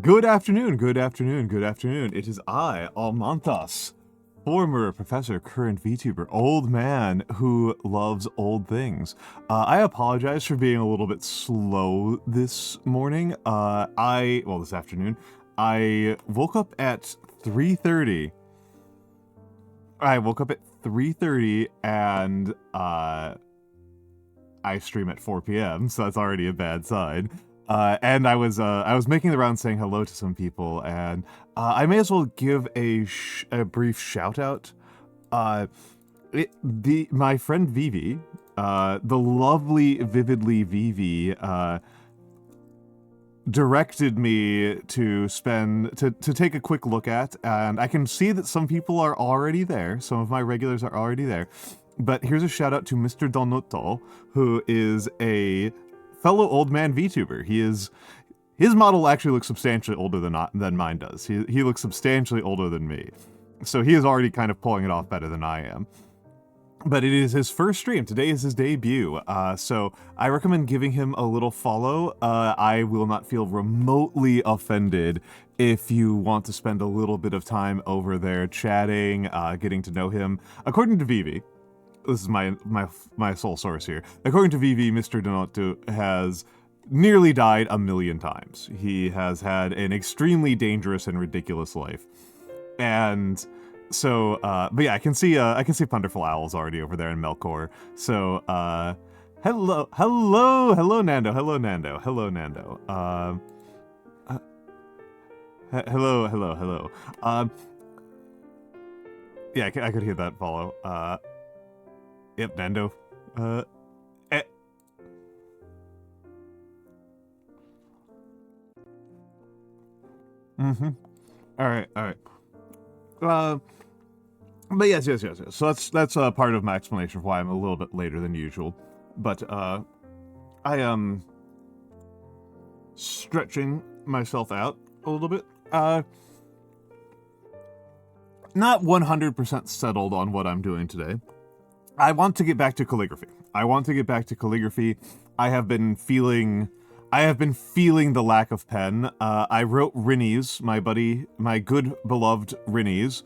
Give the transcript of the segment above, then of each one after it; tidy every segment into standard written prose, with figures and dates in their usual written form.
Good afternoon, good afternoon, good afternoon. It is I, Almantas, former professor, current VTuber, old man who loves old things. I apologize for being a little bit slow this morning. This afternoon. I woke up at 3:30. I woke up at 3:30 and I stream at 4 p.m., so that's already a bad sign. And I was making the rounds saying hello to some people, and I may as well give a brief shout out. My friend Vivi, the lovely, vividly Vivi, directed me to take a quick look at, and I can see that some people are already there. Some of my regulars are already there. But here's a shout out to Mr. Donotto, who is a fellow old man VTuber. His model actually looks substantially older than mine does. He looks substantially older than me. So he is already kind of pulling it off better than I am. But it is his first stream. Today is his debut. So I recommend giving him a little follow. I will not feel remotely offended if you want to spend a little bit of time over there chatting, getting to know him. According to Vivi, this is my sole source here. According to Vivi, Mr. Donato has nearly died 1 million times. He has had an extremely dangerous and ridiculous life. And so, but yeah, I can see Punderful Owls already over there in Melkor. So, hello Nando, hello Nando. Hello. Yeah, I could hear that follow. Yep, Nando. Alright. But yes. So that's part of my explanation for why I'm a little bit later than usual. But, I am stretching myself out a little bit. Not 100% settled on what I'm doing today. I want to get back to calligraphy. I have been feeling the lack of pen. I wrote Rinnies, my good beloved Rinnies.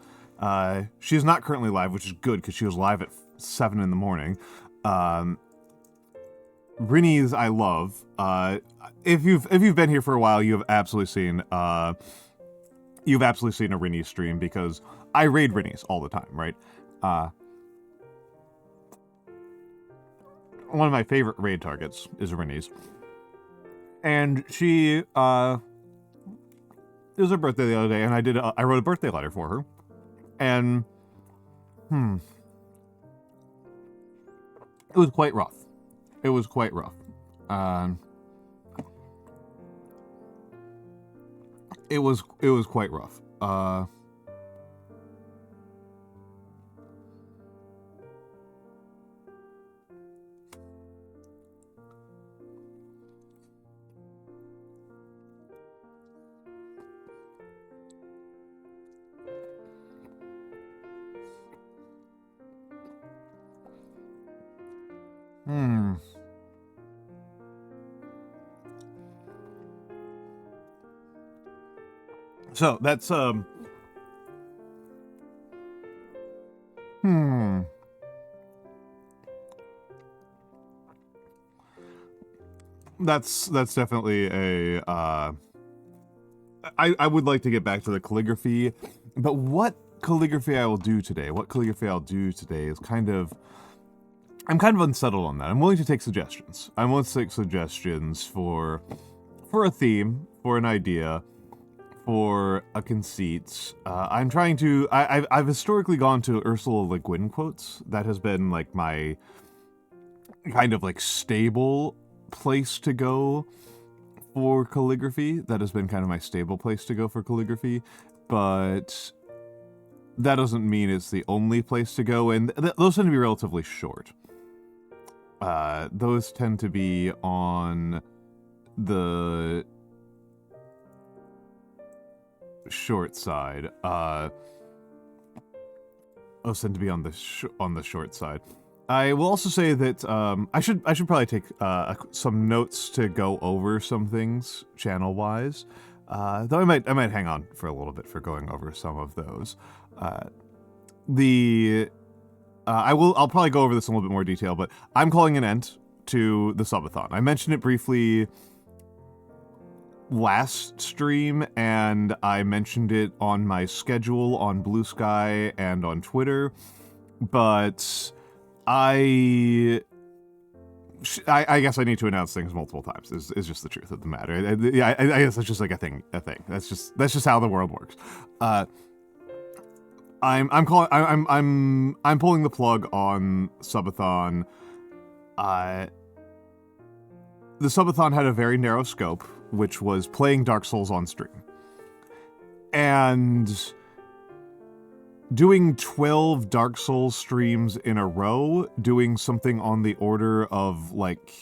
She's not currently live, which is good because she was live at 7 in the morning. Rinnies I love. If you've been here for a while, you have absolutely seen a Rinnies stream because I raid Rinnies all the time, right? One of my favorite raid targets is Rinnies. And she, it was her birthday the other day, and I wrote a birthday letter for her. And, it was quite rough. It was quite rough. So that's That's definitely a I would like to get back to the calligraphy, but what calligraphy I'll do today is I'm kind of unsettled on that. I'm willing to take suggestions. For a theme, for an idea, for a conceit. I've historically gone to Ursula Le Guin quotes. That has been like my kind of like stable place to go for calligraphy. But that doesn't mean it's the only place to go, and those tend to be relatively short. Those tend to be on the short side. Those tend to be on the short side. I will also say that I should probably take some notes to go over some things channel-wise. Though I might hang on for a little bit for going over some of those. I'll probably go over this in a little bit more detail, but I'm calling an end to the subathon. I mentioned it briefly last stream, and I mentioned it on my schedule on Blue Sky and on Twitter, but I guess I need to announce things multiple times. Is just the truth of the matter. I guess that's just like a thing. That's just how the world works. I'm pulling the plug on subathon. The subathon had a very narrow scope, which was playing Dark Souls on stream. And doing 12 Dark Souls streams in a row, doing something on the order of, like,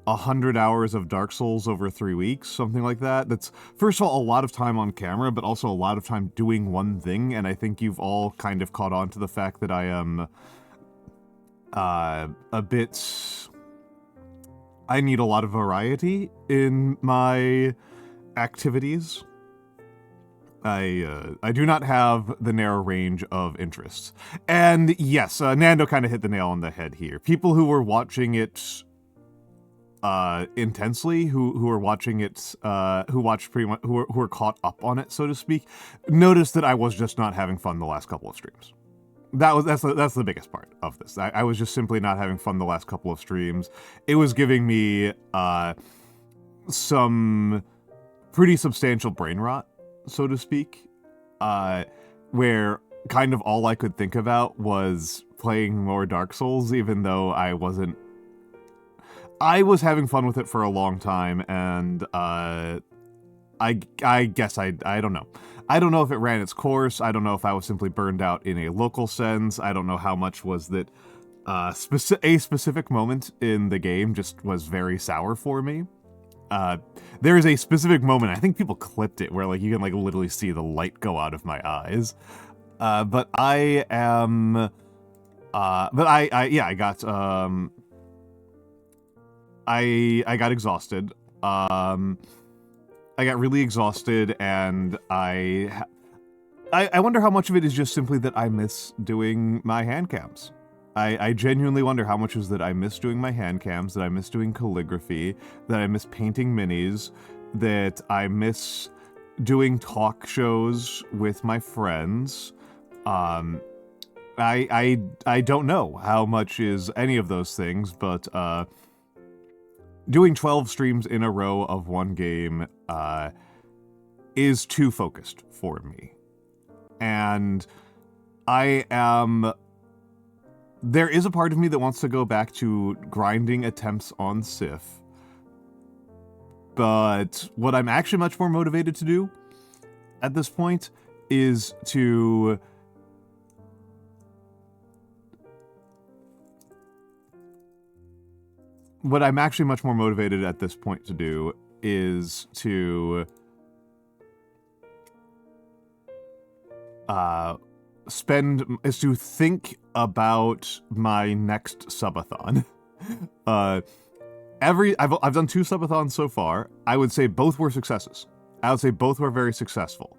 100 hours of Dark Souls over 3 weeks, something like that. That's, first of all, a lot of time on camera, but also a lot of time doing one thing, and I think you've all kind of caught on to the fact that I am a bit... I need a lot of variety in my activities. I do not have the narrow range of interests. And yes, Nando kind of hit the nail on the head here. People who were watching it intensely, who are watching it, who watched pretty much, who are caught up on it, so to speak, noticed that I was just not having fun the last couple of streams. That's the biggest part of this. I was just simply not having fun the last couple of streams. It was giving me some pretty substantial brain rot, so to speak, where kind of all I could think about was playing more Dark Souls, even though I wasn't. I was having fun with it for a long time, and I guess I don't know. I don't know if it ran its course. I don't know if I was simply burned out in a local sense. I don't know how much was that a specific moment in the game just was very sour for me. There is a specific moment, I think people clipped it, where like you can like literally see the light go out of my eyes. But I am, I got exhausted. I got really exhausted, and I wonder how much of it is just simply that I miss doing my hand cams. I genuinely wonder how much is that I miss doing my hand cams, that I miss doing calligraphy, that I miss painting minis, that I miss doing talk shows with my friends. I don't know how much is any of those things, but doing 12 streams in a row of one game is too focused for me. And there is a part of me that wants to go back to grinding attempts on Sif. But what I'm actually much more motivated to do at this point is to... What I'm actually much more motivated at this point to do is to think about my next subathon. I've done 2 subathons so far. I would say both were successes. I would say both were very successful.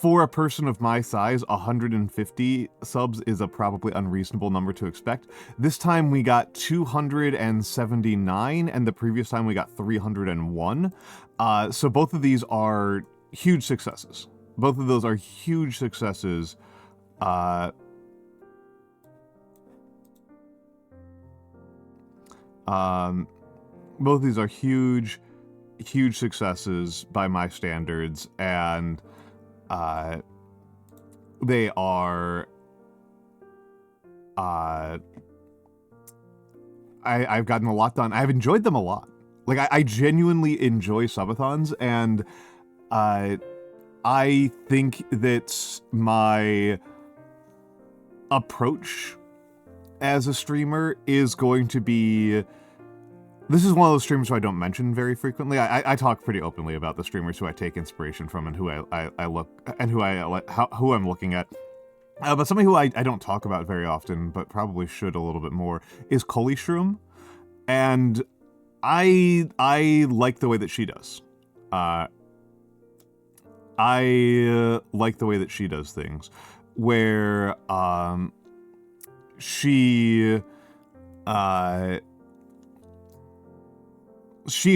For a person of my size, 150 subs is a probably unreasonable number to expect. This time we got 279, and the previous time we got 301. So both of these are huge successes. Both of those are huge successes. Both of these are huge successes by my standards, and they are, I've gotten a lot done. I've enjoyed them a lot. Like, I genuinely enjoy subathons, and, I think that my approach as a streamer is going to be... This is one of those streamers who I don't mention very frequently. I talk pretty openly about the streamers who I take inspiration from and who I look and who I'm looking at. But somebody who I don't talk about very often, but probably should a little bit more, is Calligraphy. And I like the way that she does. I like the way that she does things, where she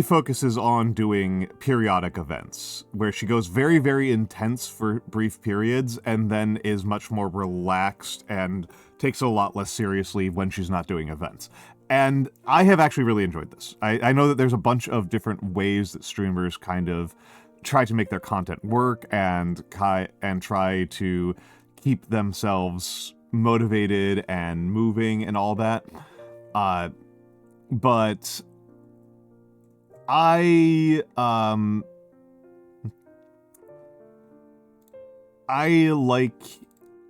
focuses on doing periodic events, where she goes very, very intense for brief periods and then is much more relaxed and takes it a lot less seriously when she's not doing events. And I have actually really enjoyed this. I know that there's a bunch of different ways that streamers kind of try to make their content work and try to keep themselves motivated and moving and all that. But I like,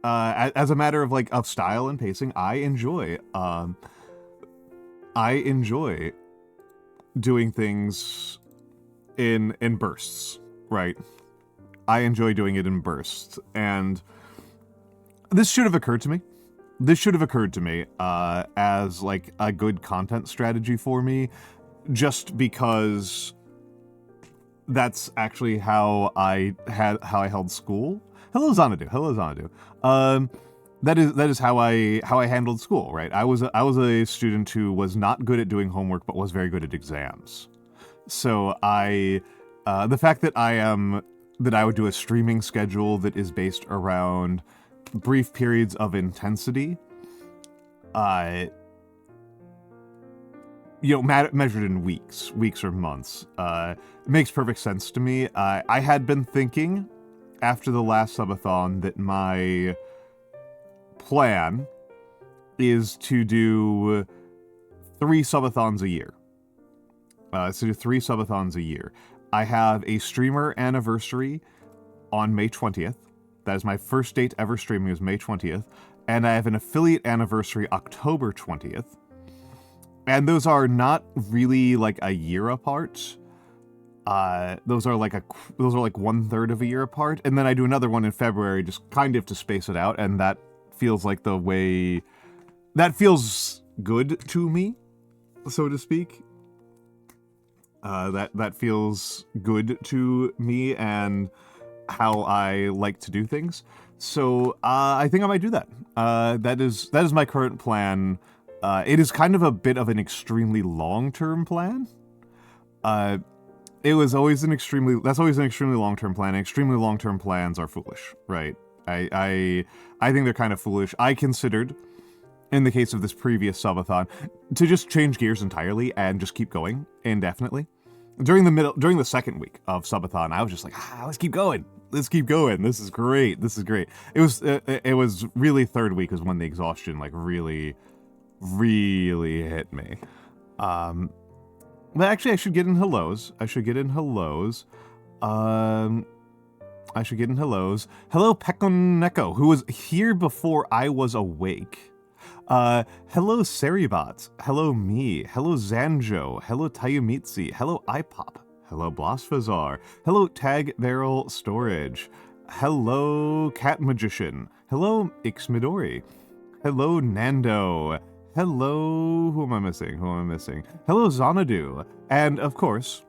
as a matter of of style and pacing, I enjoy doing things in bursts, right? I enjoy doing it in bursts, and this should have occurred to me. This should have occurred to me as like a good content strategy for me, just because that's actually how I held school. Hello Xanadu. Hello Xanadu. That is how I handled school, right? I was a student who was not good at doing homework but was very good at exams. So the fact that I would do a streaming schedule that is based around brief periods of intensity, measured in weeks or months, it makes perfect sense to me. I had been thinking after the last subathon that my plan is to do 3 subathons a year. So do 3 subathons a year. I have a streamer anniversary on May 20th. That is my first date ever streaming, is May 20th. And I have an affiliate anniversary October 20th. And those are not really like a year apart. Those are like 1/3 of a year apart. And then I do another one in February, just kind of to space it out. And that feels like the way that feels good to me, so to speak. That feels good to me and how I like to do things. So I think I might do that. That is my current plan. It is kind of a bit of an extremely long-term plan. That's always an extremely long-term plan. Extremely long-term plans are foolish, right? I think they're kind of foolish. I considered, in the case of this previous subathon, to just change gears entirely and just keep going indefinitely. During the second week of subathon, I was just like, let's keep going. This is great. It was really third week is when the exhaustion like really hit me. But actually I should get in hellos. Hello Pekoneko, who was here before I was awake. Hello Seribot. Hello me. Hello Zanjo. Hello Tayumitsi. Hello iPop. Hello Blosfazar. Hello Tag Barrel Storage. Hello Cat Magician. Hello Ixmidori. Hello Nando. Hello, who am I missing? Hello Xanadu. And of course,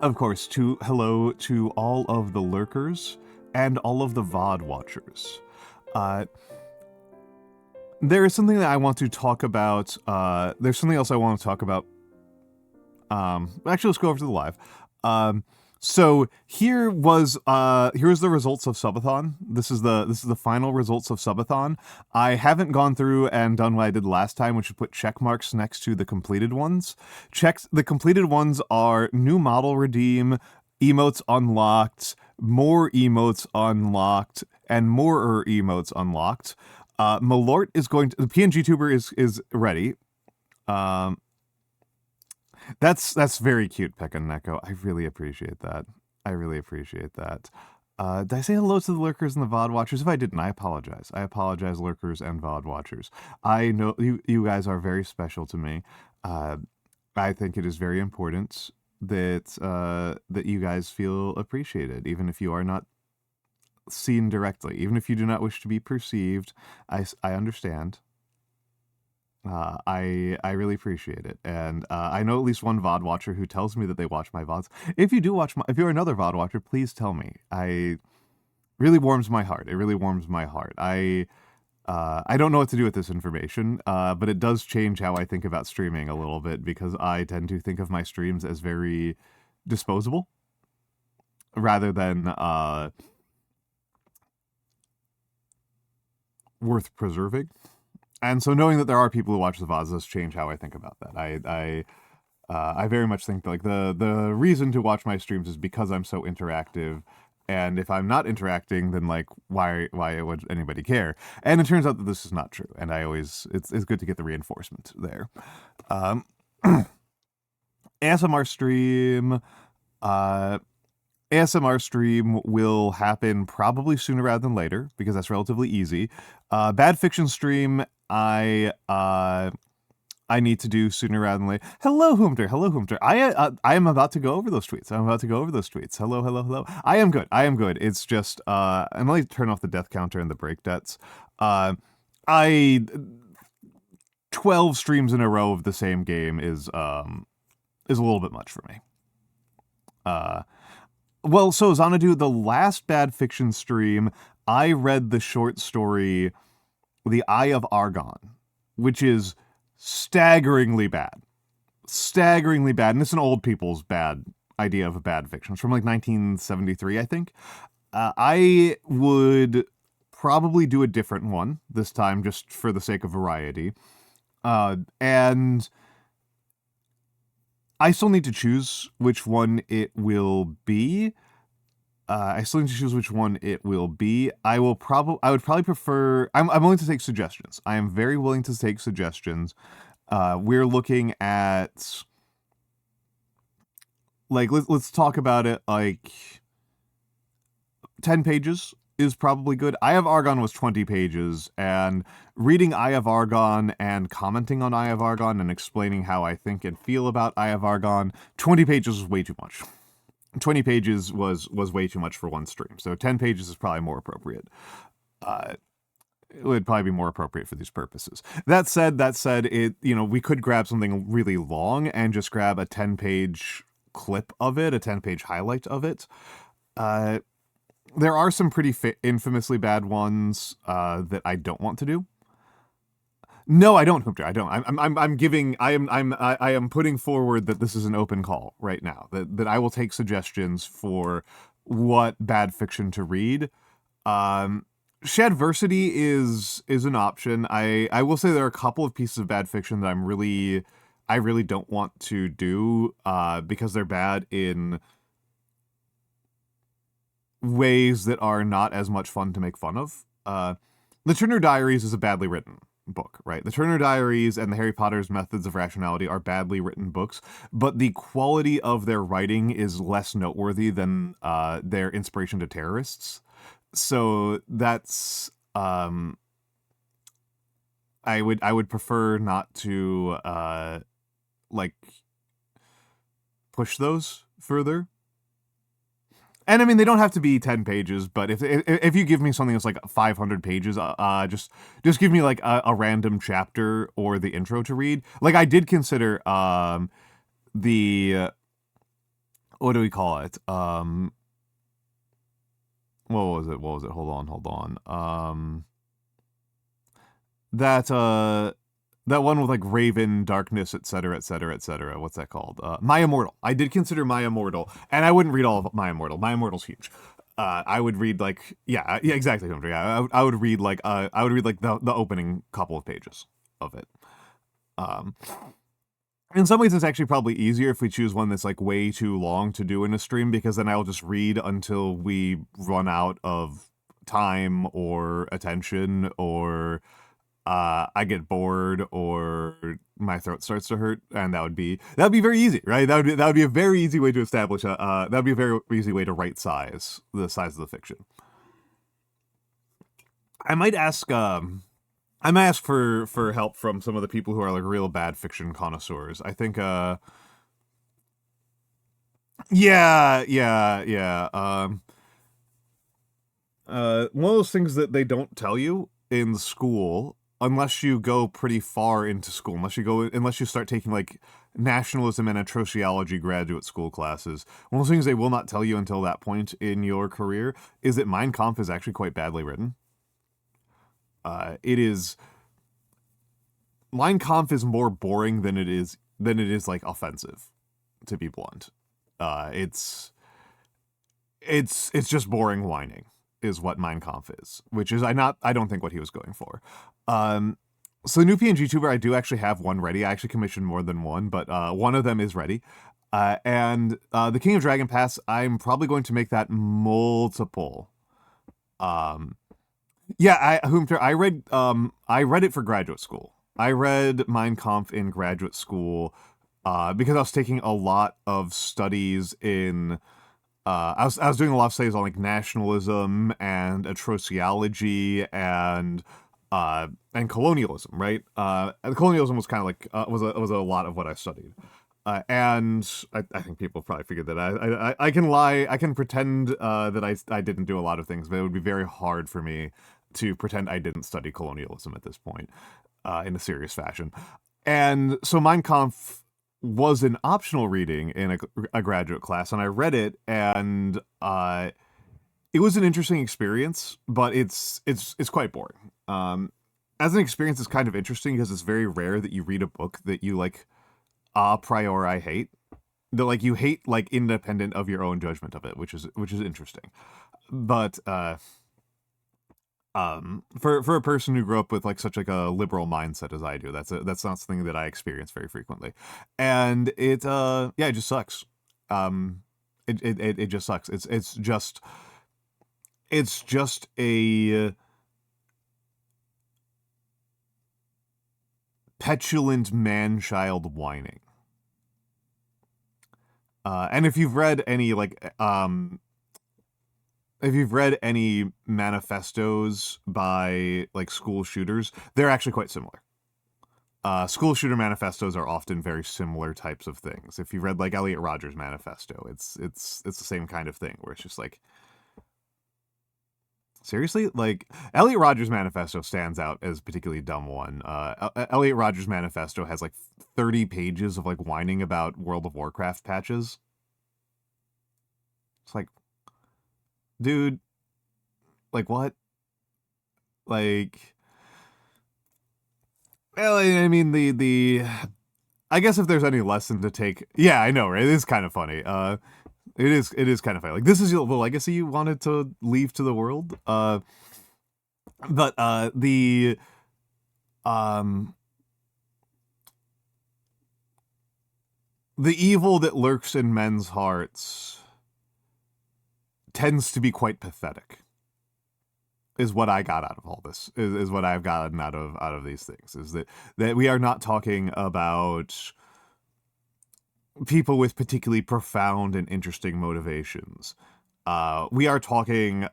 hello to all of the lurkers and all of the VOD watchers. There is something that I want to talk about. There's something else I want to talk about. Actually, let's go over to the live. So here's the results of subathon. This is the final results of subathon. I haven't gone through and done what I did last time, which is put check marks next to the completed ones. The completed ones are new model redeem, emotes unlocked, more emotes unlocked, and more emotes unlocked. Malort is going to, the PNG tuber is ready. That's very cute, Pekoneko. I really appreciate that. Did I say hello to the lurkers and the VOD watchers? If I didn't, I apologize. Lurkers and VOD watchers. I know you guys are very special to me. I think it is very important that you guys feel appreciated, even if you are not seen directly, even if you do not wish to be perceived. I understand. I really appreciate it, and I know at least one VOD watcher who tells me that they watch my VODs. If you do watch if you're another VOD watcher, please tell me. Really warms my heart. It really warms my heart. I don't know what to do with this information, but it does change how I think about streaming a little bit, because I tend to think of my streams as very disposable rather than worth preserving. And so knowing that there are people who watch the VODs does change how I think about that. I very much think like the reason to watch my streams is because I'm so interactive. And if I'm not interacting, then like why would anybody care? And it turns out that this is not true. And it's good to get the reinforcement there. ASMR stream. ASMR stream will happen probably sooner rather than later, because that's relatively easy. Bad fiction stream, I need to do sooner rather than later. Hello, Humter. Hello, Humter. I am about to go over those tweets. Hello, hello, hello. I am good. It's just, and let me turn off the death counter and the break debts. 12 streams in a row of the same game is a little bit much for me. Well, so Xanadu, the last Bad Fiction stream, I read the short story The Eye of Argon, which is staggeringly bad. And it's an old people's bad idea of a bad fiction. It's from like 1973, I think. I would probably do a different one this time, just for the sake of variety. And I still need to choose which one it will be. I would probably prefer. I'm willing to take suggestions. I am very willing to take suggestions. We're looking at, like, let's talk about it. Like, 10 pages is probably good. Eye of Argon was 20 pages, and reading Eye of Argon and commenting on Eye of Argon and explaining how I think and feel about Eye of Argon, 20 pages was way too much. 20 pages was way too much for one stream, so 10 pages is probably more appropriate. It would probably be more appropriate for these purposes. That said, we could grab something really long and just grab a 10-page clip of it, a 10-page highlight of it. There are some pretty infamously bad ones that I don't want to do. No, I don't, Hoopter. I don't. I am putting forward that this is an open call right now. That I will take suggestions for what bad fiction to read. Shadversity is an option. I will say there are a couple of pieces of bad fiction that I really don't want to do because they're bad in ways that are not as much fun to make fun of. The Turner Diaries is a badly written book, right? The Turner Diaries and the Harry Potter's Methods of Rationality are badly written books, but the quality of their writing is less noteworthy than their inspiration to terrorists. So that's I would prefer not to like push those further. And I mean, they don't have to be 10 pages, but if you give me something that's like 500 pages, just give me like a random chapter or the intro to read. Like, I did consider the what do we call it? What was it? Hold on. That one with like Raven, Darkness, etc. What's that called? My Immortal. I did consider My Immortal, and I wouldn't read all of My Immortal. My Immortal's huge. I would read like exactly. Yeah, I would read like the opening couple of pages of it. In some ways, it's actually probably easier if we choose one that's like way too long to do in a stream, because then I'll just read until we run out of time or attention, or I get bored, or my throat starts to hurt, and that'd be very easy, right? That would be a very easy way to establish that'd be a very easy way to right size the size of the fiction. I might ask for help from some of the people who are like real bad fiction connoisseurs. I think yeah. One of those things that they don't tell you in school unless you go pretty far into school, unless you start taking like nationalism and sociology graduate school classes, one of the things they will not tell you until that point in your career is that Mein Kampf is actually quite badly written. Mein Kampf is more boring than it is like offensive, to be blunt. It's just boring whining is what Mein Kampf is, which is I don't think what he was going for. So new PNG tuber, I do actually have one ready. I actually commissioned more than one, but one of them is ready. And the King of Dragon Pass, I'm probably going to make that multiple. Yeah, I read it for graduate school. I read Mein Kampf in graduate school because I was taking a lot of studies in. I was doing a lot of studies on like nationalism and sociology and colonialism, right? And colonialism was kind of like was a lot of what I studied. And I think people probably figured that I can lie, I can pretend that I didn't do a lot of things, but it would be very hard for me to pretend I didn't study colonialism at this point in a serious fashion. And so Mein Kampf was an optional reading in a graduate class, and I read it, and it was an interesting experience, but it's quite boring. As an experience, it's kind of interesting because it's very rare that you read a book that you like a priori hate. That like you hate like independent of your own judgment of it, which is interesting. But for a person who grew up with like such like a liberal mindset as I do, that's not something that I experience very frequently, and it just sucks. It just sucks. It's just a petulant man-child whining. And if you've read any manifestos by like school shooters, they're actually quite similar. School shooter manifestos are often very similar types of things. If you read like Elliot Rodgers' manifesto, it's the same kind of thing where it's just like, seriously? Like, Elliot Rodgers' manifesto stands out as a particularly dumb one. Elliot Rodgers' manifesto has like 30 pages of like whining about World of Warcraft patches. It's like, dude, like what? Like, well, I mean, I guess if there's any lesson to take, yeah, I know, right? It is kind of funny. It is kind of funny. Like, this is the legacy you wanted to leave to the world. But the evil that lurks in men's hearts tends to be quite pathetic. Is what I got out of all this. Is what I've gotten out of these things. Is that we are not talking about people with particularly profound and interesting motivations. We are talking.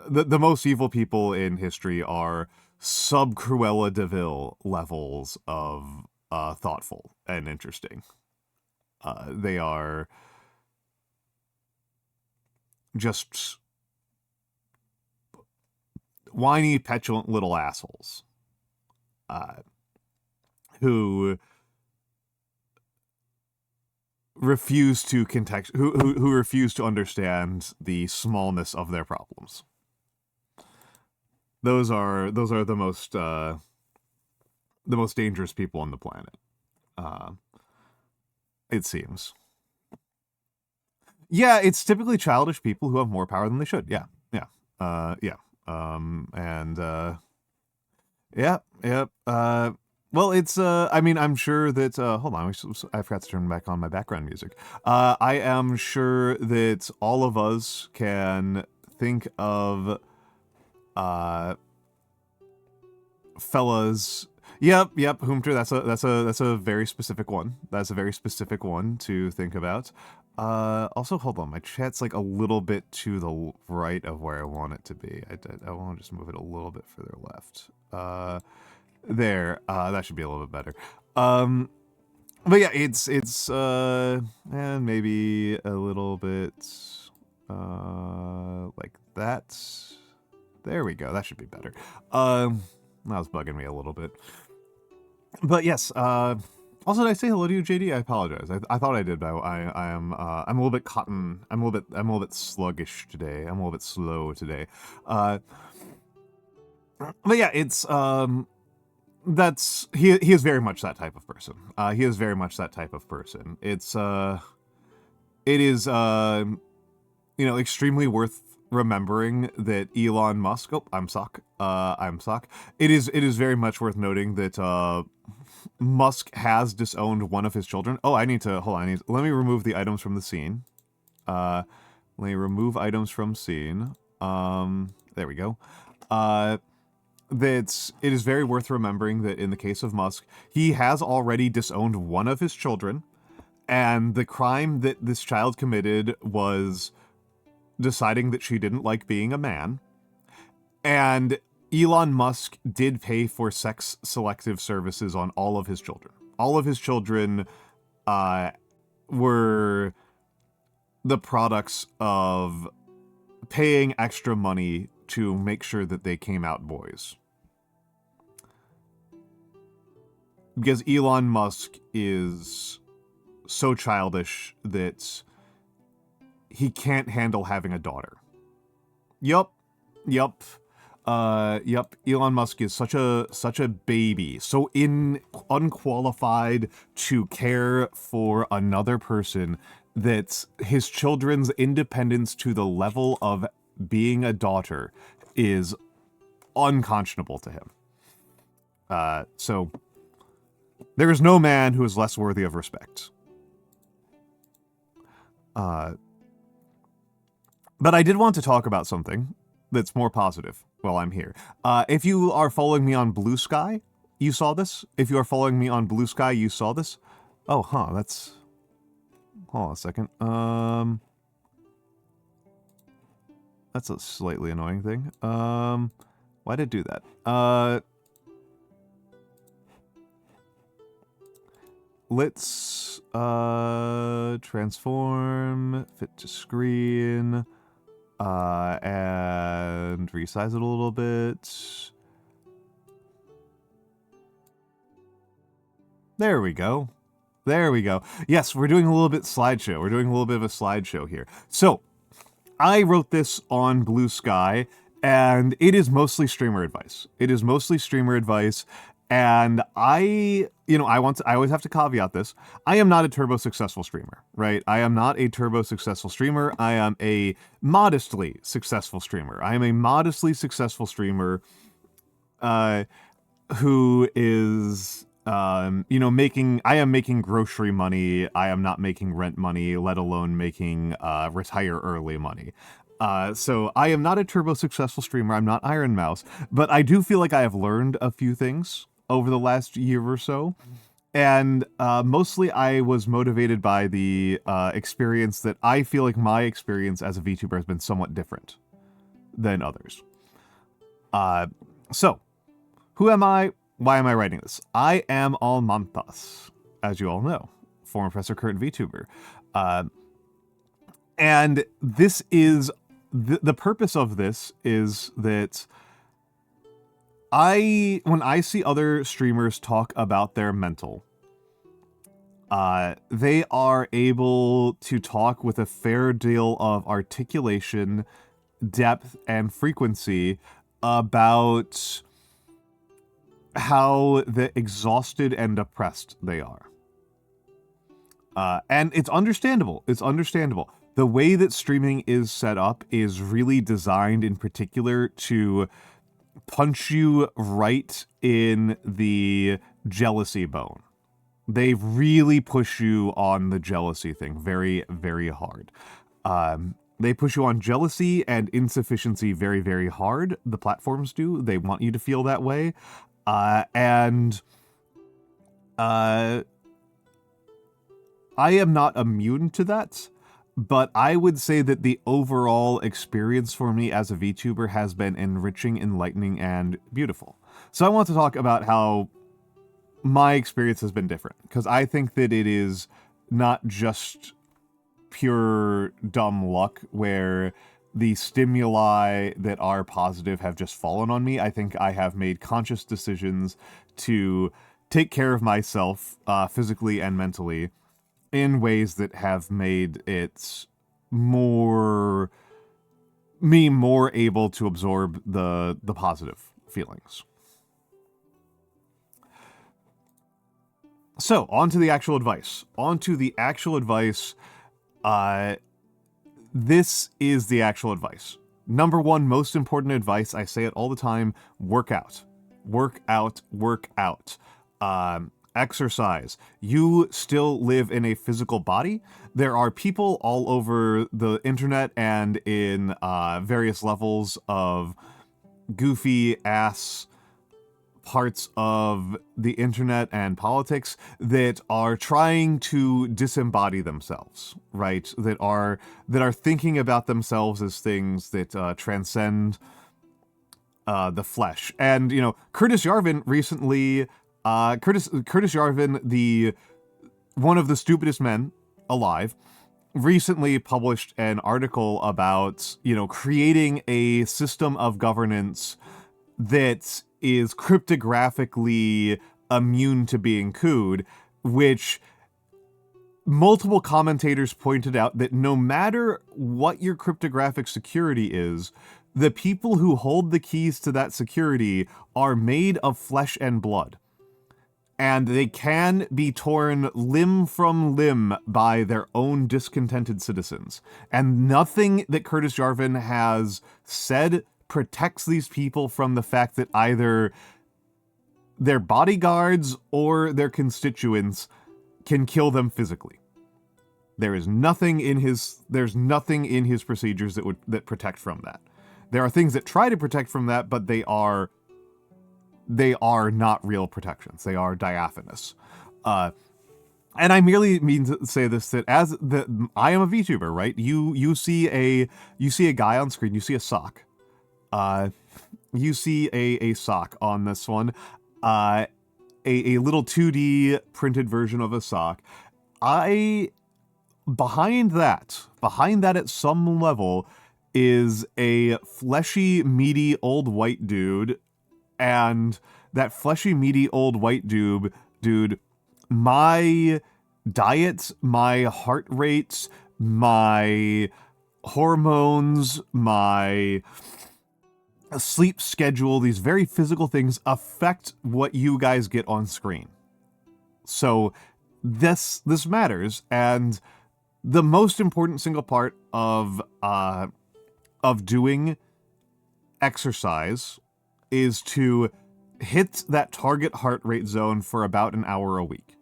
The most evil people in history are sub Cruella de Vil levels of thoughtful and interesting. They are just whiny, petulant little assholes who refuse to who refuse to understand the smallness of their problems. Those are the most dangerous people on the planet. It seems. Yeah, it's typically childish people who have more power than they should. Yeah. Well, it's, I mean, I'm sure that, hold on, I forgot to turn back on my background music. I am sure that all of us can think of, fellas. Yep, Hoomter, that's a very specific one. That's a very specific one to think about. Also, hold on, my chat's like a little bit to the right of where I want it to be. I want to just move it a little bit further left. There, that should be a little bit better. But yeah, it's and maybe a little bit, like that. There we go, that should be better. That was bugging me a little bit. But yes, also, did I say hello to you, JD? I apologize. I thought I did, but I'm a little bit I'm a little bit sluggish today. I'm a little bit slow today. But yeah, it's he is very much that type of person. He is very much that type of person. It is extremely worth remembering that Elon Musk. Oh, I'm Sock. It is very much worth noting that Musk has disowned one of his children. Oh, let me remove the items from the scene. Let me remove items from scene. There we go. It is very worth remembering that in the case of Musk, he has already disowned one of his children, and the crime that this child committed was deciding that she didn't like being a man. And Elon Musk did pay for sex selective services on all of his children. All of his children were the products of paying extra money to make sure that they came out boys. Because Elon Musk is so childish that he can't handle having a daughter. Yup. Elon Musk is such a baby, so unqualified to care for another person that his children's independence to the level of being a daughter is unconscionable to him. So there is no man who is less worthy of respect. But I did want to talk about something that's more positive while I'm here. If you are following me on Blue Sky, you saw this. If you are following me on Blue Sky, you saw this. Oh, that's... Hold on a second. That's a slightly annoying thing. Why did it do that? Let's transform, fit to screen, and resize it a little bit. There we go. There we go. Yes, we're doing a little bit slideshow. We're doing a little bit of a slideshow here. So, I wrote this on Blue Sky, and it is mostly streamer advice. It is mostly streamer advice, and I always have to caveat this. I am not a turbo successful streamer, right? I am not a turbo successful streamer. I am a modestly successful streamer. I am a modestly successful streamer who is, I am making grocery money. I am not making rent money, let alone making retire early money. So I am not a turbo successful streamer. I'm not Iron Mouse, but I do feel like I have learned a few things over the last year or so. And mostly I was motivated by the experience that I feel like my experience as a VTuber has been somewhat different than others. So, who am I? Why am I writing this? I am Almantas, as you all know, former Professor Current VTuber. And this is... The purpose of this is that when I see other streamers talk about their mental, they are able to talk with a fair deal of articulation, depth, and frequency about how exhausted and depressed they are. And it's understandable. It's understandable. The way that streaming is set up is really designed in particular to punch you right in the jealousy bone. They really push you on the jealousy thing very, very hard. They push you on jealousy and insufficiency very, very hard. The platforms do. They want you to feel that way. I am not immune to that. But I would say that the overall experience for me as a VTuber has been enriching, enlightening, and beautiful. So I want to talk about how my experience has been different, because I think that it is not just pure dumb luck where the stimuli that are positive have just fallen on me. I think I have made conscious decisions to take care of myself physically and mentally in ways that have made it more able to absorb the positive feelings. So, on to the actual advice. This is the actual advice. Number one, most important advice, I say it all the time, work out. Work out, work out. Exercise. You still live in a physical body. There are people all over the internet and in various levels of goofy ass parts of the internet and politics that are trying to disembody themselves, right? That are thinking about themselves as things that transcend the flesh. And, you know, Curtis Yarvin recently, Curtis Yarvin, one of the stupidest men alive, recently published an article about, you know, creating a system of governance that is cryptographically immune to being cooed, which multiple commentators pointed out that no matter what your cryptographic security is, the people who hold the keys to that security are made of flesh and blood. And they can be torn limb from limb by their own discontented citizens. And nothing that Curtis Yarvin has said protects these people from the fact that either their bodyguards or their constituents can kill them physically. There's nothing in his procedures that protect from that. There are things that try to protect from that, but they are not real protections. They are diaphanous. And I merely mean to say this, that I am a VTuber, right? You see a guy on screen, you see a sock. You see a sock on this one, a little 2D printed version of a sock. Behind that at some level is a fleshy, meaty old white dude, and that fleshy, meaty old white dude, my diet, my heart rates, my hormones, my sleep schedule, these very physical things affect what you guys get on screen. So this matters, and the most important single part of doing exercise is to hit that target heart rate zone for about an hour a week,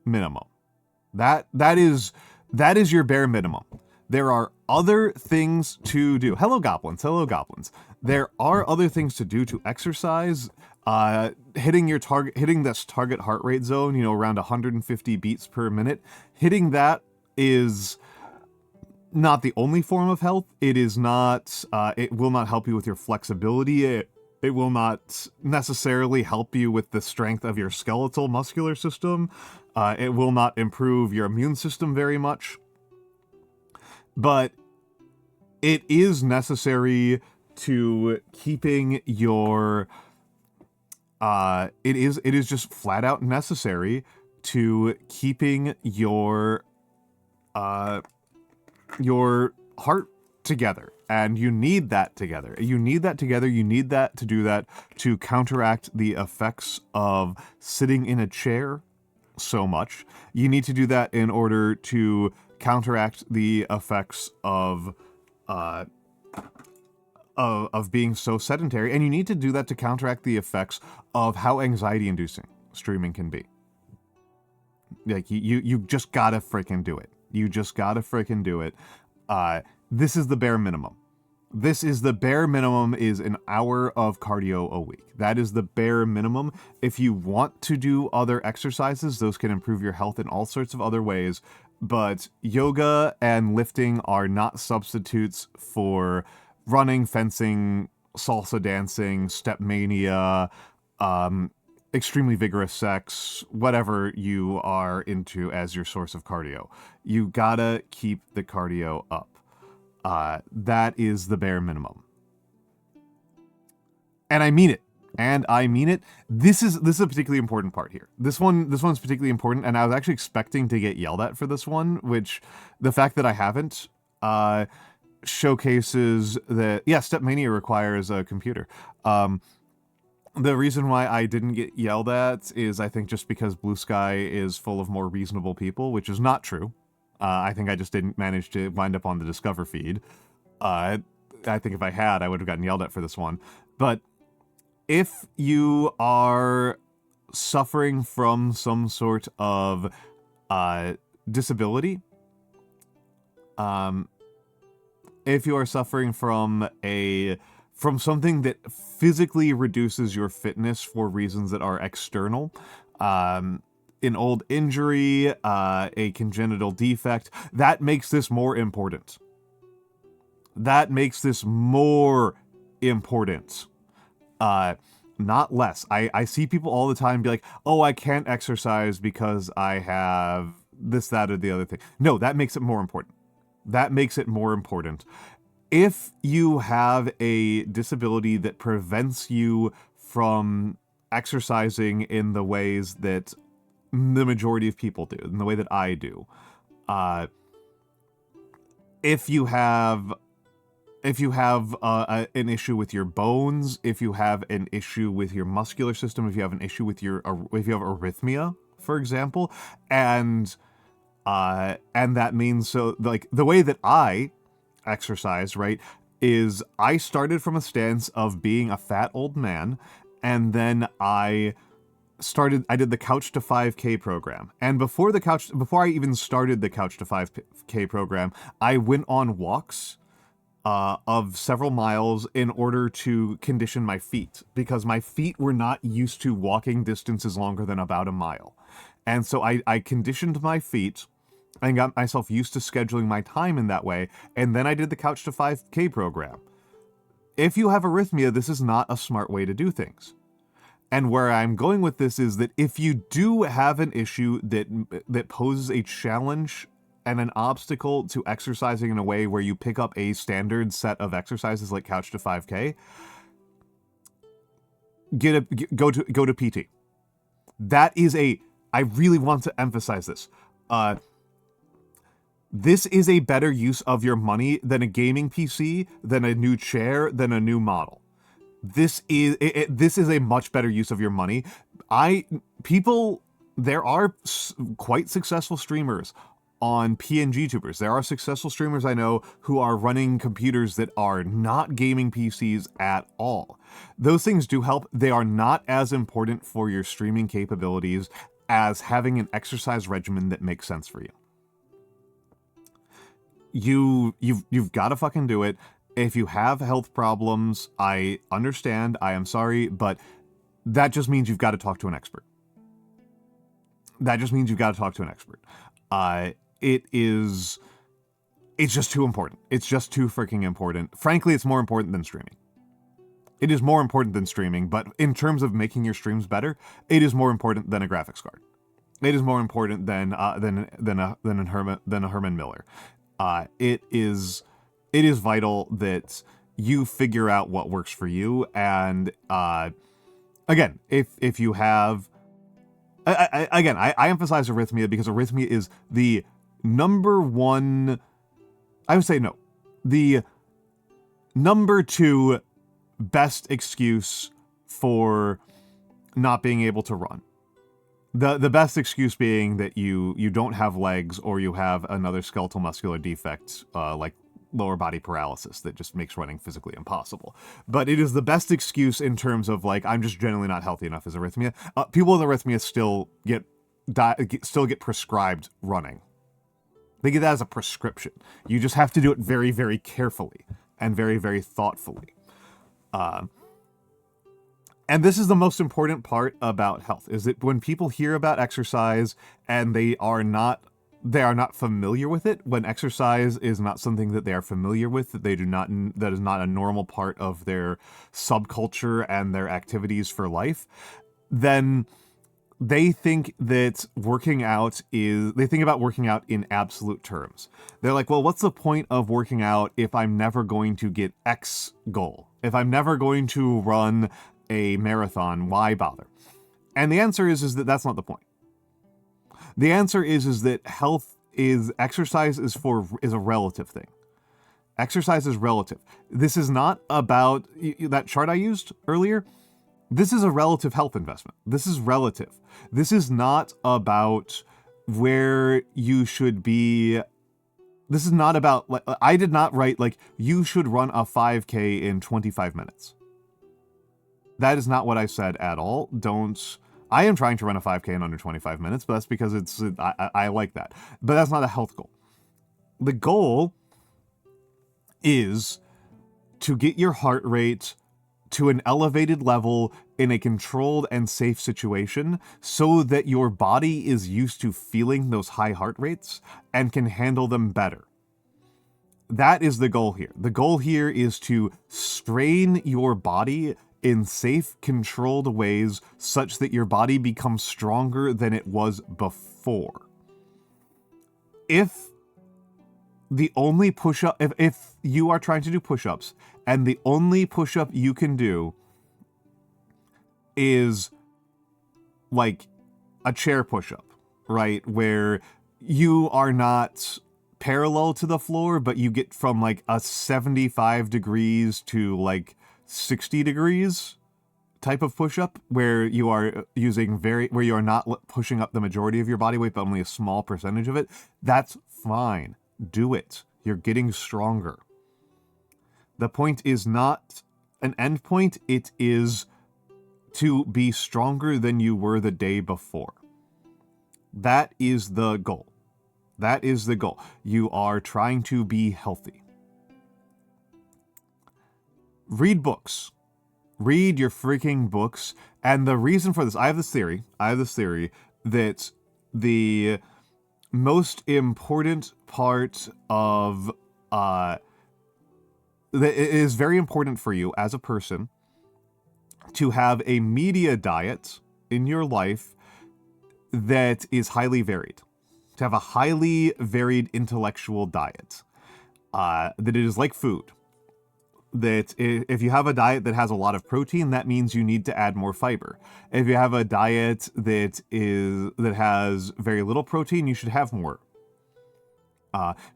minimum. That is your bare minimum. There are other things to do. Hello, goblins. Hello, goblins. There are other things to do to exercise. Hitting this target heart rate zone, you know, around 150 beats per minute. Hitting that is not the only form of health. It is not. It will not help you with your flexibility. It will not necessarily help you with the strength of your skeletal muscular system. It will not improve your immune system very much. But it is necessary to keeping your... It is just flat out necessary to keeping your heart together. And you need that together. You need that to do that to counteract the effects of sitting in a chair so much. You need to do that in order to counteract the effects of being so sedentary, and you need to do that to counteract the effects of how anxiety-inducing streaming can be. Like, you just gotta freaking do it. You just gotta freaking do it. This is the bare minimum. Is an hour of cardio a week. That is the bare minimum. If you want to do other exercises, those can improve your health in all sorts of other ways, but yoga and lifting are not substitutes for running, fencing, salsa dancing, step mania, extremely vigorous sex, whatever you are into as your source of cardio. You gotta keep the cardio up. That is the bare minimum. And I mean it. This is a particularly important part here. This one's particularly important, and I was actually expecting to get yelled at for this one, which the fact that I haven't showcases that, yeah, Stepmania requires a computer. The reason why I didn't get yelled at is, I think, just because Blue Sky is full of more reasonable people, which is not true. I think I just didn't manage to wind up on the Discover feed. I think if I had, I would have gotten yelled at for this one. But if you are suffering from some sort of disability, if you are suffering from something that physically reduces your fitness for reasons that are external, an old injury, a congenital defect, that makes this more important. Not less. I see people all the time be like, oh, I can't exercise because I have this, that, or the other thing. No, that makes it more important. If you have a disability that prevents you from exercising in the ways that the majority of people do, in the way that I do, if you have an issue with your bones, if you have an issue with your muscular system, if you have an issue with if you have arrhythmia, for example, and that means, so, like, the way that I exercise, right, is I started from a stance of being a fat old man, and then I did the Couch to 5K program. And before I even started the Couch to 5K program, I went on walks of several miles in order to condition my feet, because my feet were not used to walking distances longer than about a mile. And so I conditioned my feet and got myself used to scheduling my time in that way, and then I did the Couch to 5K program. If you have arrhythmia, this is not a smart way to do things. And where I'm going with this is that if you do have an issue that poses a challenge and an obstacle to exercising in a way where you pick up a standard set of exercises like Couch to 5K, go to PT. That is I really want to emphasize this. This is a better use of your money than a gaming PC, than a new chair, than a new model. This is a much better use of your money. There are quite successful streamers on PNG tubers. There are successful streamers I know who are running computers that are not gaming PCs at all. Those things do help. They are not as important for your streaming capabilities as having an exercise regimen that makes sense for you. You've got to fucking do it. If you have health problems, I understand, I am sorry, but that just means you've got to talk to an expert. It's just too important. It's just too freaking important. Frankly, it's more important than streaming. It is more important than streaming, but in terms of making your streams better, it is more important than a graphics card. It is more important than a Herman Miller. It is vital that you figure out what works for you. And again, if you have, I emphasize arrhythmia because arrhythmia is the number one, the number two best excuse for not being able to run. The best excuse being that you don't have legs, or you have another skeletal muscular defect, like lower body paralysis, that just makes running physically impossible. But it is the best excuse in terms of, like, I'm just generally not healthy enough as arrhythmia. People with arrhythmia still get prescribed running. They get that as a prescription. You just have to do it very, very carefully and very, very thoughtfully. And this is the most important part about health, is that when people hear about exercise and they are not familiar with it, when exercise is not something that they are familiar with, that is not a normal part of their subculture and their activities for life, then they think that they think about working out in absolute terms. They're like, well, what's the point of working out if I'm never going to get X goal? If I'm never going to run a marathon, why bother? And the answer is that that's not the point. The answer is that exercise is a relative thing. Exercise is relative. This is not about that chart I used earlier. This is a relative health investment. This is relative. This is not about where you should be. This is not about, like, I did not write, like, you should run a 5K in 25 minutes. That is not what I said at all. I am trying to run a 5K in under 25 minutes, but that's because I like that. But that's not a health goal. The goal is to get your heart rate to an elevated level in a controlled and safe situation so that your body is used to feeling those high heart rates and can handle them better. That is the goal here. The goal here is to strain your body in safe, controlled ways such that your body becomes stronger than it was before. If the only push-up, if you are trying to do push-ups, and the only push-up you can do is like a chair push-up, right? Where you are not parallel to the floor, but you get from like a 75 degrees to like 60 degrees type of push-up, where you are where you are not pushing up the majority of your body weight, but only a small percentage of it. That's fine. Do it. You're getting stronger. The point is not an end point, it is to be stronger than you were the day before. That is the goal. That is the goal. You are trying to be healthy. Read books. Read your freaking books. And the reason for this, I have this theory that the most important part of that it is very important for you as a person to have a media diet in your life that is highly varied. To have a highly varied intellectual diet. That it is like food. That if you have a diet that has a lot of protein, that means you need to add more fiber. If you have a diet that has very little protein, you should have more.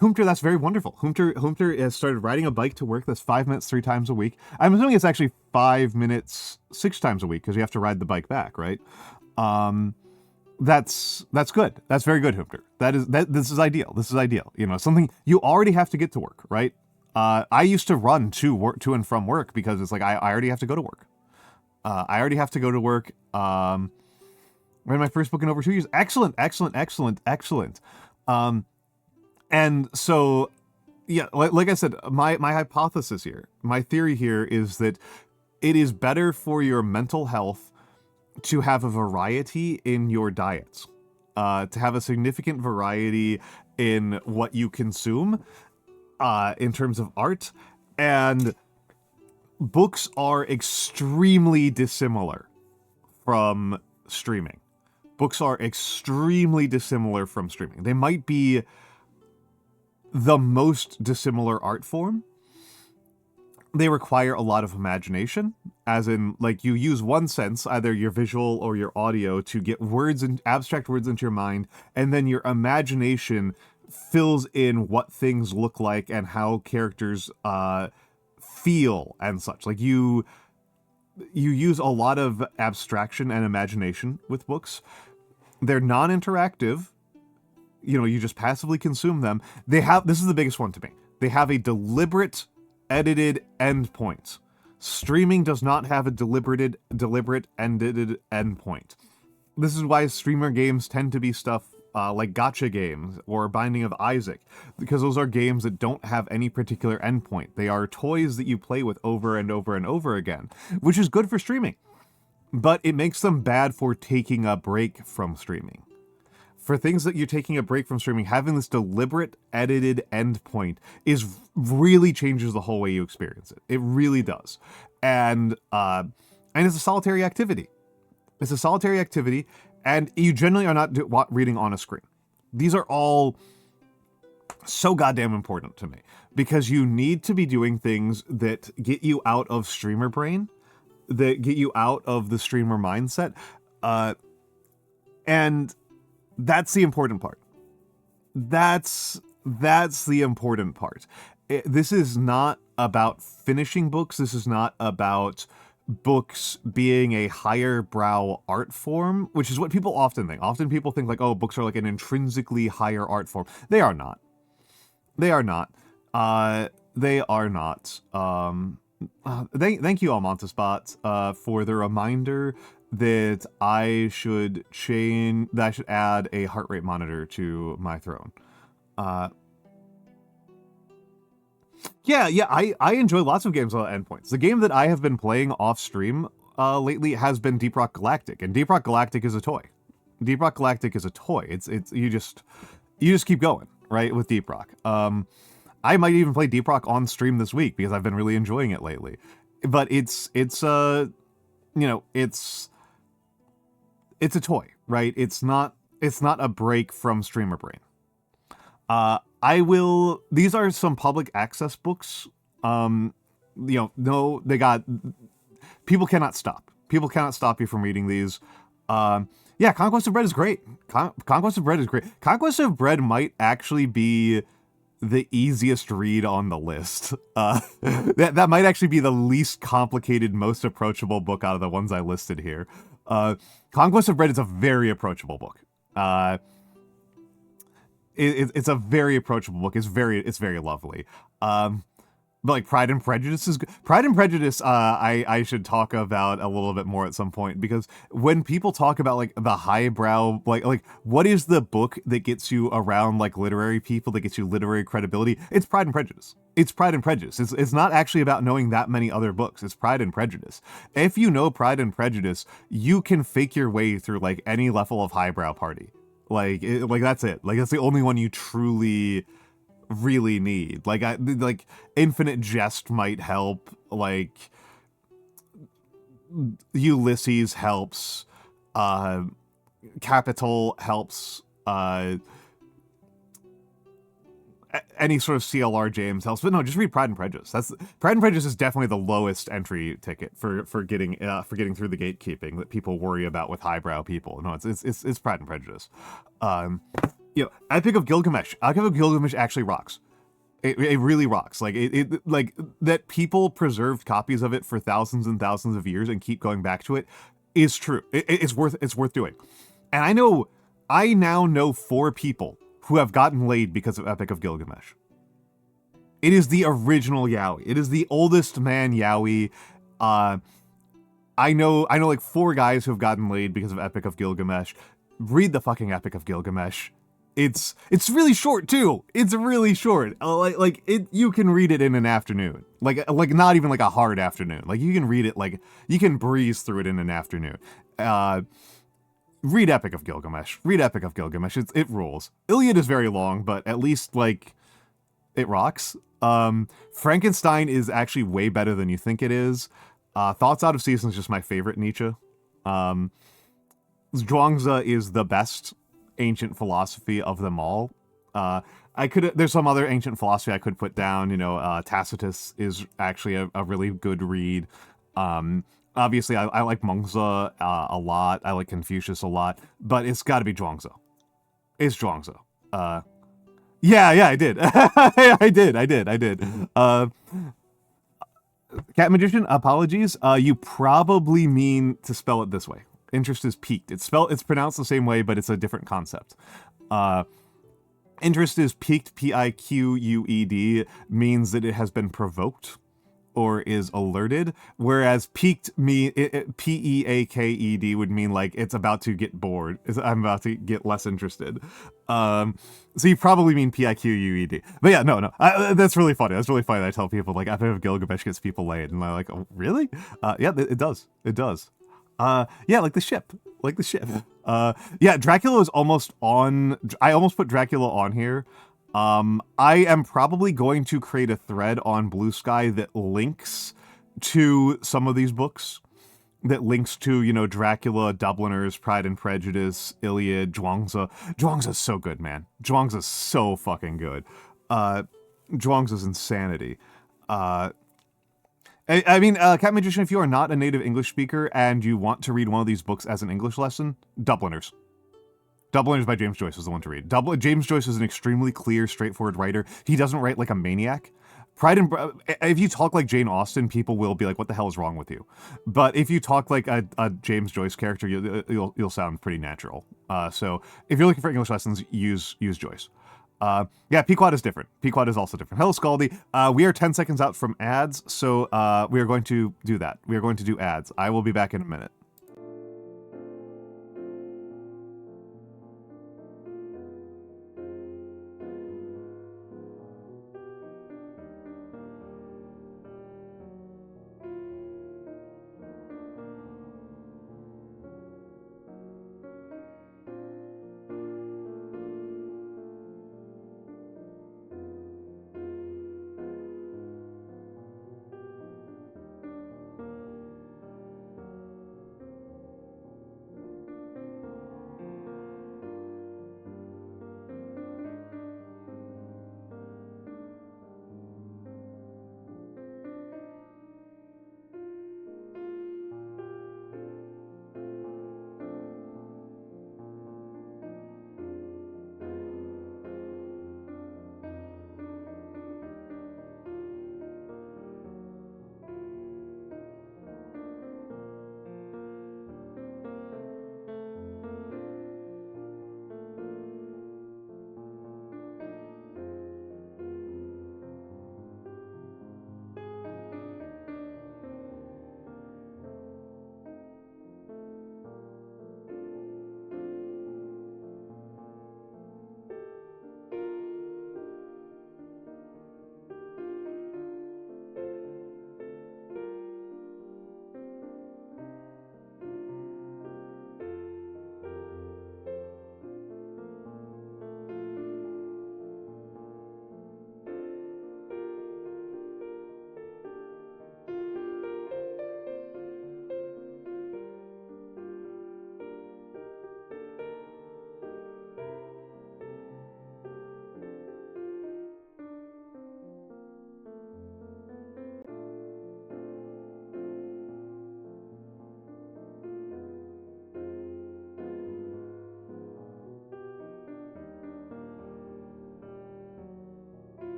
Humter, that's very wonderful. Humter has started riding a bike to work. That's 5 minutes 3 times a week. I'm assuming it's actually 5 minutes 6 times a week because you have to ride the bike back, right? That's good. That's very good, Humter. This is ideal. This is ideal. You know, something you already have to get to work, right? I used to run to and from work because it's like I already have to go to work. I already have to go to work. Read my first book in over 2 years. Excellent. And so, yeah, like I said, my hypothesis here, my theory here is that it is better for your mental health to have a variety in your diets, to have a significant variety in what you consume, in terms of art, and books are extremely dissimilar from streaming. Books are extremely dissimilar from streaming. They might be the most dissimilar art form. They require a lot of imagination, as in, like, you use one sense, either your visual or your audio, to get words and abstract words into your mind, and then your imagination fills in what things look like and how characters feel and such. Like, you use a lot of abstraction and imagination with books. They're non-interactive. You know, you just passively consume them. This is the biggest one to me. They have a deliberate edited endpoint. Streaming does not have a deliberate edited endpoint. This is why streamer games tend to be stuff like gacha games or Binding of Isaac, because those are games that don't have any particular endpoint. They are toys that you play with over and over and over again, which is good for streaming, but it makes them bad for taking a break from streaming. For things that you're taking a break from streaming, having this deliberate edited endpoint really changes the whole way you experience it. It really does. And it's a solitary activity. It's a solitary activity, and you generally are not reading on a screen. These are all so goddamn important to me, because you need to be doing things that get you out of streamer brain, that get you out of the streamer mindset, and that's the important part. That's the important part. This is not about finishing books. This is not about books being a higher brow art form, which is what people often think. Often people think like, oh, books are like an intrinsically higher art form. They are not. They are not. They are not. Thank you, Almantas bot, for the reminder that I should add a heart rate monitor to my throne. Yeah, I enjoy lots of games on endpoints. The game that I have been playing off stream lately has been Deep Rock Galactic, and Deep Rock Galactic is a toy. Deep Rock Galactic is a toy. It's you just keep going, right, with Deep Rock. I might even play Deep Rock on stream this week because I've been really enjoying it lately. But it's a toy, right? It's not a break from streamer brain. These are some public access books. People cannot stop. People cannot stop you from reading these. Yeah, Conquest of Bread is great. Conquest of Bread is great. Conquest of Bread might actually be the easiest read on the list. That might actually be the least complicated, most approachable book out of the ones I listed here. Conquest of Bread is a very approachable book. It's a very approachable book. It's very lovely. But like Pride and Prejudice is good. Pride and Prejudice, I should talk about a little bit more at some point, because when people talk about like the highbrow, like what is the book that gets you around like literary people, that gets you literary credibility? It's Pride and Prejudice. It's Pride and Prejudice. It's not actually about knowing that many other books. It's Pride and Prejudice. If you know Pride and Prejudice, you can fake your way through like any level of highbrow party. Like that's it. Like that's the only one you truly really need. Like Infinite Jest might help, like Ulysses helps, Capital helps, any sort of CLR James helps, but no, just read Pride and Prejudice. Pride and Prejudice is definitely the lowest entry ticket for getting through the gatekeeping that people worry about with highbrow people. No, it's Pride and Prejudice. Epic of Gilgamesh. Epic of Gilgamesh actually rocks. It really rocks. Like like that people preserved copies of it for thousands and thousands of years and keep going back to it is true. It's worth doing. And I now know 4 people who have gotten laid because of Epic of Gilgamesh. It is the original yaoi. It is the oldest man yaoi. I know like 4 guys who have gotten laid because of Epic of Gilgamesh. Read the fucking Epic of Gilgamesh. It's really short too. It's really short. You can read it in an afternoon. Like not even like a hard afternoon. Like you can read it, like you can breeze through it in an afternoon. Read Epic of Gilgamesh. Read Epic of Gilgamesh. It rules. Iliad is very long, but at least like it rocks. Frankenstein is actually way better than you think it is. Thoughts Out of Season is just my favorite Nietzsche. Zhuangzi is the best ancient philosophy of them all. There's some other ancient philosophy I could put down. Tacitus is actually a really good read. Obviously, I like Mengzi a lot. I like Confucius a lot, but it's got to be Zhuangzi. It's Zhuangzi. Yeah, I did. I did. Cat Magician, apologies. You probably mean to spell it this way. Interest is piqued. It's pronounced the same way, but it's a different concept. Interest is piqued, P-I-Q-U-E-D, means that it has been provoked or is alerted, whereas piqued, P-E-A-K-E-D would mean like it's about to get bored. I'm about to get less interested. So you probably mean P-I-Q-U-E-D. But yeah, no. That's really funny. That's really funny that I tell people like Epic of Gilgamesh gets people laid, and they're like, oh, really? Yeah, it does. It does. Yeah, like the ship. Yeah, Dracula is almost on. I almost put Dracula on here. I am probably going to create a thread on Blue Sky that links to some of these books. that links to, you know, Dracula, Dubliners, Pride and Prejudice, Iliad, Zhuangzi. Zhuangzi's so good, man. Zhuangzi's so fucking good. Zhuangzi's insanity. I mean, Cat Magician, if you are not a native English speaker and you want to read one of these books as an English lesson, Dubliners. Dubliners by James Joyce is the one to read. James Joyce is an extremely clear, straightforward writer. He doesn't write like a maniac. If you talk like Jane Austen, people will be like, "What the hell is wrong with you?" But if you talk like a James Joyce character, you'll sound pretty natural. So if you're looking for English lessons, use Joyce. Yeah, Pequod is different. Pequod is also different. Hello, Scaldy. We are 10 seconds out from ads, so we are going to do that. We are going to do ads. I will be back in a minute.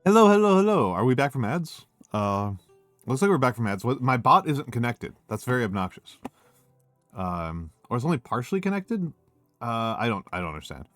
Hello, hello, hello. Are we back from ads? Looks like we're back from ads. My bot isn't connected. That's very obnoxious. Or it's only partially connected? I don't understand.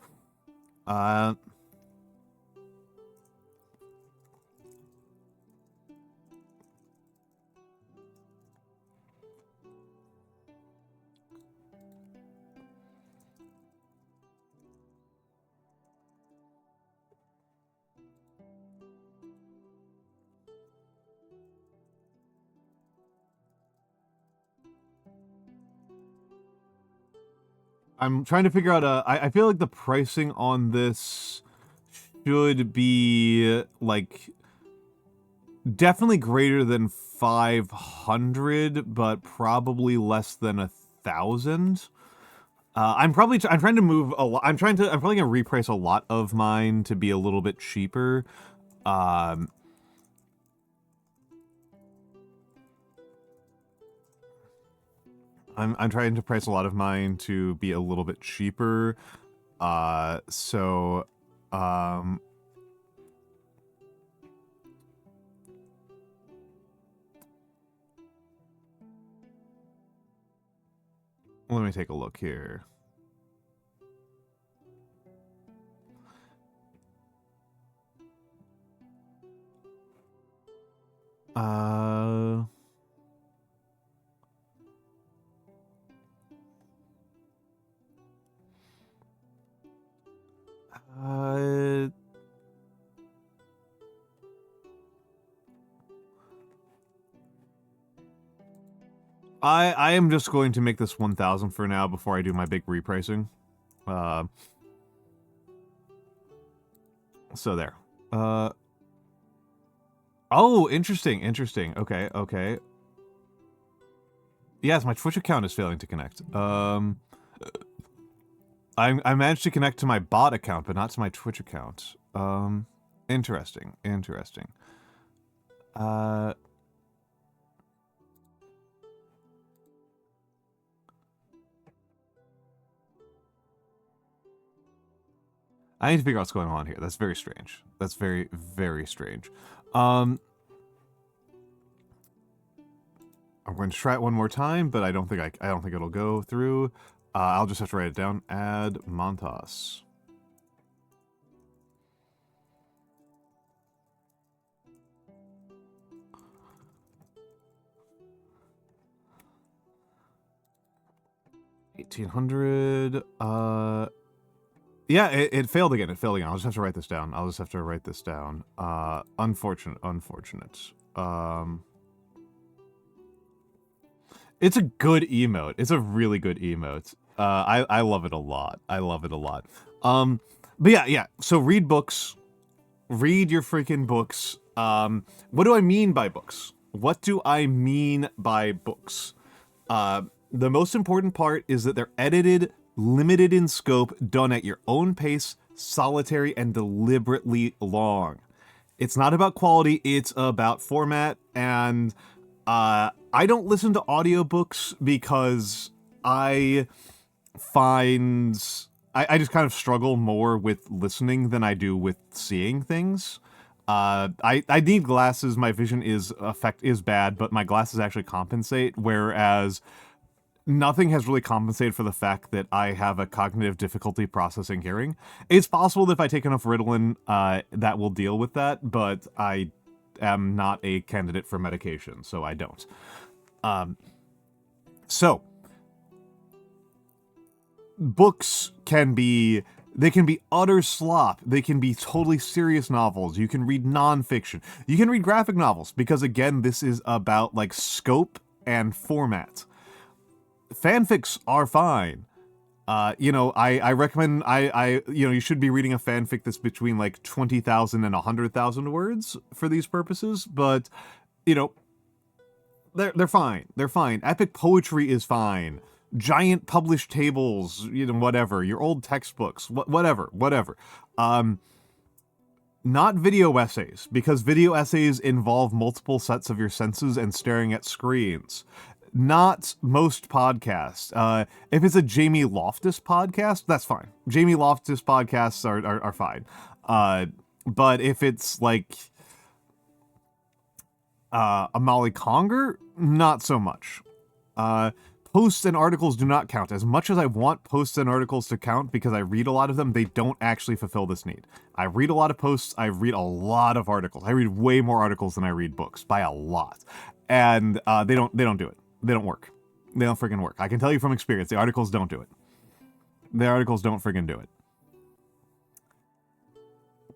I'm trying to figure out I feel like the pricing on this should be like definitely greater than 500, but probably less than 1,000. I'm trying to move a lot. I'm probably gonna reprice a lot of mine to be a little bit cheaper. I'm trying to price a lot of mine to be a little bit cheaper. Let me take a look here. I am just going to make this 1,000 for now before I do my big repricing. So there. Oh, interesting. Okay. Yes, my Twitch account is failing to connect. I managed to connect to my bot account, but not to my Twitch account. Interesting. I need to figure out what's going on here. That's very strange. That's very, very strange. I'm going to try it one more time, but I don't think it'll go through. I'll just have to write it down. Almantas. $1,800. Yeah, it failed again. I'll just have to write this down. Unfortunate. It's a good emote. It's a really good emote. I love it a lot. But yeah. So read books. Read your freaking books. What do I mean by books? The most important part is that they're edited, limited in scope, done at your own pace, solitary, and deliberately long. It's not about quality, it's about format, and I don't listen to audiobooks because I find I just kind of struggle more with listening than I do with seeing things. I need glasses. My vision is bad, but my glasses actually compensate, whereas nothing has really compensated for the fact that I have a cognitive difficulty processing hearing. It's possible that if I take enough Ritalin, that will deal with that, but I am not a candidate for medication, so I don't. So books can be utter slop. They can be totally serious novels. You can read nonfiction. You can read graphic novels, because again, this is about like scope and format. Fanfics are fine. I recommend you should be reading a fanfic that's between like 20,000 and 100,000 words for these purposes, but they're fine. Epic poetry is fine. Giant published tables, whatever. Your old textbooks, whatever. Not video essays, because video essays involve multiple sets of your senses and staring at screens. Not most podcasts. If it's a Jamie Loftus podcast, that's fine. Jamie Loftus podcasts are fine. But if it's like A Molly Conger, not so much. Posts and articles do not count. As much as I want posts and articles to count because I read a lot of them, they don't actually fulfill this need. I read a lot of posts, I read a lot of articles. I read way more articles than I read books, by a lot. And they don't do it. They don't work. They don't friggin' work. I can tell you from experience, the articles don't do it. The articles don't friggin' do it.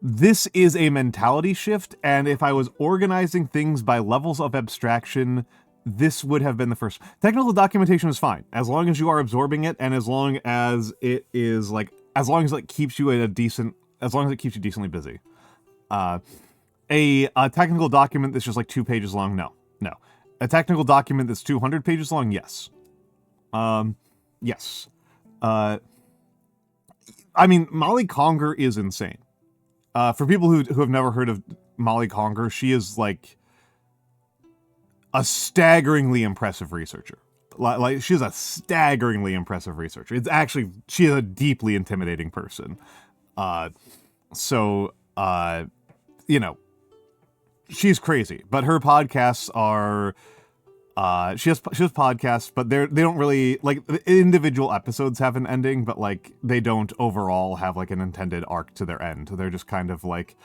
This is a mentality shift, and if I was organizing things by levels of abstraction, this would have been the first. Technical documentation is fine, as long as you are absorbing it, and as long as it is, like, as long as it keeps you at a decent, as long as it keeps you decently busy. A technical document that's just like 2 pages long, no. A technical document that's 200 pages long, yes. Yes. I mean, Molly Conger is insane. For people who have never heard of Molly Conger, she is, like, a staggeringly impressive researcher. Like, she's a staggeringly impressive researcher. It's actually, she is a deeply intimidating person. You know, she's crazy, but her podcasts are, she has podcasts, but they don't really, like, individual episodes have an ending, but, like, they don't overall have, like, an intended arc to their end. They're just kind of like,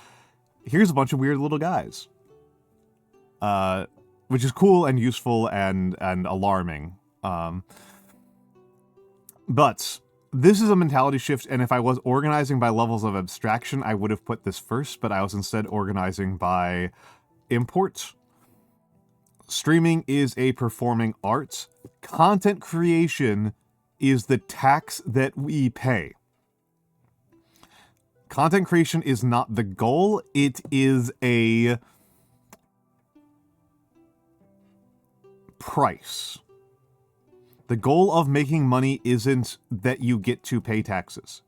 here's a bunch of weird little guys. Which is cool and useful and alarming. But this is a mentality shift, and if I was organizing by levels of abstraction, I would have put this first, but I was instead organizing by import. Streaming is a performing art. Content creation is the tax that we pay. Content creation is not the goal, it is a price. The goal of making money isn't that you get to pay taxes.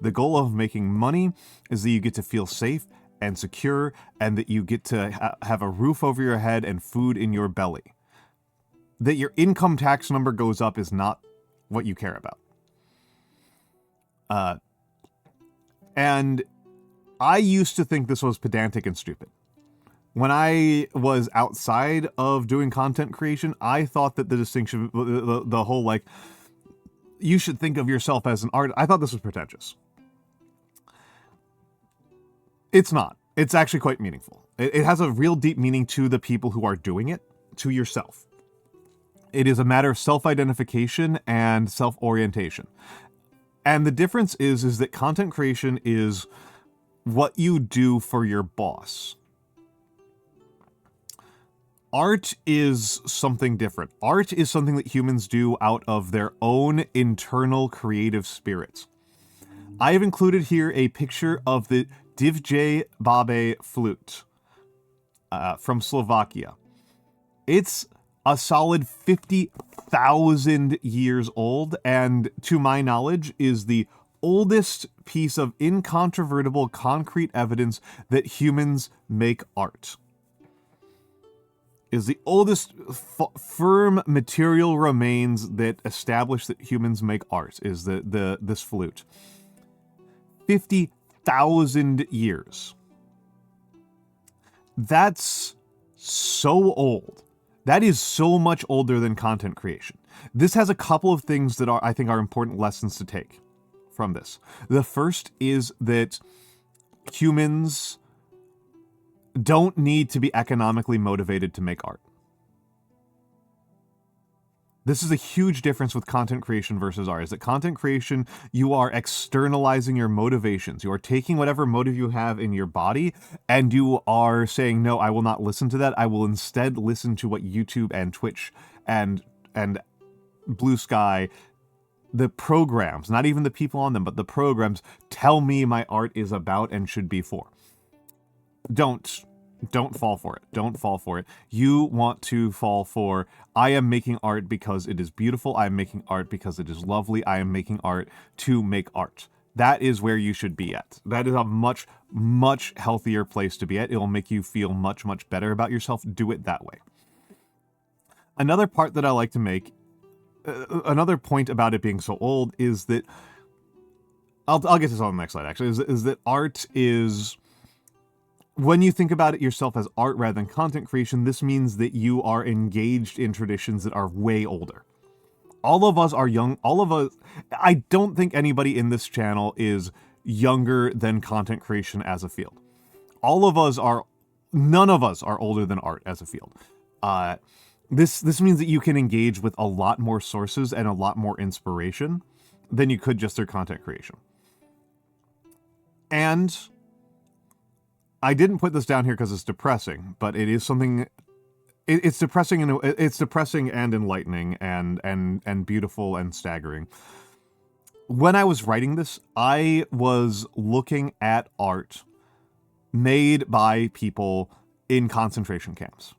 The goal of making money is that you get to feel safe and secure, and that you get to have a roof over your head and food in your belly. That your income tax number goes up is not what you care about. And I used to think this was pedantic and stupid. When I was outside of doing content creation, I thought that the distinction, the whole, like, you should think of yourself as an artist, I thought this was pretentious. It's not. It's actually quite meaningful. It has a real deep meaning to the people who are doing it, to yourself. It is a matter of self-identification and self-orientation. And the difference is that content creation is what you do for your boss. Art is something different. Art is something that humans do out of their own internal creative spirits. I have included here a picture of the Divje Babe flute from Slovakia. It's a solid 50,000 years old, and to my knowledge is the oldest piece of incontrovertible concrete evidence that humans make art. Is the oldest firm material remains that establish that humans make art, is this flute. 50,000 years. That's so old. That is so much older than content creation. This has a couple of things that I think are important lessons to take from this. The first is that humans don't need to be economically motivated to make art. This is a huge difference with content creation versus art, is that content creation, you are externalizing your motivations. You are taking whatever motive you have in your body, and you are saying, no, I will not listen to that. I will instead listen to what YouTube and Twitch and Blue Sky, the programs, not even the people on them, but the programs, tell me my art is about and should be for. Don't fall for it. Don't fall for it. You want to fall for, I am making art because it is beautiful. I am making art because it is lovely. I am making art to make art. That is where you should be at. That is a much, much healthier place to be at. It will make you feel much, much better about yourself. Do it that way. Another part that I like to make, another point about it being so old is that, I'll get this on the next slide actually, is that art is when you think about it yourself as art rather than content creation, this means that you are engaged in traditions that are way older. All of us are young. All of us, I don't think anybody in this channel is younger than content creation as a field. None of us are older than art as a field. This means that you can engage with a lot more sources and a lot more inspiration than you could just through content creation. And I didn't put this down here because it's depressing, but it is something. It's depressing and it's depressing and enlightening and beautiful and staggering. When I was writing this, I was looking at art made by people in concentration camps.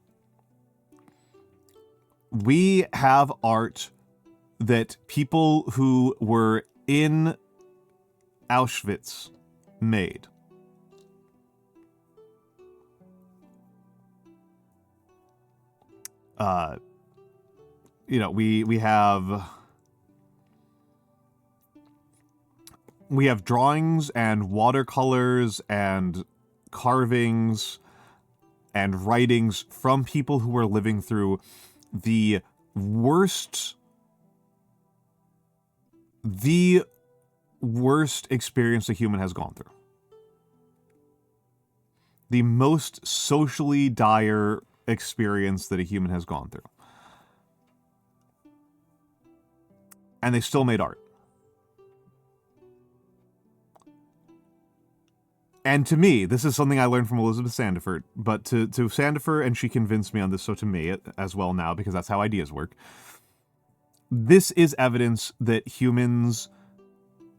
We have art that people who were in Auschwitz made. You know, we have drawings and watercolors and carvings and writings from people who were living through the worst experience a human has gone through. The most socially dire experience that a human has gone through. And they still made art. And to me, this is something I learned from Elizabeth Sandiford, but to Sandiford, and she convinced me on this, so to me as well now, because that's how ideas work. This is evidence that humans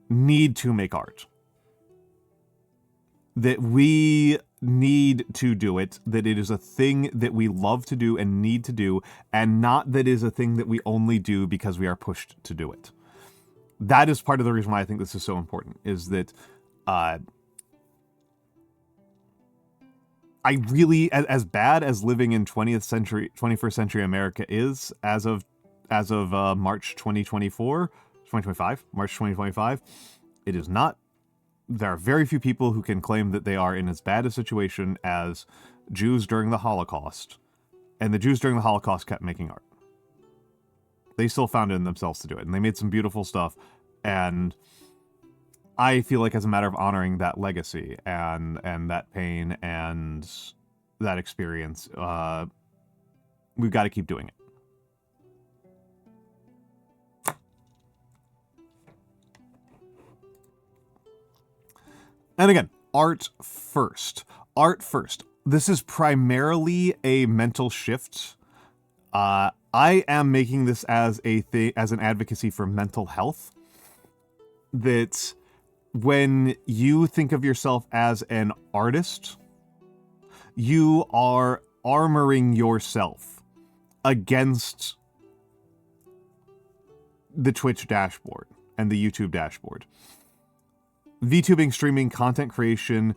need to make art. That we need to do it, that it is a thing that we love to do and need to do, and not that it is a thing that we only do because we are pushed to do it. That is part of the reason why I think this is so important, is that I really, as bad as living in 21st century America is, as of March 2025, it is not. There are very few people who can claim that they are in as bad a situation as Jews during the Holocaust. And the Jews during the Holocaust kept making art. They still found it in themselves to do it. And they made some beautiful stuff. And I feel like as a matter of honoring that legacy and that pain and that experience, we've got to keep doing it. And again, art first. Art first. This is primarily a mental shift. I am making this as an advocacy for mental health. That when you think of yourself as an artist, you are armoring yourself against the Twitch dashboard and the YouTube dashboard. VTubing, streaming, content creation,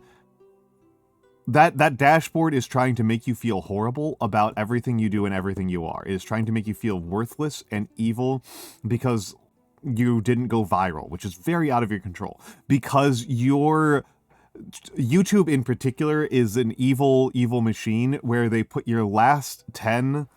that dashboard is trying to make you feel horrible about everything you do and everything you are. It is trying to make you feel worthless and evil because you didn't go viral, which is very out of your control. Because your YouTube in particular is an evil machine where they put your last 10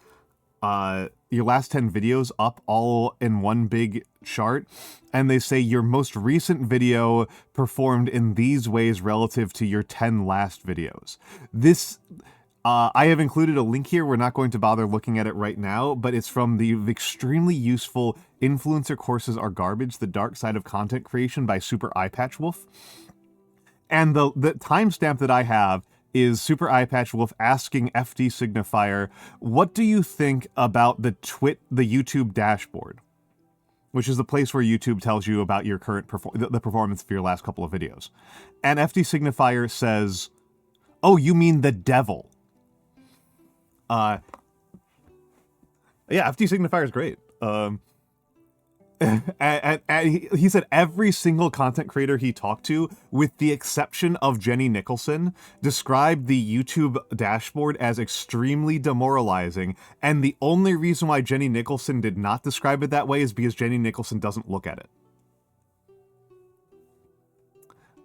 videos up all in one big chart, and they say your most recent video performed in these ways relative to your 10 last videos. This, I have included a link here. We're not going to bother looking at it right now, but it's from the extremely useful Influencer Courses Are Garbage, The Dark Side of Content Creation by Super Eyepatch Wolf. And the timestamp that I have is Super Eyepatch Wolf asking FD Signifier, what do you think about the YouTube dashboard? Which is the place where YouTube tells you about your current the performance of your last couple of videos. And FD Signifier says, oh, you mean the devil. Yeah, FD Signifier is great. And he said every single content creator he talked to, with the exception of Jenny Nicholson, described the YouTube dashboard as extremely demoralizing, and the only reason why Jenny Nicholson did not describe it that way is because Jenny Nicholson doesn't look at it.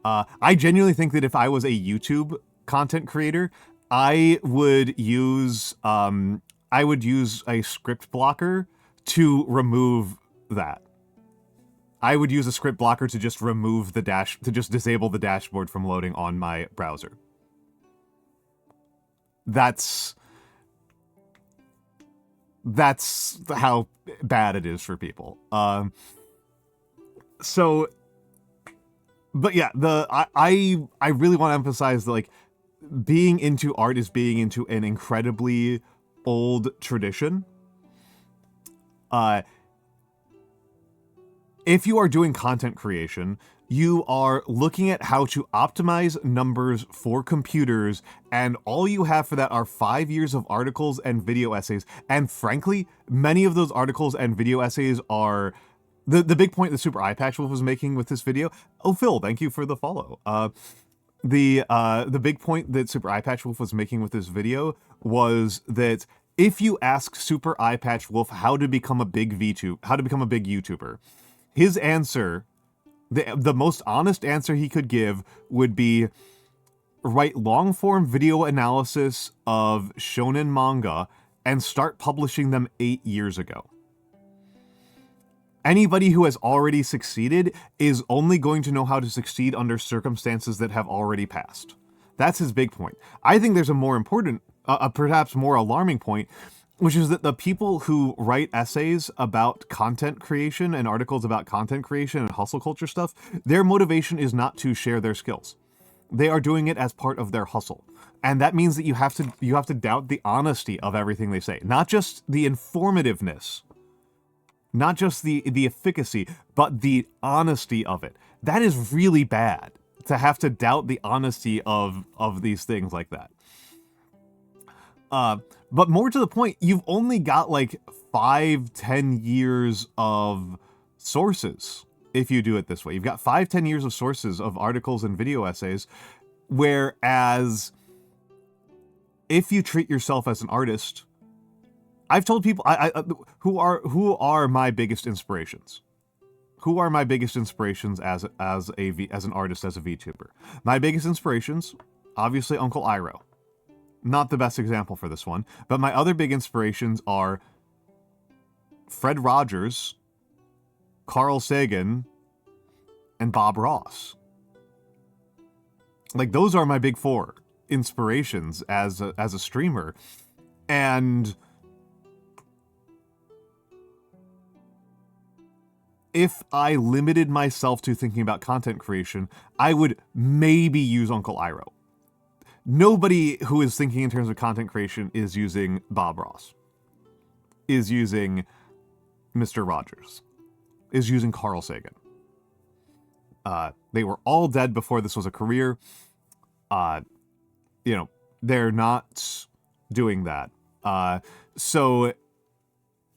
I genuinely think that if I was a YouTube content creator, I would use a script blocker to remove that. I would use a script blocker to just remove to just disable the dashboard from loading on my browser. That's how bad it is for people. But yeah, I really want to emphasize that, like, being into art is being into an incredibly old tradition. If you are doing content creation, you are looking at how to optimize numbers for computers, and all you have for that are 5 years of articles and video essays. And frankly, many of those articles and video essays are the big point that Super Eye Patch Wolf was making with this video. Oh, Phil, thank you for the follow. The big point that Super Eye Patch Wolf was making with this video was that if you ask Super Eye Patch Wolf how to become a big YouTuber, his answer, the most honest answer he could give, would be write long-form video analysis of shonen manga and start publishing them 8 years ago. Anybody who has already succeeded is only going to know how to succeed under circumstances that have already passed. That's his big point. I think there's a more important, perhaps more alarming point, which is that the people who write essays about content creation and articles about content creation and hustle culture stuff, their motivation is not to share their skills. They are doing it as part of their hustle. And that means that you have to doubt the honesty of everything they say. Not just the informativeness, not just the efficacy, but the honesty of it. That is really bad, to have to doubt the honesty of these things like that. But more to the point, you've only got like 5-10 years of sources if you do it this way. You've got 5-10 years of sources of articles and video essays, whereas if you treat yourself as an artist, I've told people who are my biggest inspirations. Who are my biggest inspirations as an artist, as a VTuber? My biggest inspirations, obviously Uncle Iroh. Not the best example for this one, but my other big inspirations are Fred Rogers, Carl Sagan, and Bob Ross. Like, those are my big four inspirations as a streamer. And if I limited myself to thinking about content creation, I would maybe use Uncle Iroh. Nobody who is thinking in terms of content creation is using Bob Ross, is using Mr. Rogers, is using Carl Sagan. They were all dead before this was a career. They're not doing that. So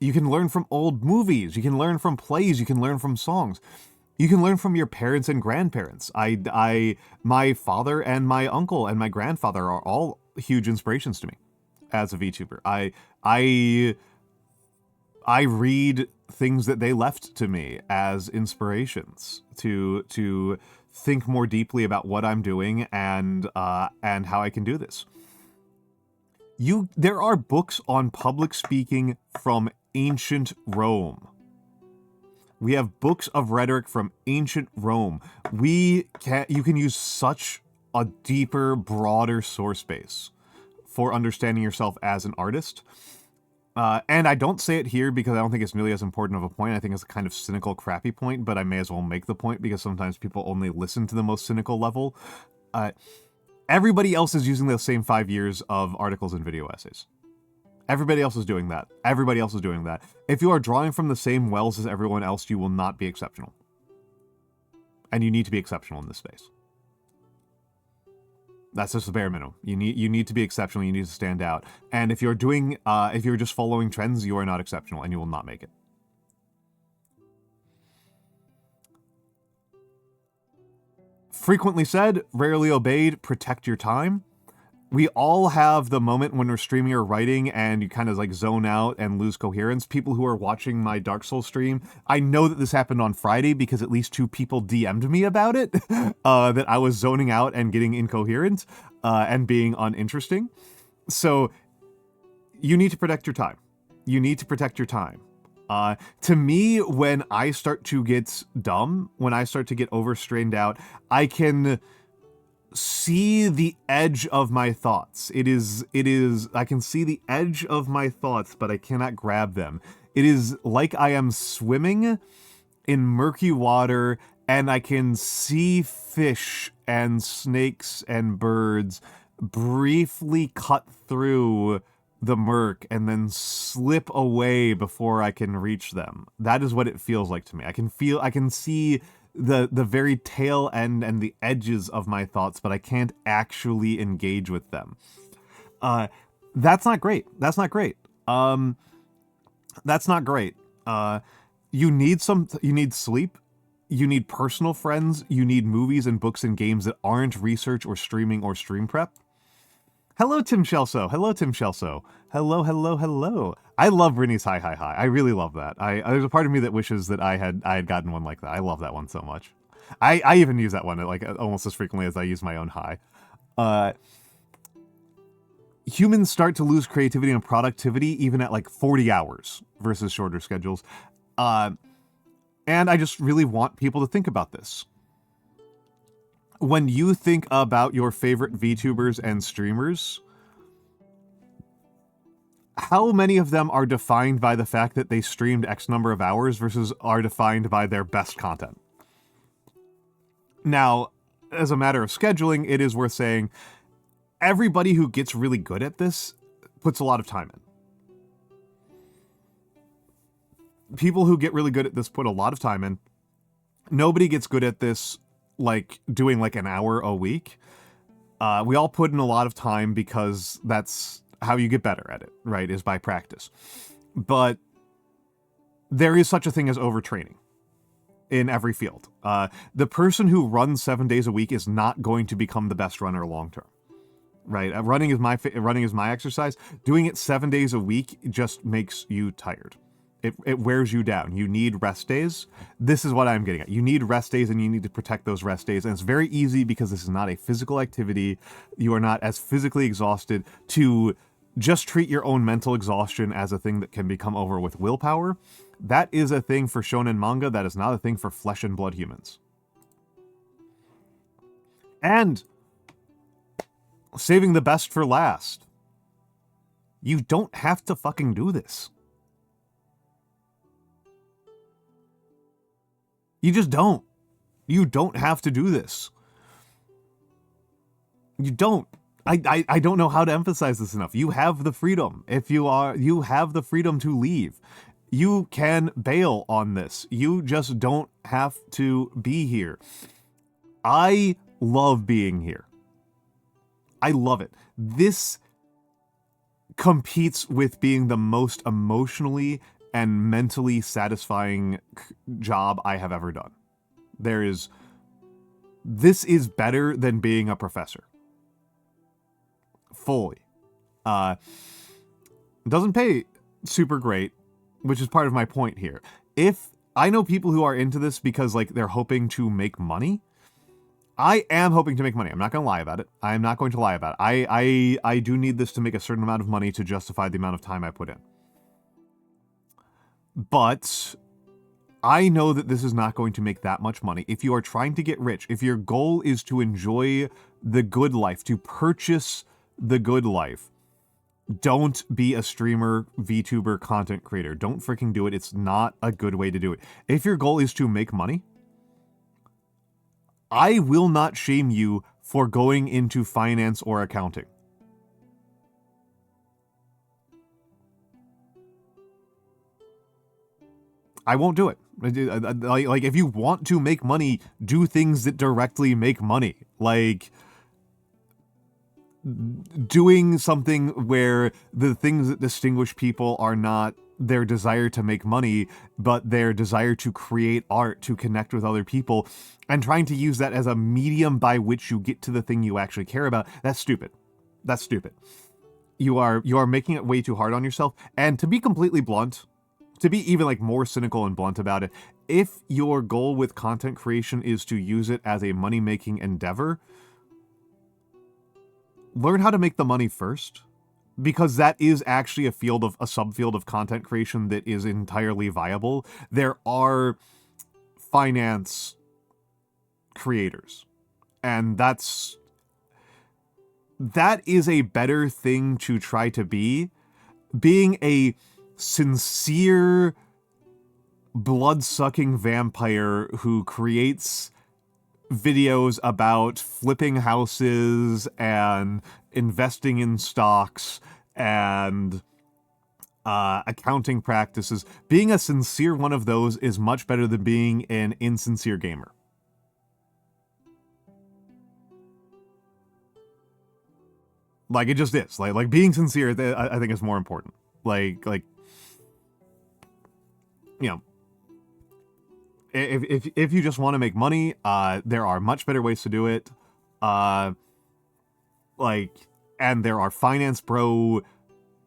you can learn from old movies, you can learn from plays, you can learn from songs. You can learn from your parents and grandparents. My father and my uncle and my grandfather are all huge inspirations to me as a VTuber. I read things that they left to me as inspirations to think more deeply about what I'm doing and how I can do this. There are books on public speaking from ancient Rome. We have books of rhetoric from ancient Rome. You can use such a deeper, broader source base for understanding yourself as an artist. And I don't say it here because I don't think it's nearly as important of a point. I think it's a kind of cynical, crappy point, but I may as well make the point because sometimes people only listen to the most cynical level. Everybody else is using the same 5 years of articles and video essays. Everybody else is doing that. Everybody else is doing that. If you are drawing from the same wells as everyone else, you will not be exceptional. And you need to be exceptional in this space. That's just the bare minimum. You need to be exceptional. You need to stand out. And if you're just following trends, you are not exceptional and you will not make it. Frequently said, rarely obeyed, protect your time. We all have the moment when we're streaming or writing and you kind of like zone out and lose coherence. People who are watching my Dark Souls stream, I know that this happened on Friday because at least 2 people DM'd me about it, that I was zoning out and getting incoherent. and being uninteresting. So you need to protect your time. You need to protect your time. To me, when I start to get dumb, when I start to get overstrained out, I can see the edge of my thoughts. I can see the edge of my thoughts, but I cannot grab them. It is like I am swimming in murky water, and I can see fish and snakes and birds briefly cut through the murk and then slip away before I can reach them. That is what it feels like to me. I can see the very tail end and the edges of my thoughts, but I can't actually engage with them. That's not great. That's not great. That's not great. You need sleep. You need personal friends. You need movies and books and games that aren't research or streaming or stream prep. Hello, Tim Shelso. Hello, Tim Shelso. Hello, hello, hello. I love Brittany's hi, hi, hi. I really love that. There's a part of me that wishes that I had gotten one like that. I love that one so much. I even use that one like almost as frequently as I use my own hi. Humans start to lose creativity and productivity even at like 40 hours versus shorter schedules. And I just really want people to think about this. When you think about your favorite VTubers and streamers, how many of them are defined by the fact that they streamed X number of hours versus are defined by their best content? Now, as a matter of scheduling, it is worth saying everybody who gets really good at this puts a lot of time in. People who get really good at this put a lot of time in. Nobody gets good at this like doing like an hour a week. We all put in a lot of time because that's how you get better at it, right? Is by practice. But there is such a thing as overtraining in every field. The person who runs 7 days a week is not going to become the best runner long term, right? Running is my exercise. Doing it 7 days a week just makes you tired. It wears you down. You need rest days. This is what I'm getting at. You need rest days, and you need to protect those rest days. And it's very easy because this is not a physical activity. You are not as physically exhausted to just treat your own mental exhaustion as a thing that can become over with willpower. That is a thing for shonen manga. That is not a thing for flesh and blood humans. And saving the best for last. You don't have to fucking do this. You just don't. You don't have to do this. You don't. I don't know how to emphasize this enough. You have the freedom. You have the freedom to leave. You can bail on this. You just don't have to be here. I love being here. I love it. This competes with being the most emotionally and mentally satisfying job I have ever done. This is better than being a professor. Fully. It doesn't pay super great, which is part of my point here. If I know people who are into this because like they're hoping to make money, I am hoping to make money. I'm not going to lie about it. I'm not going to lie about it. I do need this to make a certain amount of money to justify the amount of time I put in. But I know that this is not going to make that much money. If you are trying to get rich, if your goal is to enjoy the good life, to purchase the good life, don't be a streamer, VTuber, content creator. Don't freaking do it. It's not a good way to do it. If your goal is to make money, I will not shame you for going into finance or accounting. I won't do it. Like, if you want to make money, do things that directly make money. Like, doing something where the things that distinguish people are not their desire to make money, but their desire to create art, to connect with other people, and trying to use that as a medium by which you get to the thing you actually care about. That's stupid. That's stupid. You are making it way too hard on yourself. And to be completely blunt, to be even like more cynical and blunt about it, if your goal with content creation is to use it as a money-making endeavor, learn how to make the money first, because that is actually a subfield of content creation that is entirely viable. There are finance creators, and that is a better thing to try to be. Being a sincere, blood-sucking vampire who creates videos about flipping houses and investing in stocks and accounting practices. Being a sincere one of those is much better than being an insincere gamer. Like, it just is. Like being sincere, I think is more important. Like, you know, if you just want to make money, there are much better ways to do it. And there are finance bro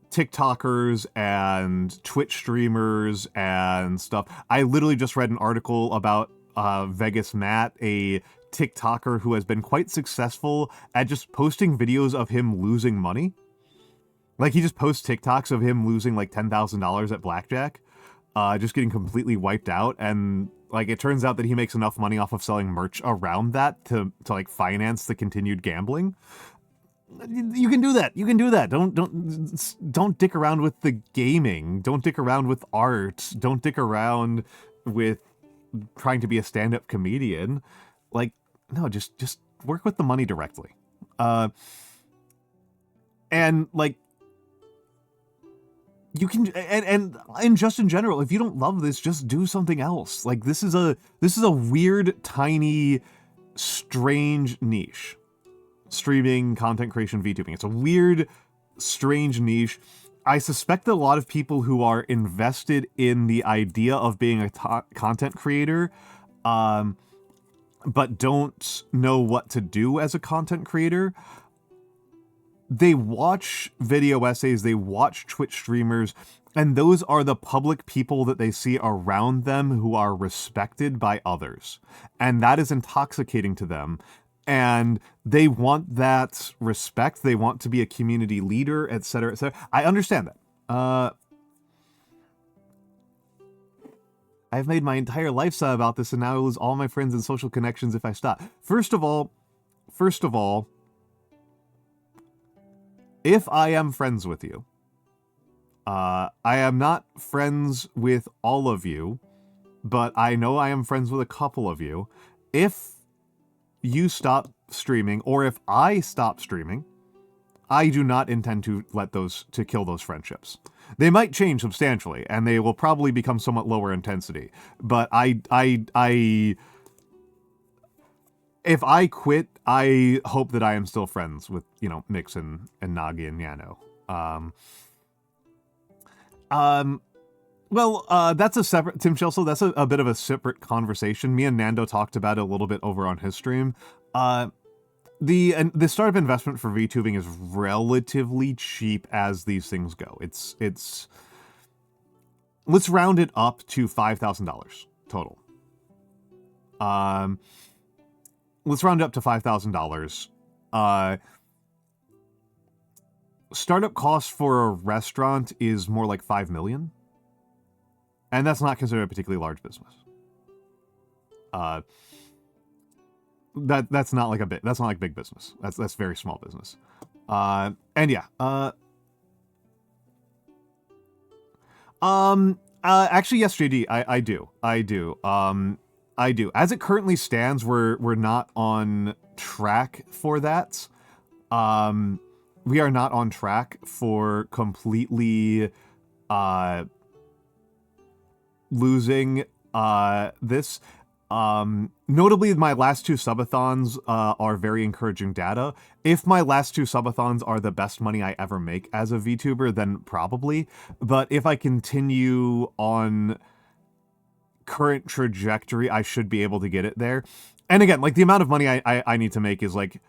TikTokers and Twitch streamers and stuff. I literally just read an article about Vegas Matt, a TikToker who has been quite successful at just posting videos of him losing money. Like, he just posts TikToks of him losing like $10,000 at blackjack, just getting completely wiped out. And like, it turns out that he makes enough money off of selling merch around that to like finance the continued gambling. You can do that. You can do that. Don't dick around with the gaming. Don't dick around with art. Don't dick around with trying to be a stand-up comedian. Like, no, just work with the money directly. And like, you can, and just in general, if you don't love this, just do something else. Like, this is a weird, tiny, strange niche. Streaming, content creation, VTubing. It's a weird, strange niche. I suspect that a lot of people who are invested in the idea of being a content creator, but don't know what to do as a content creator, they watch video essays, they watch Twitch streamers, and those are the public people that they see around them who are respected by others. And that is intoxicating to them. And they want that respect. They want to be a community leader, etc., etc. I understand that. I've made my entire lifestyle about this, and now I lose all my friends and social connections if I stop. First of all, if I am friends with you, I am not friends with all of you, but I know I am friends with a couple of you. If you stop streaming, or if I stop streaming, I do not intend to kill those friendships. They might change substantially, and they will probably become somewhat lower intensity. But if I quit, I hope that I am still friends with, Mix and Nagi and Yano. Well, that's a separate, Tim Chelsea, that's a bit of a separate conversation. Me and Nando talked about it a little bit over on his stream. The startup investment for VTubing is relatively cheap as these things go. It's let's round it up to $5,000 total. Let's round it up to $5,000. Startup cost for a restaurant is more like $5 million. And that's not considered a particularly large business. That's not like that's not like big business. That's very small business. And yeah. Actually, yes, JD, I do. I do. As it currently stands, we're not on track for that. We are not on track for completely losing this. Notably, my last two subathons are very encouraging data. If my last two subathons are the best money I ever make as a VTuber, then probably. But if I continue on current trajectory, I should be able to get it there. And again, like, the amount of money I need to make is like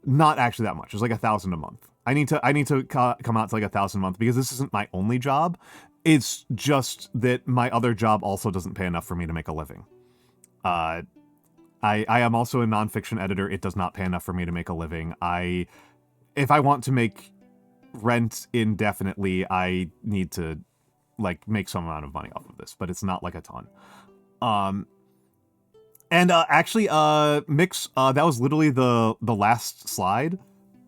not actually that much. It's like $1,000 a month. I need to come out to like $1,000 a month because this isn't my only job. It's just that my other job also doesn't pay enough for me to make a living. I am also a nonfiction editor. It does not pay enough for me to make a living. If I want to make rent indefinitely, I need to like make some amount of money off of this, but it's not like a ton. Actually, Mix, that was literally the last slide.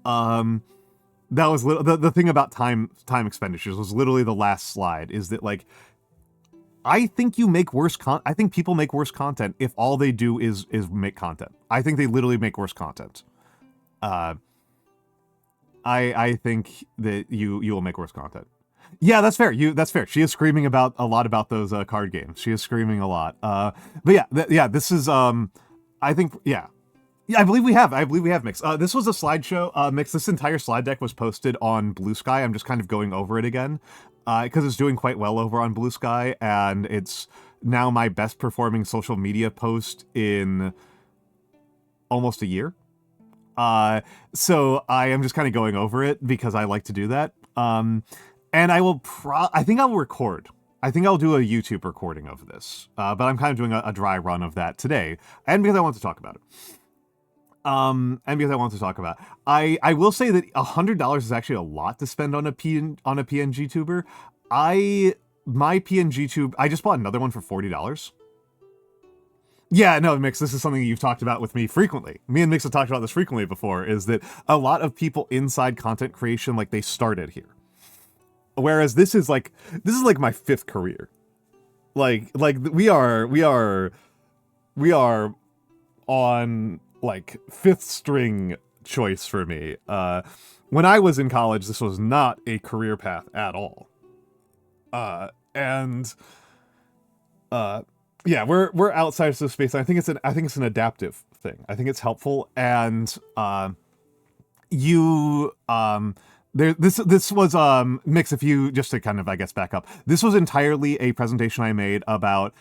That was the thing about time expenditures was literally the last slide. Is that like, I think you make worse I think people make worse content if all they do is make content. I think they literally make worse content. I think that you will make worse content. Yeah, that's fair. That's fair. She is screaming a lot about those card games. She is screaming a lot. But yeah, this is I think yeah, I believe we have Mix. This was a slideshow. Mix. This entire slide deck was posted on Blue Sky. I'm just kind of going over it again because it's doing quite well over on Blue Sky, and it's now my best performing social media post in almost a year. So I am just kind of going over it because I like to do that. And I will I think I'll record. I think I'll do a YouTube recording of this. But I'm kind of doing a dry run of that today. And because I want to talk about it. I will say that $100 is actually a lot to spend on a PNG tuber. My PNG tube, I just bought another one for $40. Yeah, no, Mix, this is something you've talked about with me frequently. Me and Mix have talked about this frequently before, is that a lot of people inside content creation, like, they started here. Whereas this is like my 5th career. Like we are on like 5th string choice for me. When I was in college, this was not a career path at all. Yeah, we're outside of this space. I think it's an adaptive thing. I think it's helpful, and this was Mix, if you just to kind of I guess back up. This was entirely a presentation I made about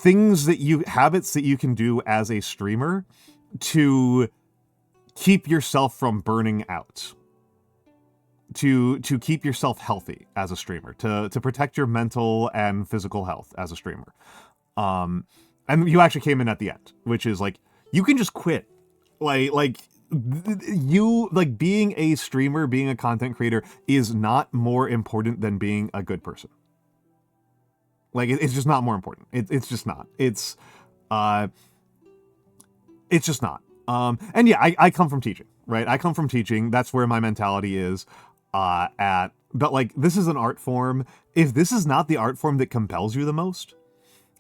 habits that you can do as a streamer to keep yourself from burning out. To keep yourself healthy as a streamer, to protect your mental and physical health as a streamer. And you actually came in at the end, which is like, you can just quit. Like being a streamer, being a content creator is not more important than being a good person. Like, it's just not more important. It's just not. It's just not. And yeah, I come from teaching, right? I come from teaching. That's where my mentality is but like, this is an art form. If this is not the art form that compels you the most,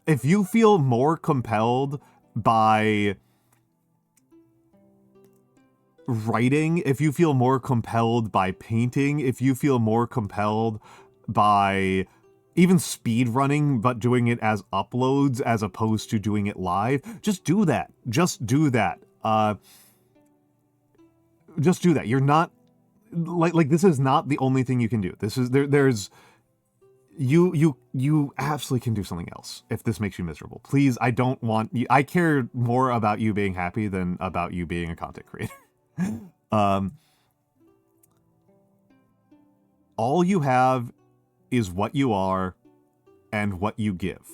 if you feel more compelled by writing, if you feel more compelled by painting, if you feel more compelled by even speed running, but doing it as uploads as opposed to doing it live, just do that. Just do that. Just do that. You're not like this is not the only thing you can do. This is there's you absolutely can do something else if this makes you miserable. Please, I don't want you. I care more about you being happy than about you being a content creator. All you have is what you are and what you give.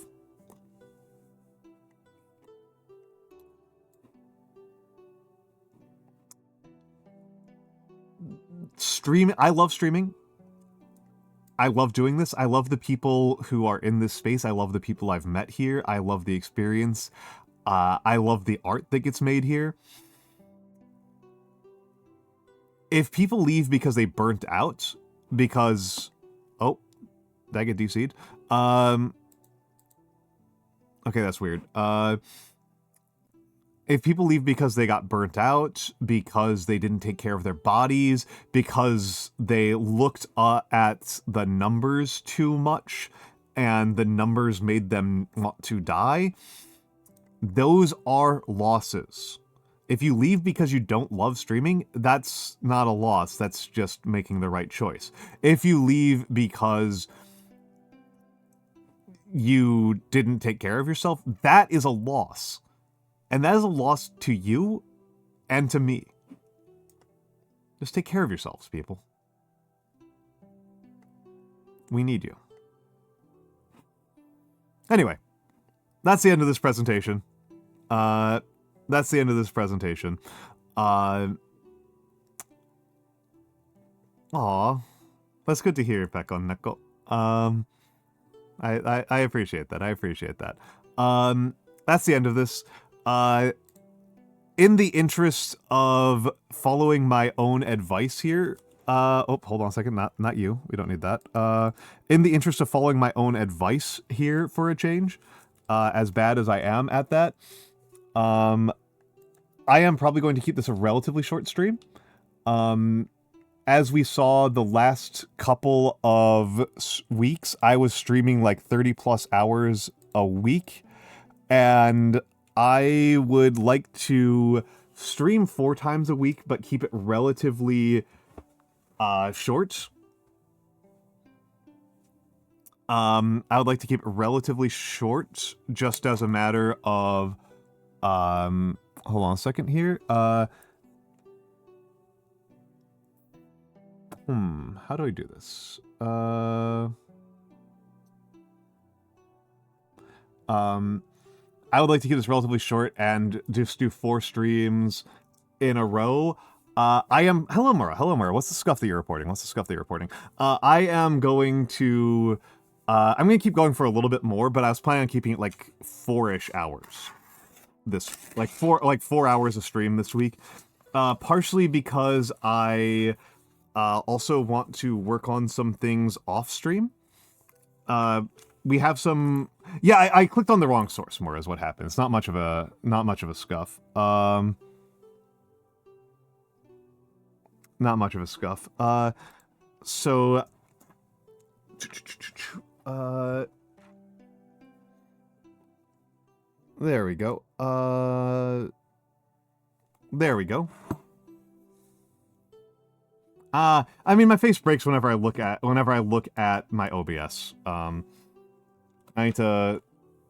I love streaming. I love doing this. I love the people who are in this space. I love the people I've met here. I love the experience. I love the art that gets made here. If people leave because they burnt out, because... Oh, did I get DC'd? Okay, that's weird. If people leave because they got burnt out, because they didn't take care of their bodies, because they looked at the numbers too much, and the numbers made them want to die, those are losses. If you leave because you don't love streaming, that's not a loss. That's just making the right choice. If you leave because you didn't take care of yourself, that is a loss. And that is a loss to you and to me. Just take care of yourselves, people. We need you. Anyway, that's the end of this presentation. That's the end of this presentation. Aw, that's good to hear, Pekon Neko. I appreciate that. I appreciate that. That's the end of this. In the interest of following my own advice here, oh, hold on a second, not you. We don't need that. In the interest of following my own advice here for a change, as bad as I am at that, I am probably going to keep this a relatively short stream. As we saw the last couple of weeks, I was streaming like 30 plus hours a week, and I would like to stream 4 times a week, but keep it relatively short. I would like to keep it relatively short, just as a matter of, hold on a second here. How do I do this? I would like to keep this relatively short and just do 4 streams in a row. Hello Mura, what's the scuff that you're reporting? I am going to, I'm going to keep going for a little bit more, but I was planning on keeping it like 4-ish hours. Like 4 hours a stream this week. Partially because I, also want to work on some things off stream. We have some, yeah, I clicked on the wrong source more is what happened. It's not much of a scuff. Not much of a scuff. So, there we go. There we go. I mean, my face breaks whenever I look at my OBS.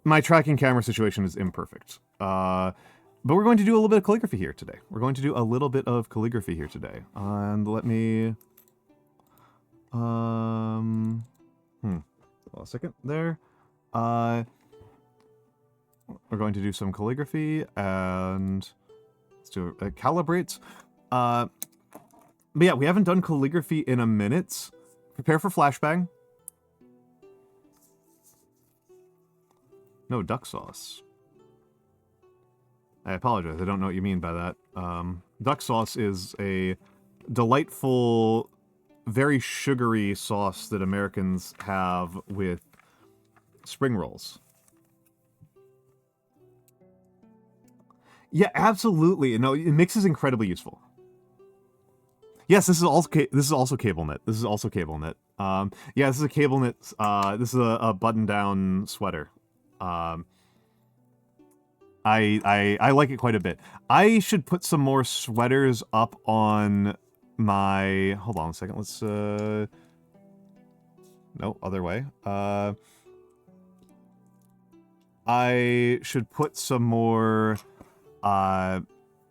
My tracking camera situation is imperfect. But we're going to do a little bit of calligraphy here today. And let me, hold on a second there. We're going to do some calligraphy and let's do a calibrate. But yeah, we haven't done calligraphy in a minute. Prepare for flashbang. No duck sauce. I apologize, I don't know what you mean by that. Duck sauce is a delightful, very sugary sauce that Americans have with spring rolls. Yeah, absolutely. No, mix is incredibly useful. Yes, this is also CableKnit. Yeah, this is a CableKnit. This is a button-down sweater. I like it quite a bit. I should put some more sweaters up on my. Hold on a second. Let's. No, other way. I should put some more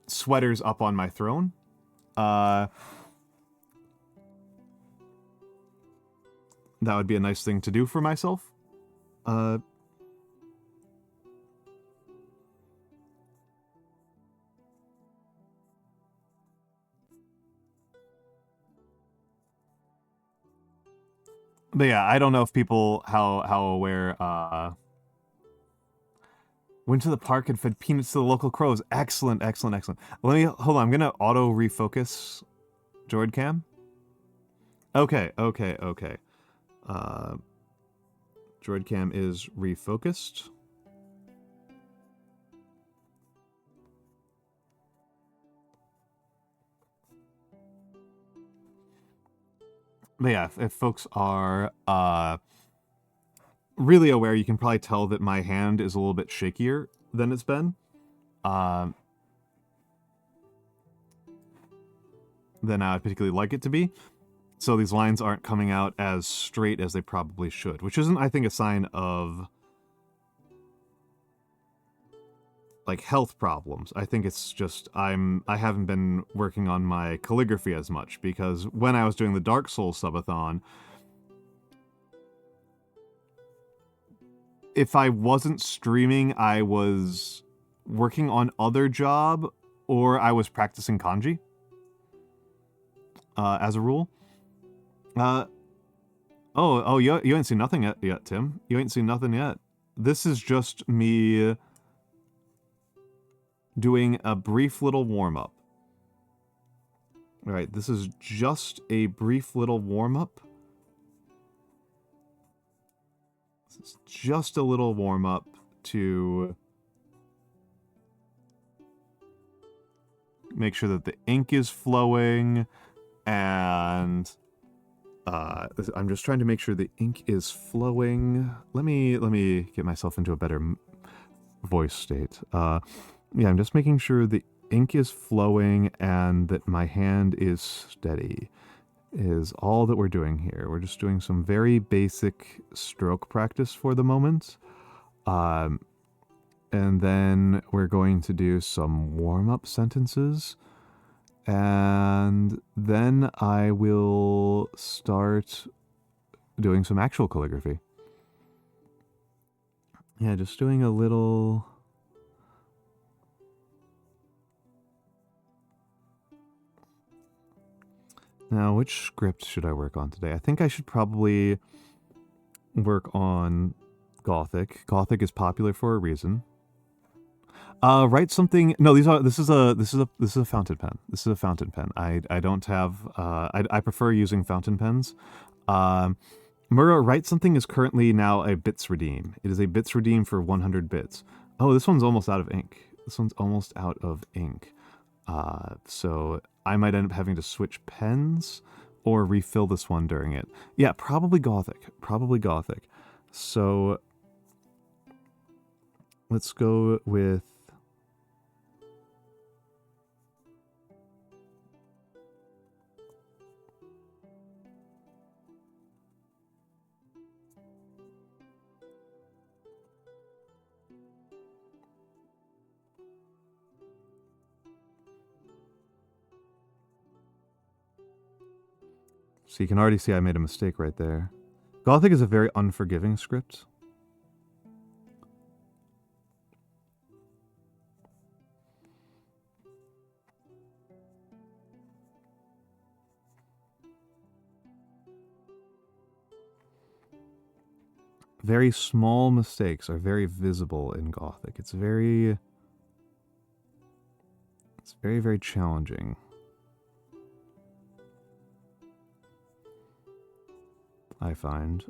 sweaters up on my throne. That would be a nice thing to do for myself. But yeah, I don't know if people how aware. Went to the park and fed peanuts to the local crows. Excellent. Let me hold on. I'm gonna auto refocus Droidcam. Okay. Droidcam is refocused. But yeah, if folks are really aware, you can probably tell that my hand is a little bit shakier than it's been. Than I would particularly like it to be. So these lines aren't coming out as straight as they probably should, which isn't, I think, a sign of like health problems. I think it's just I haven't been working on my calligraphy as much, because when I was doing the Dark Souls subathon, if I wasn't streaming, I was working on other job or I was practicing kanji, as a rule. You ain't seen nothing yet, Tim. You ain't seen nothing yet. This is just me doing a brief little warm-up. Alright, this is just a brief little warm-up. This is just a little warm-up to make sure that the ink is flowing, and I'm just trying to make sure the ink is flowing. Let me get myself into a better voice state. Yeah, I'm just making sure the ink is flowing and that my hand is steady is all that we're doing here. We're just doing some very basic stroke practice for the moment. And then we're going to do some warm-up sentences. And then I will start doing some actual calligraphy. Yeah, just doing a little... Now, which script should I work on today? I think I should probably work on Gothic. Gothic is popular for a reason. Write something. No, this is a fountain pen. This is a fountain pen. I don't have. I prefer using fountain pens. Mura, write something is currently now a bits redeem. It is a bits redeem for 100 bits. Oh, this one's almost out of ink. This one's almost out of ink. So I might end up having to switch pens or refill this one during it. Yeah, probably Gothic. Probably Gothic. So let's go with... So you can already see I made a mistake right there. Gothic is a very unforgiving script. Very small mistakes are very visible in Gothic. It's very, very challenging. I find.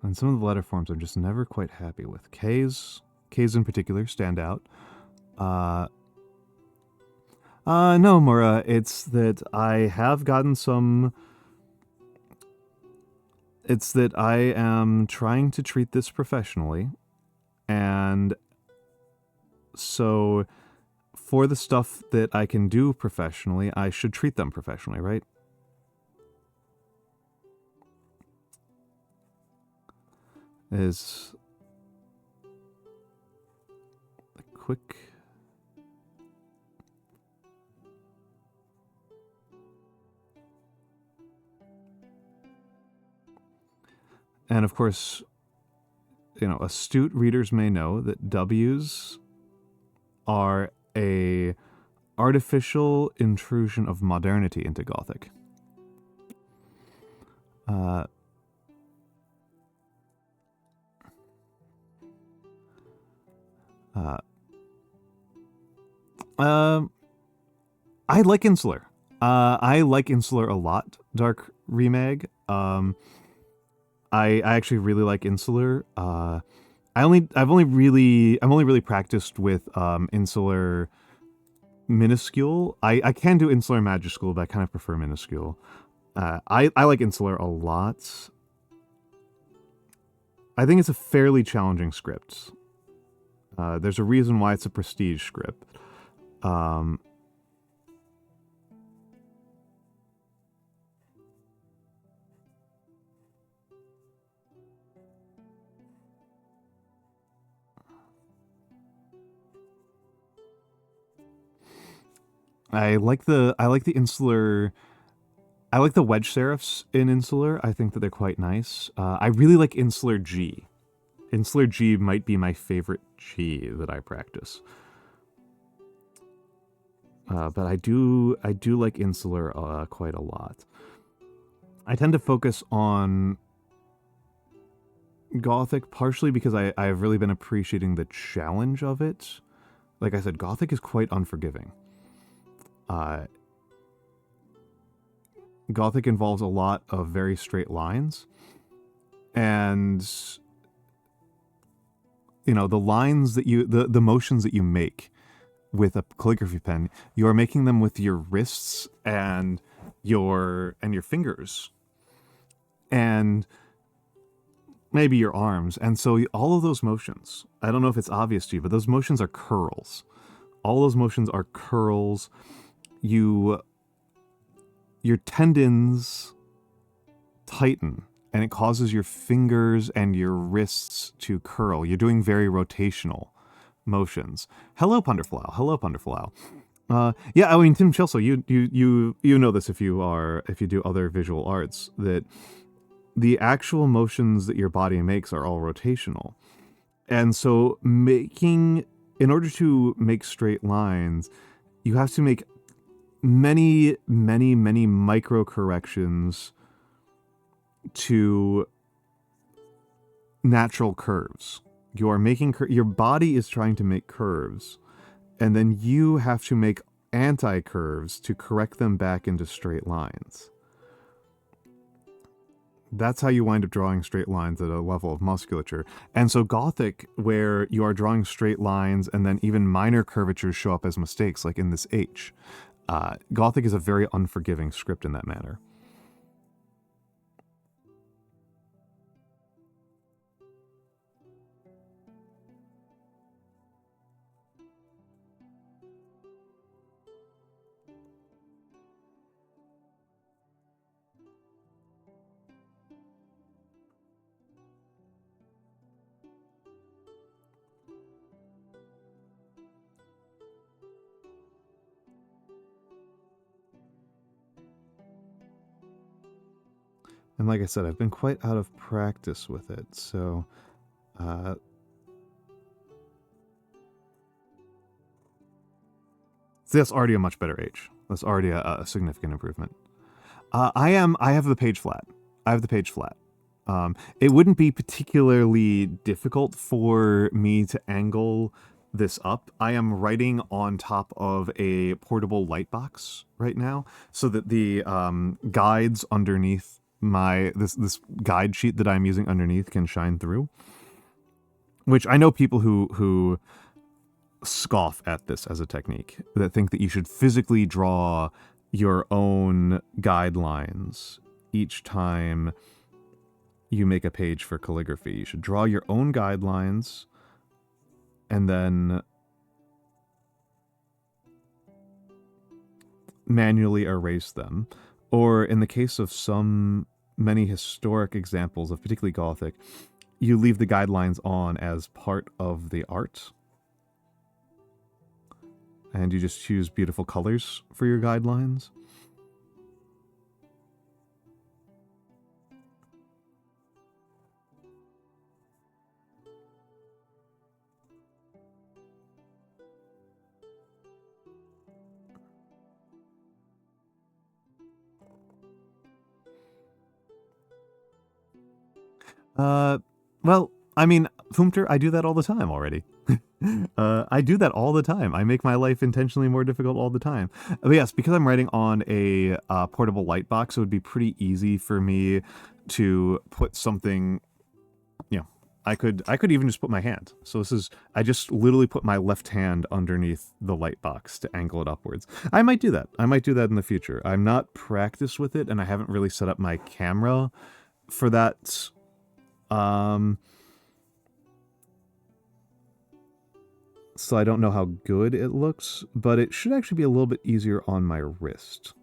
And some of the letter forms I'm just never quite happy with. K's in particular stand out. No, Mura, it's that I have gotten some... It's that I am trying to treat this professionally, and so for the stuff that I can do professionally, I should treat them professionally, right? Is a quick... And of course, you know, astute readers may know that W's are a artificial intrusion of modernity into Gothic. I like Insular. I like Insular a lot, Dark Remag. I actually really like Insular. I'm only really practiced with Insular Minuscule. I can do Insular Majuscule, but I kind of prefer Minuscule. I like Insular a lot. I think it's a fairly challenging script. There's a reason why it's a prestige script. I like the Insular I like the wedge serifs in Insular. I think that they're quite nice. I really like Insular G. Insular G might be my favorite G that I practice. But I do like Insular quite a lot. I tend to focus on Gothic partially because I've really been appreciating the challenge of it. Like I said, Gothic is quite unforgiving. Gothic involves a lot of very straight lines. And, you know, the lines that the motions that you make with a calligraphy pen, you are making them with your wrists and your fingers. And maybe your arms. And so all of those motions, I don't know if it's obvious to you, but those motions are curls. All those motions are curls. Your tendons tighten, and it causes your fingers and your wrists to curl. You're doing very rotational motions. Hello, Punderflow. Hello, Punderflow. Yeah, I mean, Tim Chelsea, you know this if you do other visual arts, that the actual motions that your body makes are all rotational. And so in order to make straight lines, you have to make many, many, many micro corrections to natural curves. You are making, your body is trying to make curves, and then you have to make anti-curves to correct them back into straight lines. That's how you wind up drawing straight lines at a level of musculature. And so Gothic, where you are drawing straight lines and then even minor curvatures show up as mistakes, like in this H, Gothic is a very unforgiving script in that manner. And like I said, I've been quite out of practice with it, so that's already a much better H. That's already a significant improvement. I have the page flat. I have the page flat. It wouldn't be particularly difficult for me to angle this up. I am writing on top of a portable light box right now, so that the guides underneath this guide sheet that I'm using underneath can shine through. Which I know people who scoff at this as a technique, that think that you should physically draw your own guidelines each time you make a page for calligraphy. You should draw your own guidelines and then manually erase them. Or in the case of many historic examples of particularly Gothic, you leave the guidelines on as part of the art. And you just choose beautiful colors for your guidelines. Well, I mean, Fumter, I do that all the time already. I do that all the time. I make my life intentionally more difficult all the time. But yes, because I'm writing on a portable light box, it would be pretty easy for me to put something, you know, I could even just put my hand. So I just literally put my left hand underneath the light box to angle it upwards. I might do that. I might do that in the future. I'm not practiced with it, and I haven't really set up my camera for that. So I don't know how good it looks, but it should actually be a little bit easier on my wrist.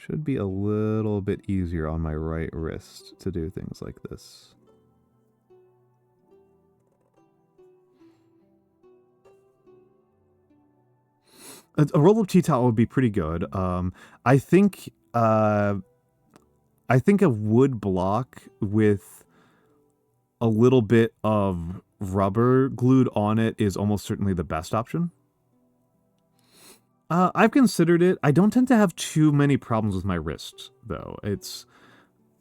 Should be a little bit easier on my right wrist to do things like this. A roll-up tea towel would be pretty good. I think a wood block with a little bit of rubber glued on it is almost certainly the best option. I've considered it. I don't tend to have too many problems with my wrists, though. It's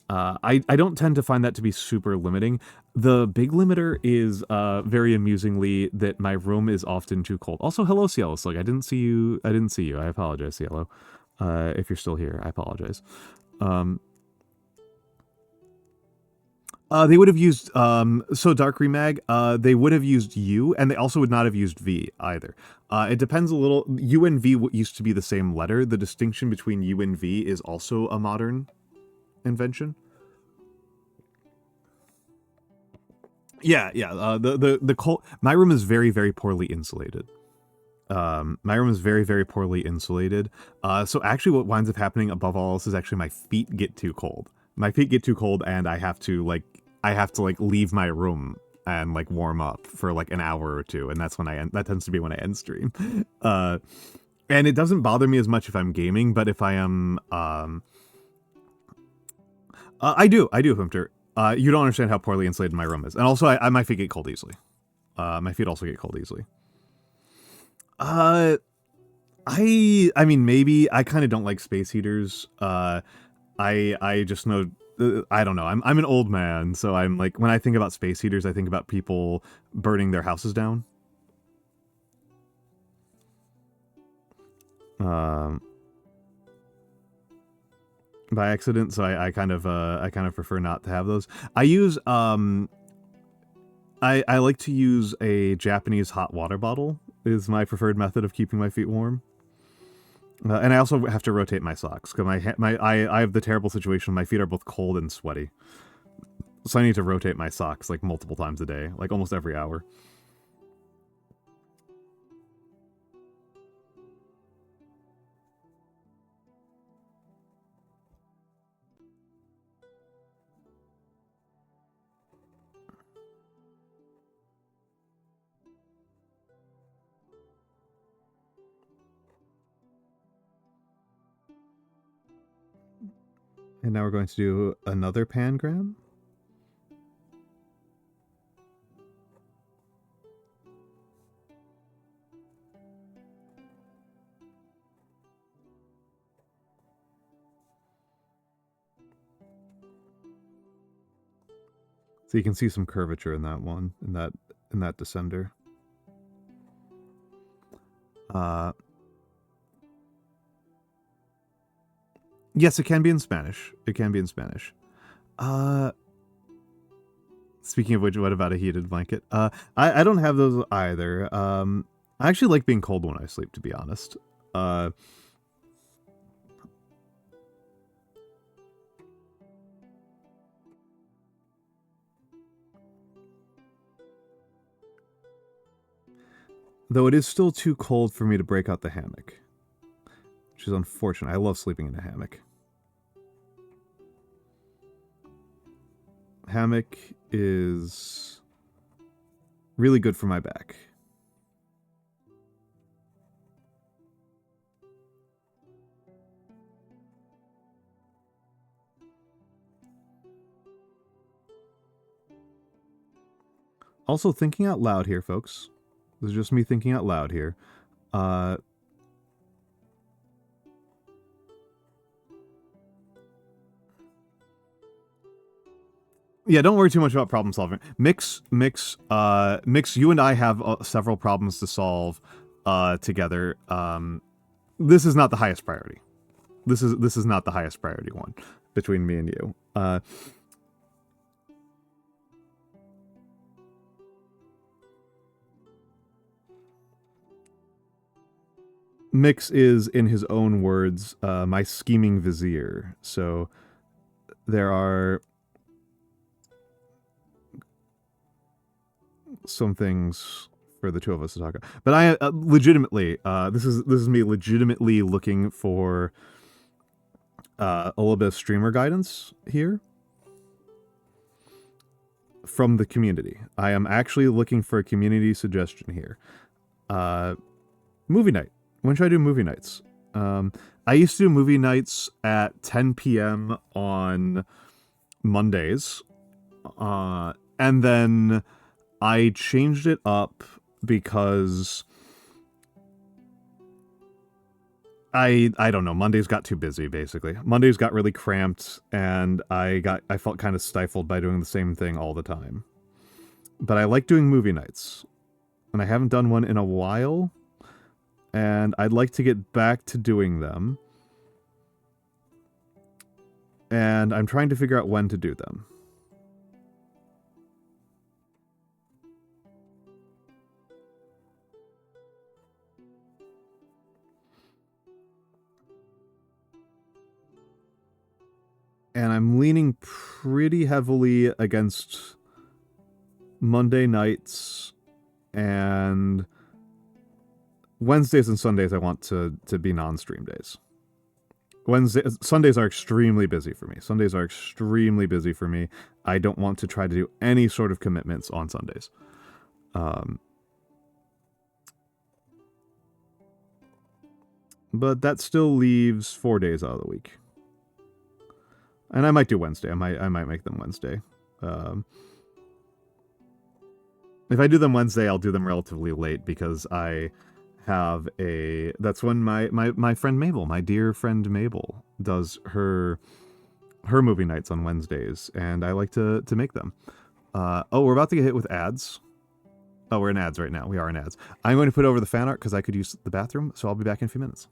I don't tend to find that to be super limiting. The big limiter is very amusingly that my room is often too cold. Also, hello, Cielo Slug. I didn't see you. I apologize, Cielo. If you're still here, I apologize. They would have used so Dark Remag. They would have used U, and they also would not have used V either. It depends a little. U and V used to be the same letter. The distinction between U and V is also a modern invention. Yeah. The cold. My room is very, very poorly insulated. My room is very, very poorly insulated. So actually, what winds up happening above all else is actually my feet get too cold. My feet get too cold, and I have to leave my room and like warm up for like an hour or two, and that's when that tends to be when I end stream. And it doesn't bother me as much if I'm gaming, but if I am, I do, Hunter. You don't understand how poorly insulated my room is, and also my feet get cold easily. My feet also get cold easily. I mean, maybe I kind of don't like space heaters. I just know, I don't know. I'm an old man, so I'm like, when I think about space heaters, I think about people burning their houses down. By accident, so I kind of prefer not to have those. I use I like to use a Japanese hot water bottle is my preferred method of keeping my feet warm. And I also have to rotate my socks because I have the terrible situation. My feet are both cold and sweaty, so I need to rotate my socks like multiple times a day, like almost every hour. And now we're going to do another pangram. So you can see some curvature in that one, in that descender. Yes, it can be in Spanish. It can be in Spanish. Speaking of which, what about a heated blanket? I don't have those either. I actually like being cold when I sleep, to be honest. Though it is still too cold for me to break out the hammock, which is unfortunate. I love sleeping in a hammock. Hammock is really good for my back. Also, thinking out loud here, folks. This is just me thinking out loud here. Yeah, don't worry too much about problem solving. Mix, you and I have several problems to solve together. This is not the highest priority. This is not the highest priority one between me and you. Mix is, in his own words, my scheming vizier. So there are some things for the two of us to talk about. But I legitimately, this is me legitimately looking for a little bit of streamer guidance here from the community. I am actually looking for a community suggestion here. Movie night. When should I do movie nights? I used to do movie nights at 10 p.m. on Mondays. And then I changed it up because I don't know, Mondays got too busy, basically. Mondays got really cramped, and I felt kind of stifled by doing the same thing all the time. But I like doing movie nights, and I haven't done one in a while, and I'd like to get back to doing them. And I'm trying to figure out when to do them. And I'm leaning pretty heavily against Monday nights, and Wednesdays and Sundays I want to be non-stream days. Sundays are extremely busy for me. I don't want to try to do any sort of commitments on Sundays. But that still leaves 4 days out of the week. And I might do Wednesday. I might make them Wednesday. If I do them Wednesday, I'll do them relatively late because I have that's when my friend Mabel, my dear friend Mabel, does her movie nights on Wednesdays, and I like to make them. Oh, we're about to get hit with ads. Oh, we're in ads right now. We are in ads. I'm going to put over the fan art because I could use the bathroom, so I'll be back in a few minutes.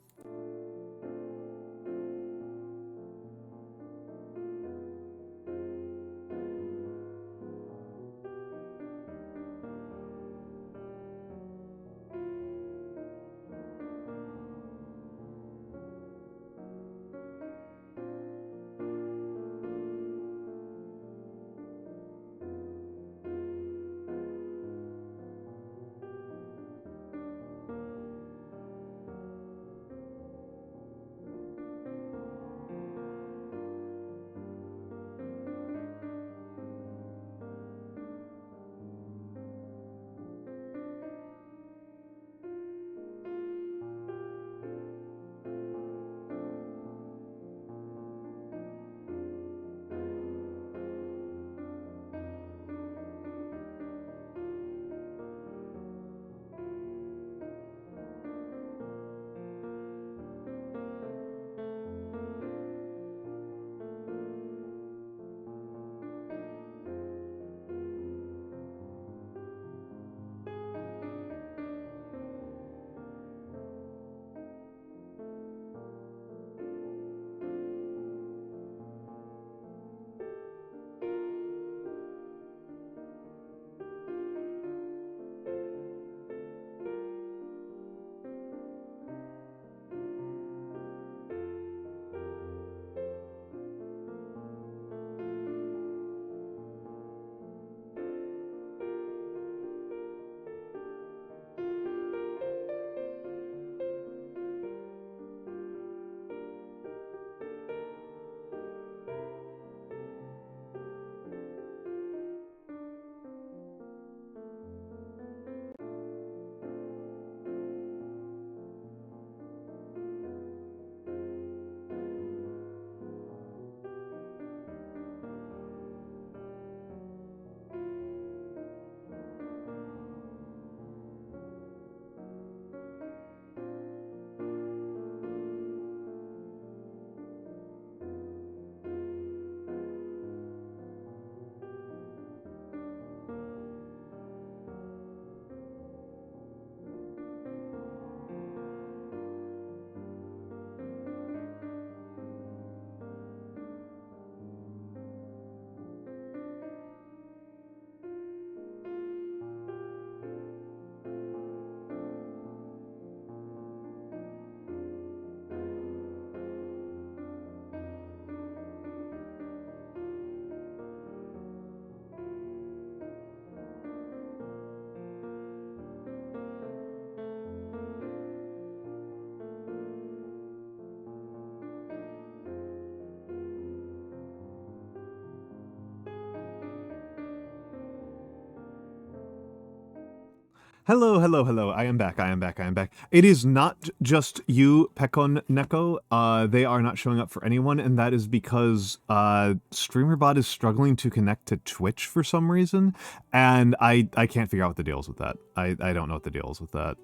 Hello, hello, hello. I am back. I am back. I am back. It is not just you, Pekon Neko. They are not showing up for anyone, and that is because Streamerbot is struggling to connect to Twitch for some reason, and I can't figure out what the deal is with that. I don't know what the deal is with that.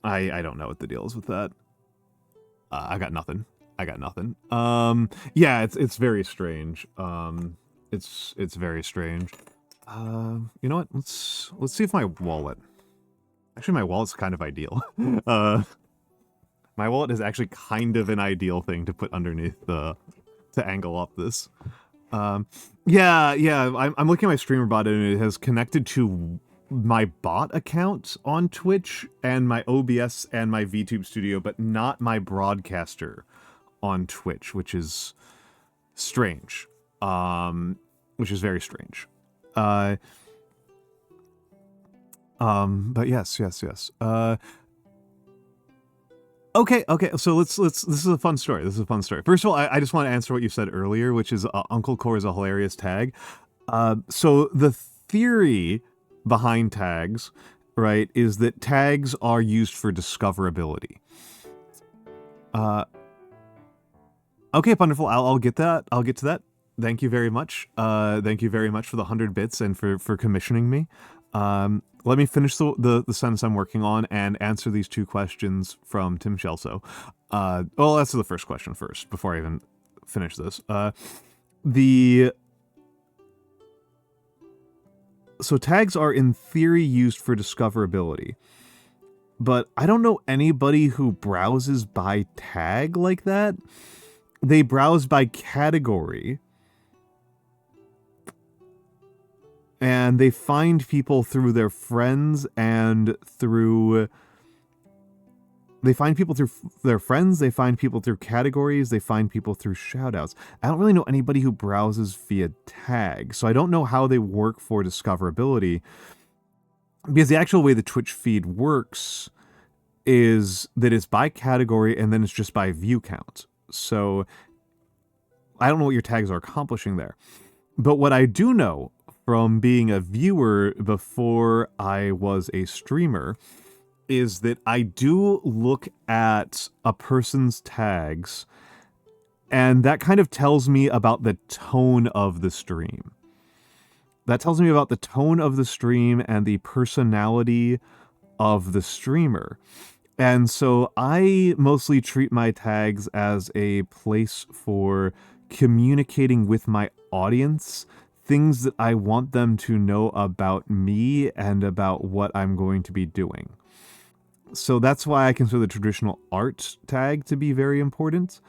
I don't know what the deal is with that. I got nothing. I got nothing. Yeah, it's very strange. It's very strange. You know what? Let's see if my wallet. Actually, my wallet's kind of ideal. My wallet is actually kind of an ideal thing to put underneath the to angle up this. Yeah. I'm looking at my Streamerbot and it has connected to my bot account on Twitch and my OBS and my VTube Studio, but not my broadcaster on Twitch, which is strange. Which is very strange. But yes. Okay, so let's, this is a fun story. First of all, I just want to answer what you said earlier, which is Uncle Core is a hilarious tag. So the theory behind tags, right, is that tags are used for discoverability. Okay, wonderful. I'll get that. I'll get to that. Thank you very much. Thank you very much for the 100 bits and for commissioning me. Let me finish the sentence I'm working on and answer these two questions from Tim Shelso. Well, that's the first question first, before I even finish this. So tags are in theory used for discoverability, but I don't know anybody who browses by tag like that. They browse by category. And they find people through their friends and through... They find people through their friends, they find people through categories, they find people through shoutouts. I don't really know anybody who browses via tag, so I don't know how they work for discoverability. Because the actual way the Twitch feed works is that it's by category and then it's just by view count. So I don't know what your tags are accomplishing there. But what I do know from being a viewer before I was a streamer is that I do look at a person's tags, and that kind of tells me about the tone of the stream. That tells me about the tone of the stream and the personality of the streamer. And so I mostly treat my tags as a place for communicating with my audience, things that I want them to know about me and about what I'm going to be doing. So that's why I consider the traditional art tag to be very important.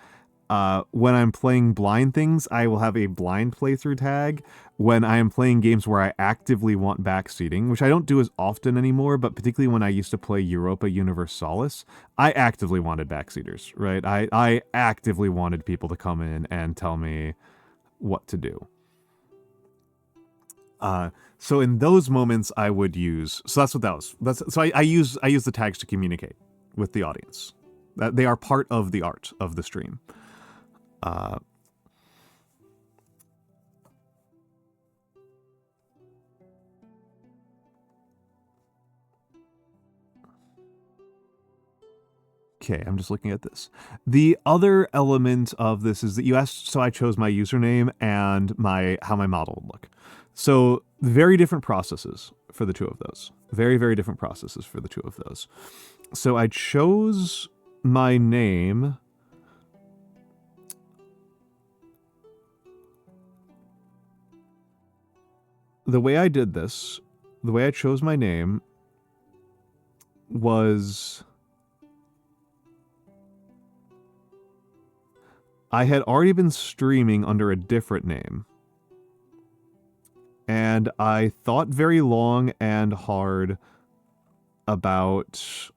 When I'm playing blind things, I will have a blind playthrough tag. When I am playing games where I actively want backseating, which I don't do as often anymore, but particularly when I used to play Europa Universalis, I actively wanted backseaters, right? I actively wanted people to come in and tell me what to do. So in those moments, I would use. So that's what that was. So I use the tags to communicate with the audience. That they are part of the art of the stream. Okay, I'm just looking at this. The other element of this is that you asked, so I chose my username and how my model would look. So very different processes for the two of those. Very, very different processes for the two of those. So I chose my name. The way I did this, the way I chose my name was... I had already been streaming under a different name. And I thought very long and hard about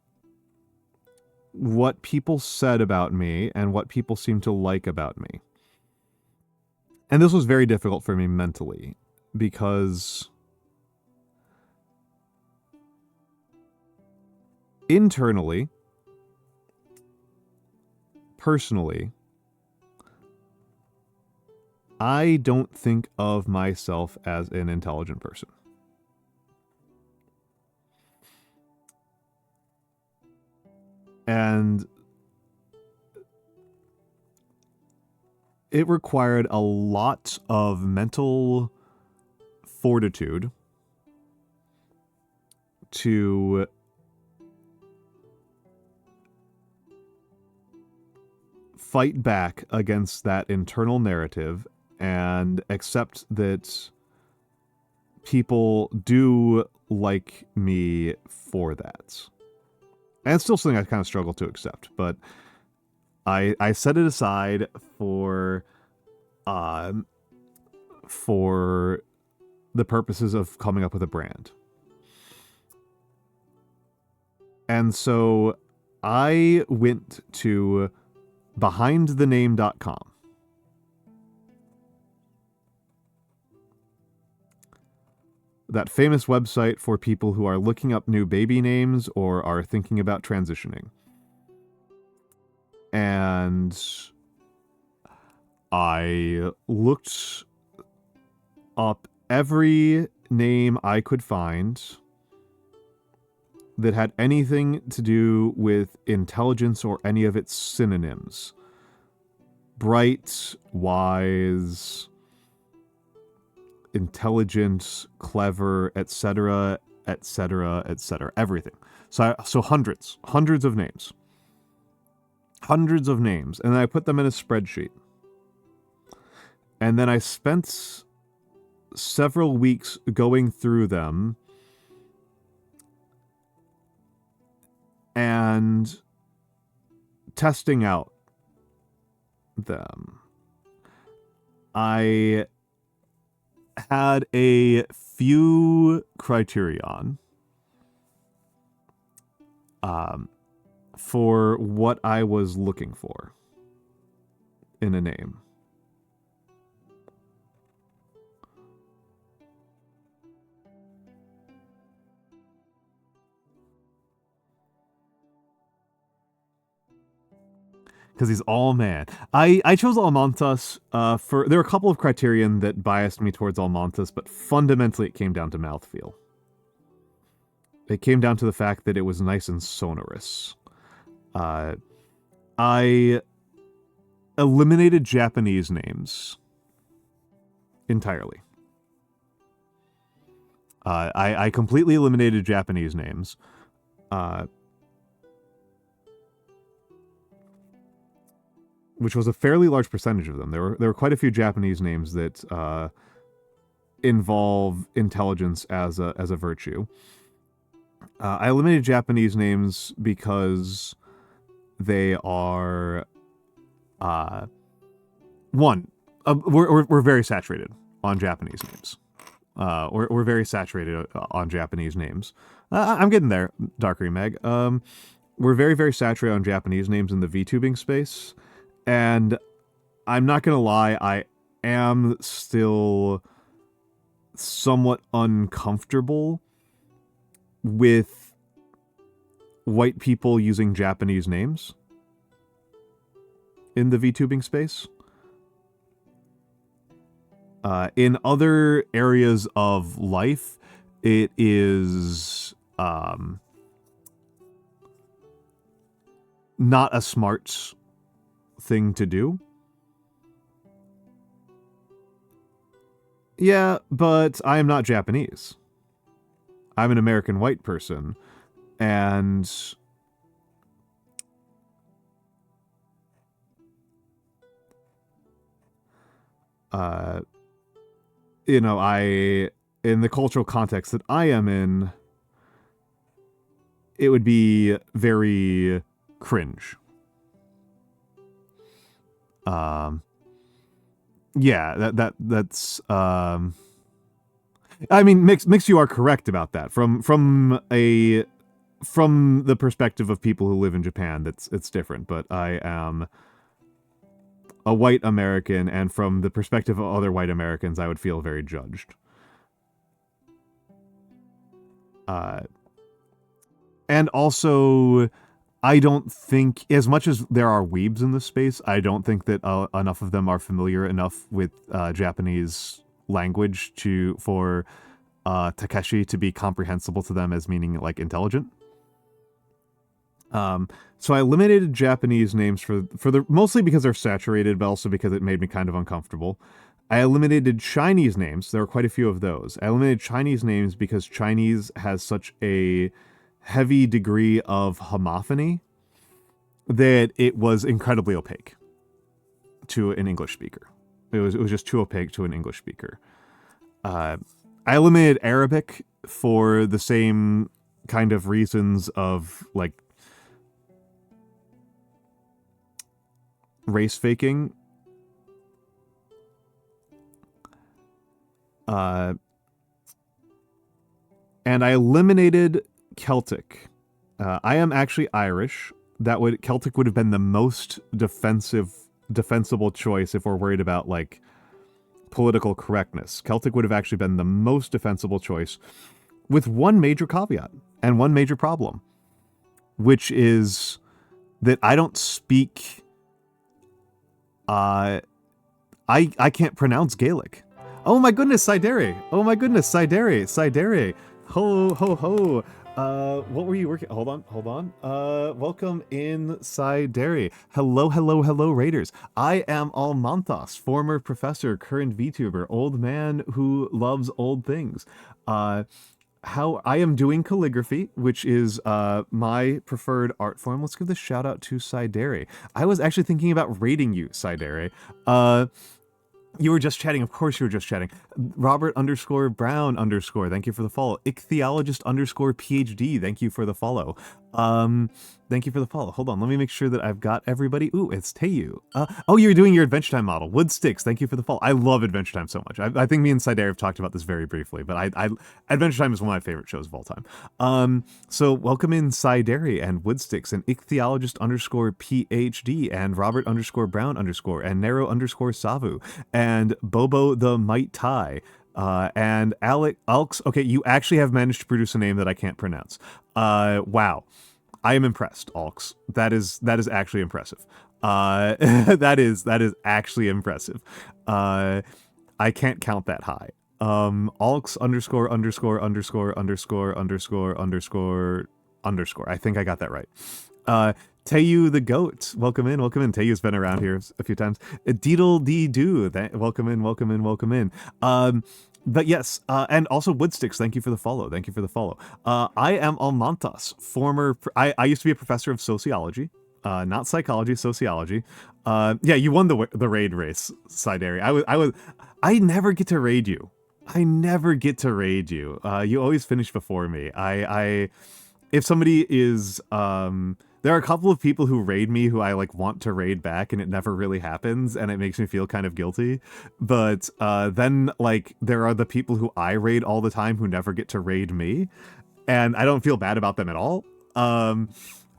what people said about me and what people seemed to like about me. And this was very difficult for me mentally, because internally, personally, I don't think of myself as an intelligent person. And it required a lot of mental fortitude to fight back against that internal narrative and accept that people do like me for that. And it's still something I kind of struggle to accept, but I set it aside for the purposes of coming up with a brand. And so I went to behindthename.com. That famous website for people who are looking up new baby names or are thinking about transitioning. And I looked up every name I could find that had anything to do with intelligence or any of its synonyms. Bright, wise, intelligent, clever, etc., etc., etc., everything. So hundreds of names. Hundreds of names. And then I put them in a spreadsheet. And then I spent several weeks going through them and testing out them. I had a few criterion for what I was looking for in a name. Because he's all man. I chose Almantas for... There were a couple of criterion that biased me towards Almantas, but fundamentally it came down to mouthfeel. It came down to the fact that it was nice and sonorous. I eliminated Japanese names entirely. I completely eliminated Japanese names. Which was a fairly large percentage of them. There were quite a few Japanese names that involve intelligence as a virtue. I eliminated Japanese names because they are we're very saturated on Japanese names. We're very saturated on Japanese names. I'm getting there, Darkery Meg. We're very, very saturated on Japanese names in the VTubing space. And I'm not going to lie, I am still somewhat uncomfortable with white people using Japanese names in the VTubing space. In other areas of life, it is not a smart thing to do. Yeah, but I am not Japanese. I'm an American white person, and you know, in the cultural context that I am in, it would be very cringe. Yeah, that's I mean, Mix, you are correct about that. From the perspective of people who live in Japan, it's different, but I am a white American, and from the perspective of other white Americans, I would feel very judged. And also, I don't think, as much as there are weebs in this space, I don't think that enough of them are familiar enough with Japanese language for Takeshi to be comprehensible to them as meaning, like, intelligent. So I eliminated Japanese names for the mostly because they're saturated, but also because it made me kind of uncomfortable. I eliminated Chinese names. There were quite a few of those. I eliminated Chinese names because Chinese has such a heavy degree of homophony that it was incredibly opaque to an English speaker. It was just too opaque to an English speaker. I eliminated Arabic for the same kind of reasons of like race faking. And I eliminated Celtic. I am actually Irish. Celtic would have been the most defensible choice if we're worried about like political correctness. Celtic would have actually been the most defensible choice, with one major caveat and one major problem, which is that I don't speak. I can't pronounce Gaelic. Oh my goodness, Sidere! Oh my goodness, Sidere! Ho ho ho! What were you working? Hold on. Welcome in, Sidere. Hello, Raiders. I am Almantas, former professor, current VTuber, old man who loves old things. How I am doing calligraphy, which is my preferred art form. Let's give this shout out to Sidere. I was actually thinking about rating you, Sidere. You were just chatting. Of course you were just chatting. Robert _Brown_. Thank you for the follow. Ichthyologist _PhD. Thank you for the follow. Thank you for the follow. Hold on. Let me make sure that I've got everybody. Ooh, it's Teyu. Oh, you're doing your Adventure Time model. Woodsticks. Thank you for the follow. I love Adventure Time so much. I think me and Sidere have talked about this very briefly, but Adventure Time is one of my favorite shows of all time. So welcome in Sidere and Woodsticks and Ichthyologist _PhD and Robert _Brown_ and Nero _Savu and Bobo the Might Tai. And Alx, okay, you actually have managed to produce a name that I can't pronounce. Wow. I am impressed, Alx. That is actually impressive. That is actually impressive. I can't count that high. Alx ___________. I think I got that right. Teyu the Goat, welcome in. Teyu's been around here a few times. Deedle Dee Doo, welcome in. But yes, and also Woodsticks, thank you for the follow. I am Almantas, I used to be a professor of sociology, not psychology, sociology. Yeah, you won the raid race, Sideri. I never get to raid you. You always finish before me. If somebody is, there are a couple of people who raid me who I like want to raid back, and it never really happens, and it makes me feel kind of guilty. But then like there are the people who I raid all the time who never get to raid me, and I don't feel bad about them at all. So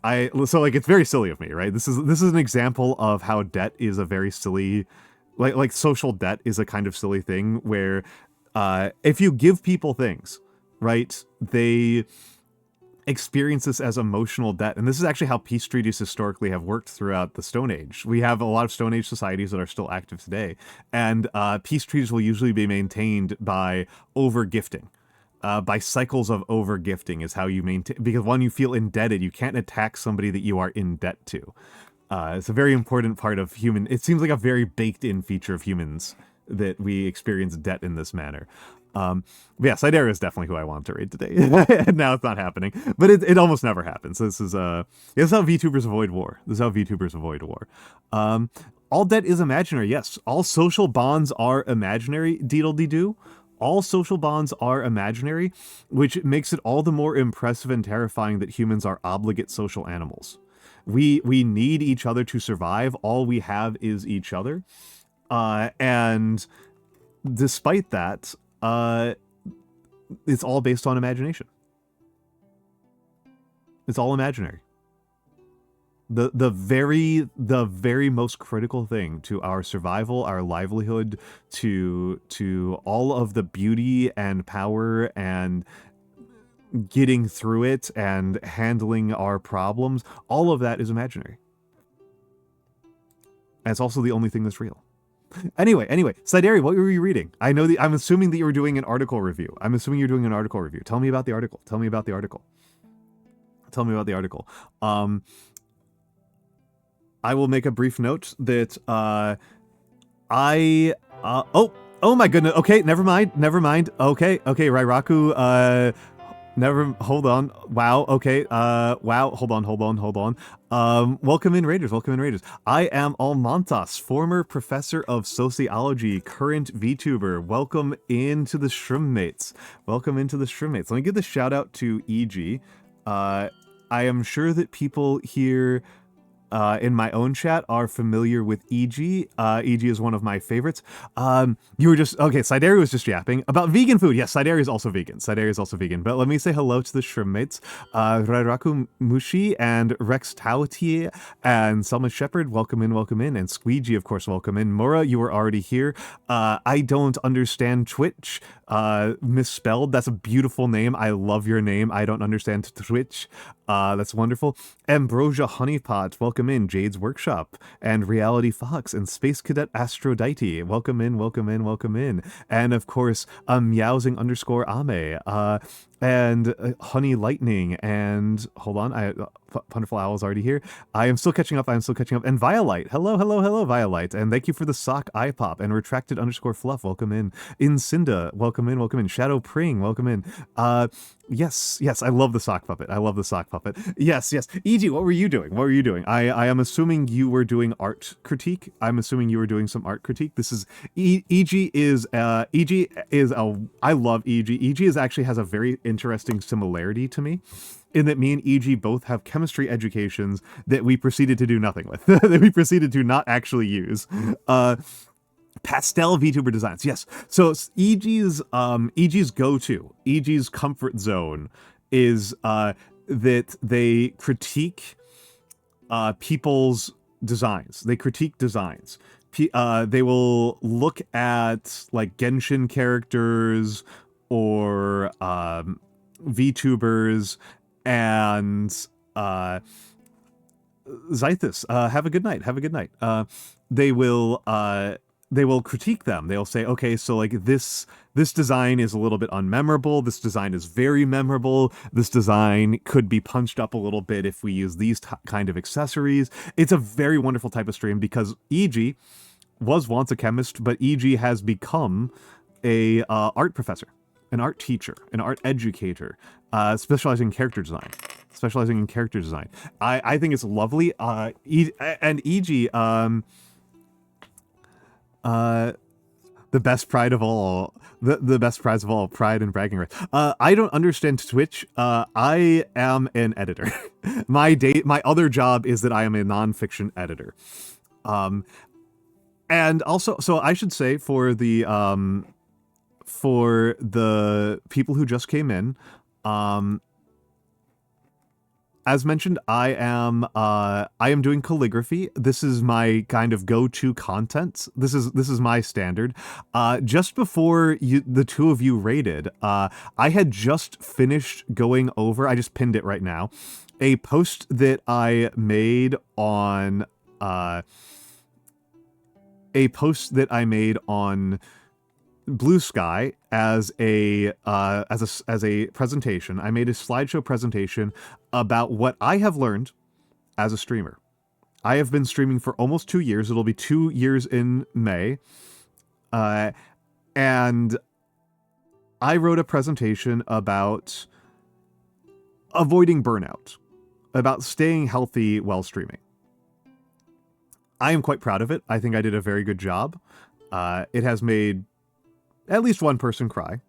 like it's very silly of me, right? This is an example of how debt is a very silly, like social debt is a kind of silly thing where if you give people things, right, they experience this as emotional debt. And this is actually how peace treaties historically have worked throughout the Stone Age. We have a lot of Stone Age societies that are still active today, and peace treaties will usually be maintained by over-gifting. By cycles of over-gifting is how you maintain, because when you feel indebted, you can't attack somebody that you are in debt to. It's a very important part of human, it seems like a very baked-in feature of humans that we experience debt in this manner. But yeah, Sidera is definitely who I want to raid today. And now it's not happening, but it almost never happens. So this is how VTubers avoid war. All debt is imaginary. Yes, all social bonds are imaginary. Deedle-dee-doo. All social bonds are imaginary, which makes it all the more impressive and terrifying that humans are obligate social animals. We need each other to survive. All we have is each other. And despite that, it's all based on imagination. It's all imaginary. The very most critical thing to our survival, our livelihood, to all of the beauty and power and getting through it and handling our problems, all of that is imaginary. And it's also the only thing that's real. Anyway, Sideri, what were you reading? I'm assuming that you were doing an article review. Tell me about the article. Tell me about the article. I will make a brief note that oh my goodness. Okay, never mind. Okay, Rairaku, hold on. Wow, okay, wow, hold on. Welcome in, Raiders, I am Almantas, former professor of sociology, current VTuber. Welcome into the Shrimmates. Let me give the shout out to EG. I am sure that people here in my own chat are familiar with EG. EG is one of my favorites. You were just, okay, Sideri was just yapping about vegan food. Yes, Sideri is also vegan. But let me say hello to the Shrimmates. Rairaku Mushi and Rex Tautie and Selma Shepherd, welcome in. And Squeegee, of course, welcome in. Mora, you were already here. I don't understand Twitch. Misspelled. That's a beautiful name. I love your name. I don't understand Twitch. That's wonderful. Ambrosia Honeypot, welcome in. Jade's Workshop and Reality Fox and Space Cadet Aphrodite, welcome in. And of course, Meowsing _Ame, and Honey Lightning, and hold on, Wonderful Owl's already here. I am still catching up. And Violite, hello, Violite, and thank you for the sock eye pop. And Retracted _Fluff, welcome in. Incinda, welcome in. Shadow Pring, welcome in. Yes, I love the sock puppet. Yes. EG, what were you doing? I am assuming you were doing art critique. This is EG is I love EG. EG actually has a very interesting similarity to me, in that me and EG both have chemistry educations that we proceeded to do nothing with, that we proceeded to not actually use. Pastel VTuber designs, yes. So EG's comfort zone is that they critique people's designs. They will look at like Genshin characters or VTubers and Zythus, have a good night. They will critique them. They'll say, okay, so like this design is a little bit unmemorable. This design is very memorable. This design could be punched up a little bit if we use these kind of accessories. It's a very wonderful type of stream because EG was once a chemist, but EG has become a art professor, an art teacher, an art educator, specializing in character design. I think it's lovely. And EG, the best pride of all, the best prize of all, pride and bragging rights. I don't understand Twitch. I am an editor. My other job is that I am a nonfiction editor. And also, so I should say for the people who just came in, as mentioned, I am doing calligraphy. This is my kind of go-to content. This is my standard. Just before the two of you raided, I had just finished going over. I just pinned it right now. A post that I made on Blue Sky as a presentation. I made a slideshow presentation about what I have learned as a streamer. I have been streaming for almost 2 years. It'll be 2 years in May. And I wrote a presentation about avoiding burnout, about staying healthy while streaming. I am quite proud of it. I think I did a very good job. It has made at least one person cry,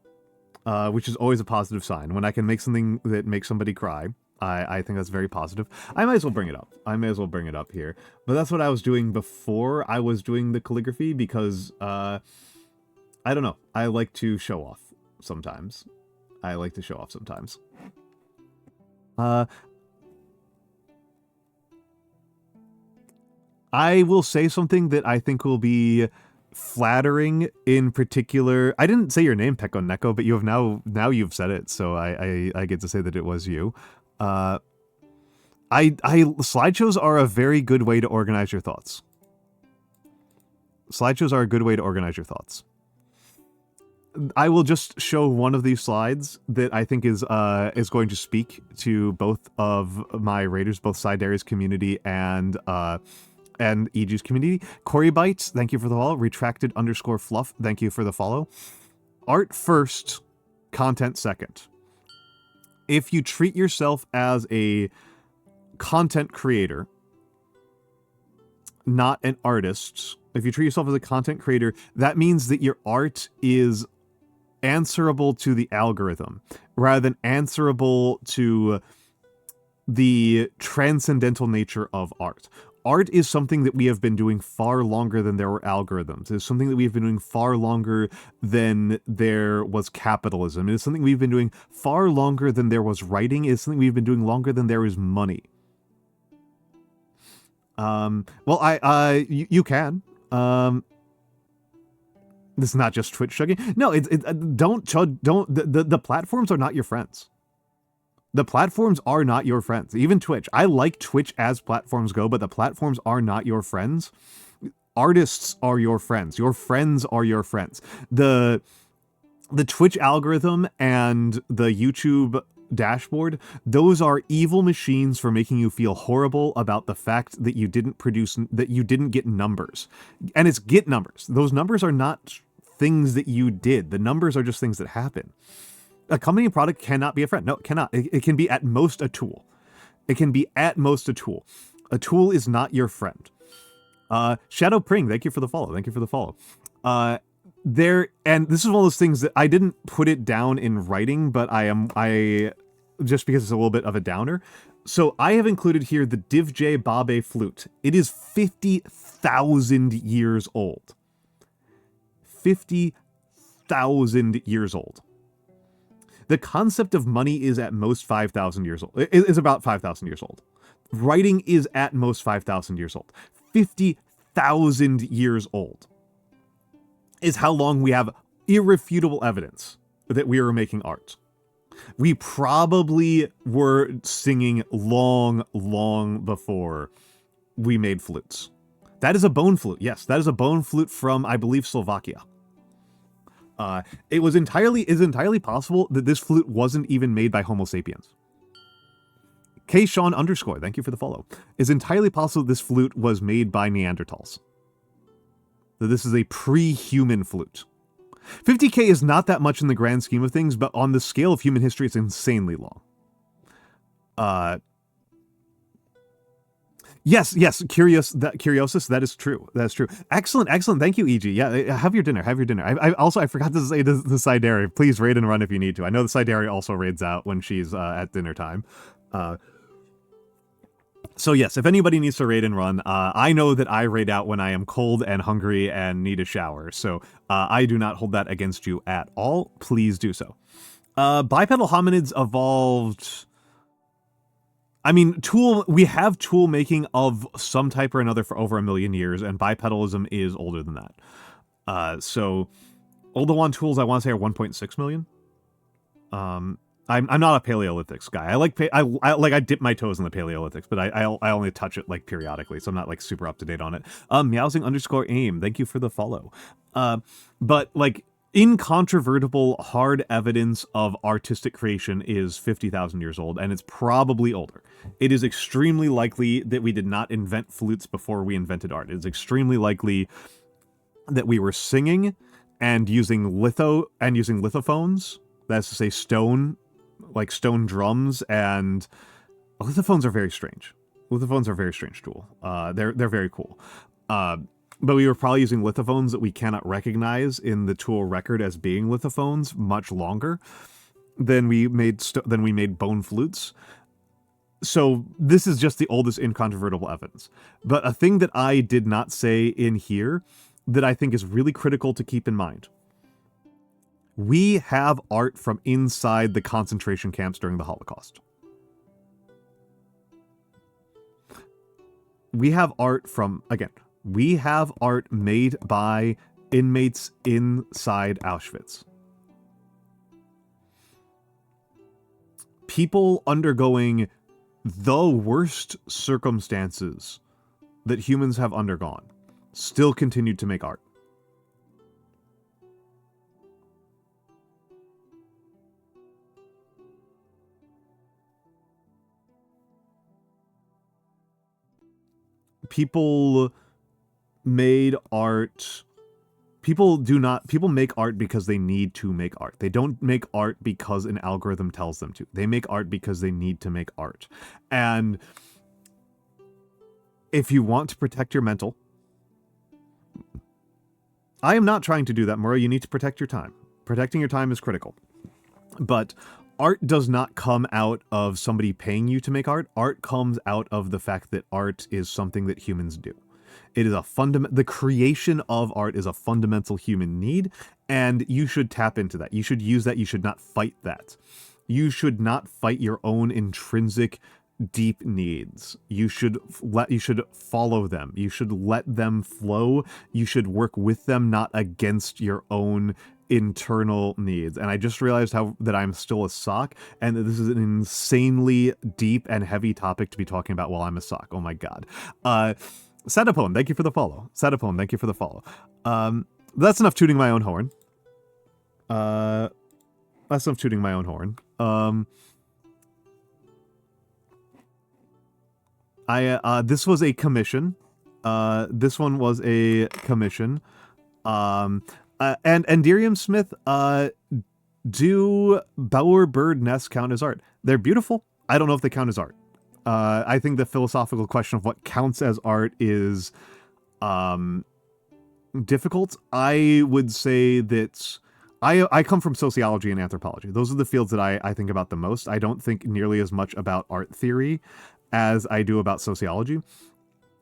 which is always a positive sign. When I can make something that makes somebody cry, I think that's very positive. I might as well bring it up here. But that's what I was doing before I was doing the calligraphy because, I don't know. I like to show off sometimes. I will say something that I think will be flattering in particular. I didn't say your name, Pekko Neko, but you have now you've said it, so I get to say that it was you. Slideshows are a very good way to organize your thoughts. I will just show one of these slides that I think is going to speak to both of my raiders, both Sidaria's community and EG's community. Corey Bites, thank you for the follow. Retracted_fluff, thank you for the follow. Art first, content second. If you treat yourself as a content creator, not an artist, if you treat yourself as a content creator, that means that your art is answerable to the algorithm rather than answerable to the transcendental nature of art. Art is something that we have been doing far longer than there were algorithms. It's something that we've been doing far longer than there was capitalism. It is something we've been doing far longer than there was writing. It's something we've been doing longer than there is money. Well, you can. This is not just Twitch chugging. No, the platforms are not your friends. The platforms are not your friends. Even Twitch. I like Twitch as platforms go, but the platforms are not your friends. Artists are your friends. Your friends are your friends. The Twitch algorithm and the YouTube dashboard, those are evil machines for making you feel horrible about the fact that you didn't get numbers. And it's get numbers. Those numbers are not things that you did. The numbers are just things that happen. A company product cannot be a friend. No, it cannot. It can be at most a tool. It can be at most a tool. A tool is not your friend. Shadow Pring, thank you for the follow. Thank you for the follow. And this is one of those things that I didn't put it down in writing, but I just because it's a little bit of a downer. So I have included here the DivJ Babe flute. It is 50,000 years old. 50,000 years old. The concept of money is at most 5,000 years old. It is about 5,000 years old. Writing is at most 5,000 years old. 50,000 years old is how long we have irrefutable evidence that we were making art. We probably were singing long, long before we made flutes. That is a bone flute. Yes, that is a bone flute from, I believe, Slovakia. It is entirely possible that this flute wasn't even made by Homo sapiens. Kshawn _ thank you for the follow. It's entirely possible this flute was made by Neanderthals. That this is a pre-human flute. 50k is not that much in the grand scheme of things, but on the scale of human history, it's insanely long. Yes, Curiosus, that is true. That's true. Excellent. Thank you, EG. Yeah, have your dinner. I forgot to say to the Sidaria, please raid and run if you need to. I know the Sidaria also raids out when she's at dinner time. So yes, if anybody needs to raid and run, I know that I raid out when I am cold and hungry and need a shower. So I do not hold that against you at all. Please do so. Bipedal hominids evolved... I mean, we have tool making of some type or another for over 1 million years, and bipedalism is older than that. So, Oldowan tools, I want to say, are 1.6 million. I'm not a Paleolithics guy. I dip my toes in the Paleolithics, but I only touch it like periodically, so I'm not like super up to date on it. Meowsing_aim, thank you for the follow. But like, incontrovertible hard evidence of artistic creation is 50,000 years old, and it's probably older. It is extremely likely that we did not invent flutes before we invented art. It's extremely likely that we were singing and using lithophones. That's to say stone drums, and lithophones are very strange. Lithophones are a very strange tool. They're very cool. But we were probably using lithophones that we cannot recognize in the tool record as being lithophones much longer than we made bone flutes. So this is just the oldest incontrovertible evidence. But a thing that I did not say in here that I think is really critical to keep in mind. We have art from inside the concentration camps during the Holocaust. We have art from, again, we have art made by inmates inside Auschwitz. People undergoing the worst circumstances that humans have undergone still continued to make art. people made art. People make art because they need to make art. They don't make art because an algorithm tells them to. They make art because they need to make art. And if you want to protect your mental, I am not trying to do that, Murray. You need to protect your time. Protecting your time is critical. But art does not come out of somebody paying you to make art. Art comes out of the fact that art is something that humans do. It is the creation of art is a fundamental human need, and you should tap into that. You should use that. You should not fight that. You should not fight your own intrinsic deep needs. You should follow them. You should let them flow. You should work with them, not against your own internal needs. And I just realized that I'm still a sock, and that this is an insanely deep and heavy topic to be talking about while I'm a sock. Oh my god. Satapone, thank you for the follow. Satapone, thank you for the follow. That's enough tooting my own horn. That's enough tooting my own horn. This was a commission. This one was a commission. And Dirium Smith, do bower bird nests count as art? They're beautiful. I don't know if they count as art. I think the philosophical question of what counts as art is difficult. I would say that I come from sociology and anthropology. Those are the fields that I think about the most. I don't think nearly as much about art theory as I do about sociology.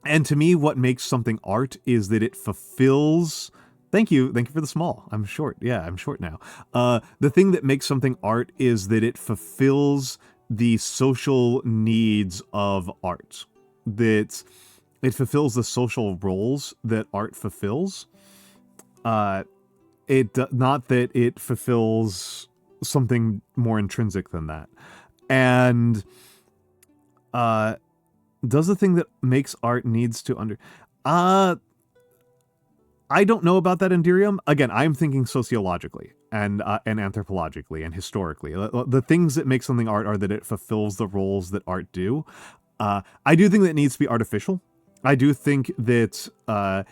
And to me, what makes something art is that it fulfills... Thank you for the small. I'm short. Yeah, I'm short now. The thing that makes something art is that it fulfills the social needs of art. That it fulfills the social roles that art fulfills. Not that it fulfills something more intrinsic than that. And does the thing that makes art needs to I don't know about that, Endirium. Again, I'm thinking sociologically and anthropologically and historically. The things that make something art are that it fulfills the roles that art do. I do think that it needs to be artificial. I do think that a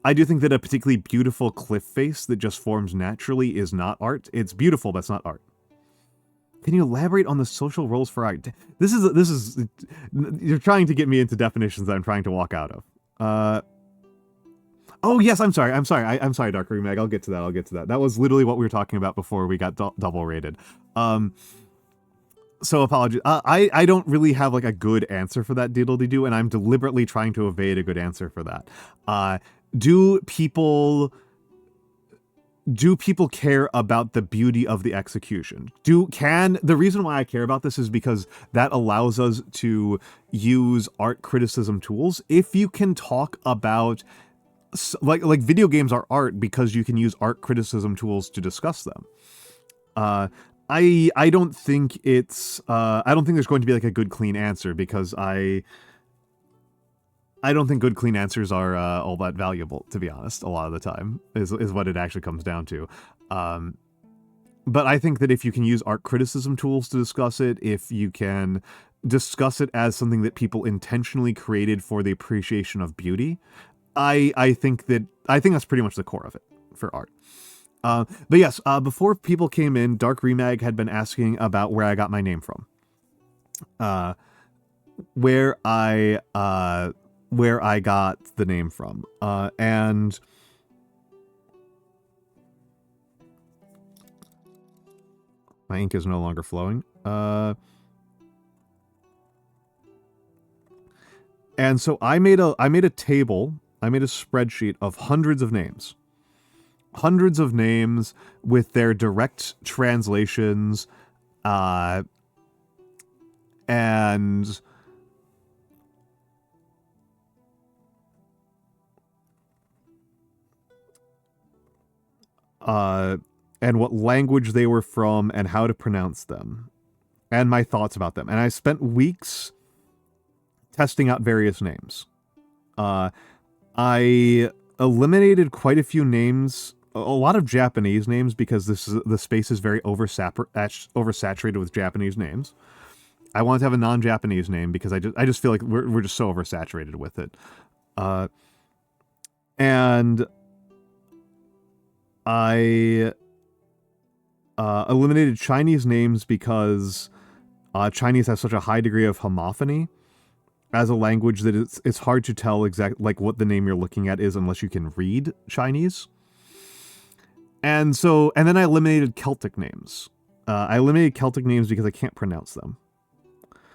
particularly beautiful cliff face that just forms naturally is not art. It's beautiful, but it's not art. Can you elaborate on the social roles for art? This is you're trying to get me into definitions that I'm trying to walk out of. Oh yes, I'm sorry, Dark Remag. I'll get to that. That was literally what we were talking about before we got double rated. So apologies. I don't really have like a good answer for that diddle-de-doo, and I'm deliberately trying to evade a good answer for that. Do people care about the beauty of the execution? The reason why I care about this is because that allows us to use art criticism tools. If you can talk about like video games are art because you can use art criticism tools to discuss them. I don't think it's I don't think there's going to be like a good clean answer, because I don't think good clean answers are all that valuable, to be honest. A lot of the time is what it actually comes down to. But I think that if you can use art criticism tools to discuss it, if you can discuss it as something that people intentionally created for the appreciation of beauty, I think that's pretty much the core of it for art. But yes, before people came in, Dark Remag had been asking about where I got my name from. Where I got the name from. And my ink is no longer flowing. And so I made a table. I made a spreadsheet of hundreds of names with their direct translations, and what language they were from and how to pronounce them, and my thoughts about them. And I spent weeks testing out various names. I eliminated quite a few names, a lot of Japanese names, because the space is very oversaturated with Japanese names. I want to have a non-Japanese name because I just feel like we're just so oversaturated with it. And I eliminated Chinese names because Chinese has such a high degree of homophony as a language that it's hard to tell exactly like what the name you're looking at is unless you can read Chinese. And then I eliminated Celtic names. I eliminated Celtic names because I can't pronounce them.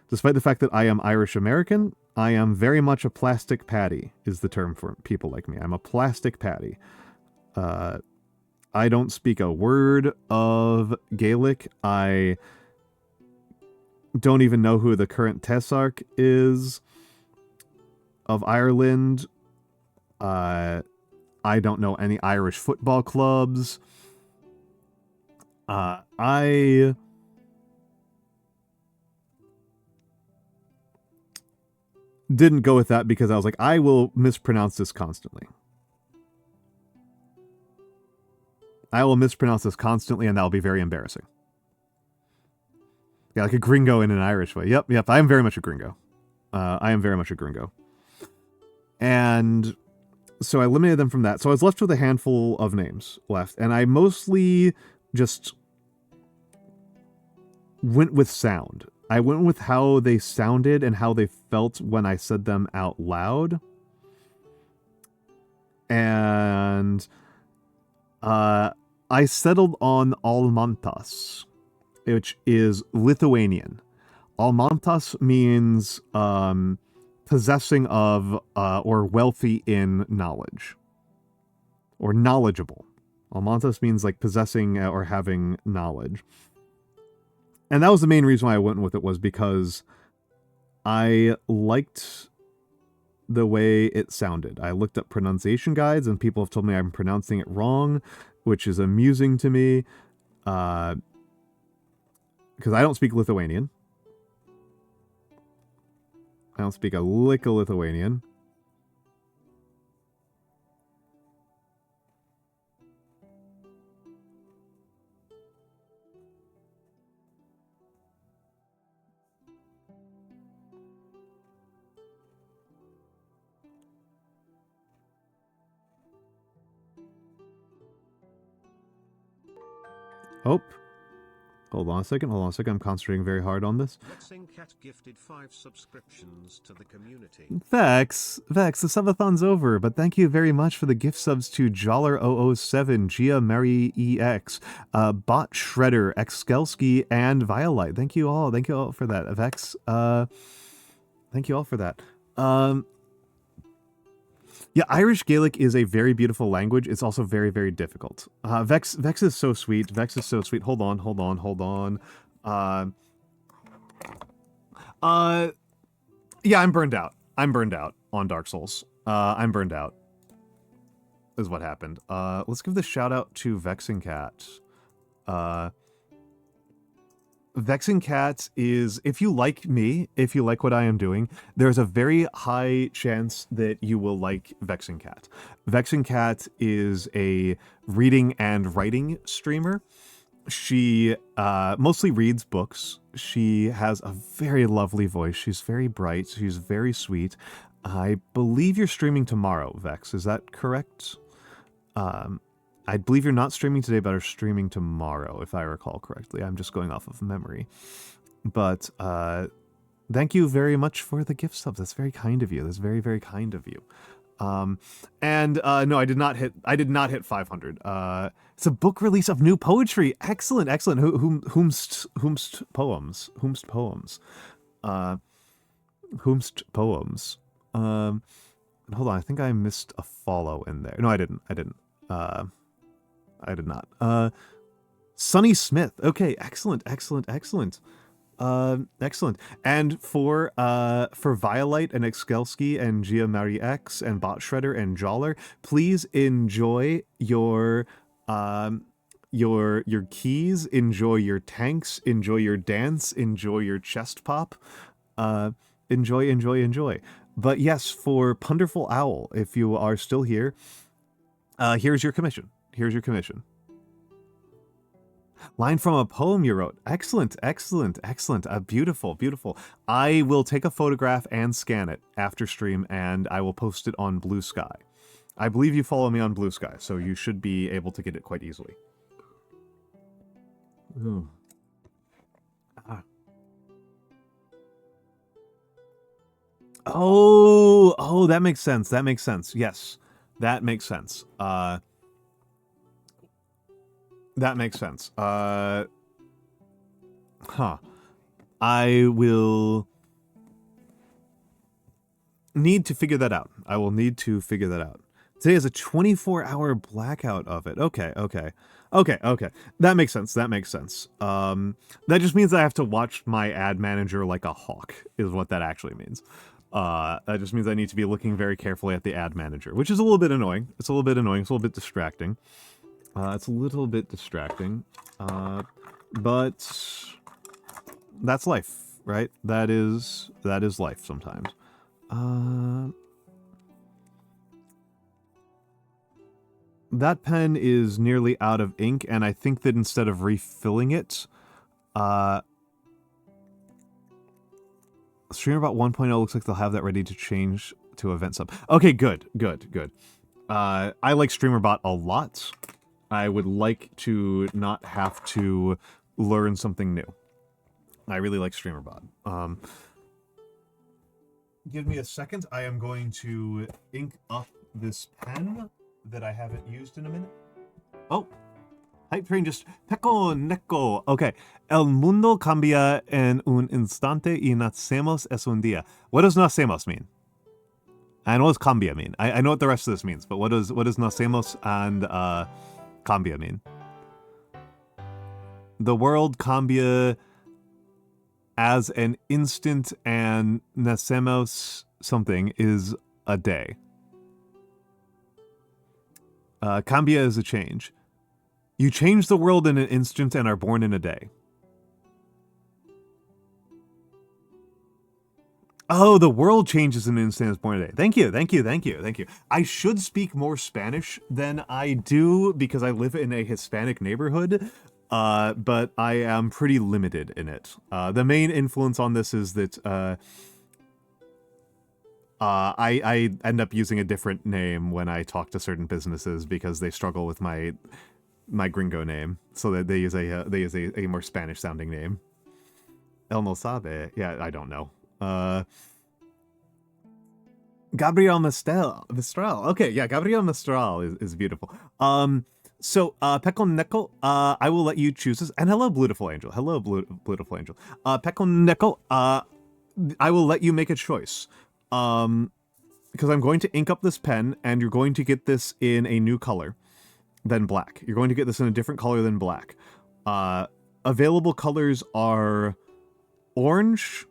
Despite the fact that I am Irish American, I am very much a plastic patty, is the term for people like me. I'm a plastic patty. I don't speak a word of Gaelic. I don't even know who the current Tesarch is of Ireland. I don't know any Irish football clubs. I didn't go with that because I was like, I will mispronounce this constantly. I will mispronounce this constantly, and that'll be very embarrassing. Yeah, like a gringo in an Irish way. Yep, I am very much a gringo. I am very much a gringo. And so I eliminated them from that. So I was left with a handful of names left, and I mostly just went with sound. I went with how they sounded and how they felt when I said them out loud. And I settled on Almantas, which is Lithuanian. Almantas means possessing of or wealthy in knowledge. Or knowledgeable. Almantas means like possessing or having knowledge. And that was the main reason why I went with it, was because I liked the way it sounded. I looked up pronunciation guides, and people have told me I'm pronouncing it wrong, which is amusing to me, because I don't speak Lithuanian. I don't speak a lick of Lithuanian. Oh. Hold on a second. I'm concentrating very hard on this. Cat gifted 5 subscriptions to the community. Vex, the subathon's over, but thank you very much for the gift subs to Joller007, Gia Mary EX, Bot Shredder, Xskelski, and Violite. Thank you all for that. Vex, thank you all for that. Yeah, Irish Gaelic is a very beautiful language. It's also very, very difficult. Vex is so sweet. Hold on. Yeah, I'm burned out. On Dark Souls. I'm burned out. Is what happened. Let's give the shout out to Vexing Cat. Vexing Cat is, if you like me, if you like what I am doing, there's a very high chance that you will like Vexing Cat. Vexing Cat is a reading and writing streamer. She mostly reads books. She has a very lovely voice. She's very bright. She's very sweet. I believe you're streaming tomorrow, Vex. Is that correct? I believe you're not streaming today, but are streaming tomorrow, if I recall correctly. I'm just going off of memory. But thank you very much for the gift subs. That's very kind of you. That's very, very kind of you. No, I did not hit 500. It's a book release of new poetry. Excellent. Whomst poems. Hold on, I think I missed a follow in there. No, I didn't. I did not. Sunny Smith. Okay, excellent. Excellent. And for Violite and Xskelski and Gia Marie X and Bot Shredder and Joller, please enjoy your keys, enjoy your tanks, enjoy your dance, enjoy your chest pop. Enjoy. But yes, for Punderful Owl, if you are still here, here's your commission. Line from a poem you wrote. Excellent, excellent, excellent. Beautiful, beautiful. I will take a photograph and scan it after stream, and I will post it on Blue Sky. I believe you follow me on Blue Sky, so you should be able to get it quite easily. Ooh. Oh, that makes sense. That makes sense. Yes, that makes sense. That makes sense. Huh. I will need to figure that out. I will need to figure that out. Today is a 24-hour blackout of it. Okay. That makes sense. That makes sense. That just means I have to watch my ad manager like a hawk, is what that actually means. That just means I need to be looking very carefully at the ad manager, which is a little bit annoying. It's a little bit annoying. It's a little bit distracting. But that's life, right? That is life sometimes. That pen is nearly out of ink, and I think that instead of refilling it, Streamerbot 1.0 looks like they'll have that ready to change to event sub. Okay, good. I like Streamerbot a lot. I would like to not have to learn something new. I really like Streamerbot. Give me a second. I am going to ink up this pen that I haven't used in a minute. Oh, Hype Train just... Peco Neko. Okay. El mundo cambia en un instante y nacemos es un día. What does nacemos mean? I know what cambia mean. I know what the rest of this means, but what does nacemos and cambia mean? The world cambia as an instant, and nacemos something is a day. Cambia is a change. You change the world in an instant and are born in a day. Oh, the world changes in an instant and is born in a day. Thank you. I should speak more Spanish than I do because I live in a Hispanic neighborhood, but I am pretty limited in it. The main influence on this is that I end up using a different name when I talk to certain businesses because they struggle with my gringo name, so that they use a more Spanish sounding name. El no sabe. Yeah, I don't know. Gabriel Mistral. Okay, yeah, Gabriel Mistral is beautiful. So, Pekon Neko, I will let you choose this. And hello, Beautiful Angel. Beautiful Angel. Pekon Neko, I will let you make a choice. Because I'm going to ink up this pen, and you're going to get this in a new color than black. You're going to get this in a different color than black. Available colors are orange,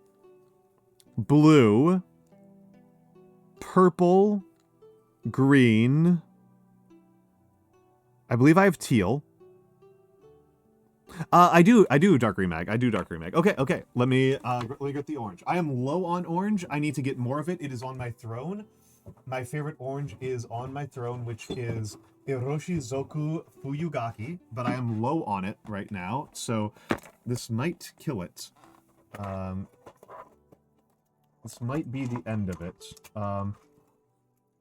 blue, purple, green. I believe I have teal. I do dark remag. Okay. Let me get the orange. I am low on orange. I need to get more of it. It is on my throne. My favorite orange is on my throne, which is Hiroshi Zoku Fuyugaki, but I am low on it right now, so this might kill it. This might be the end of it.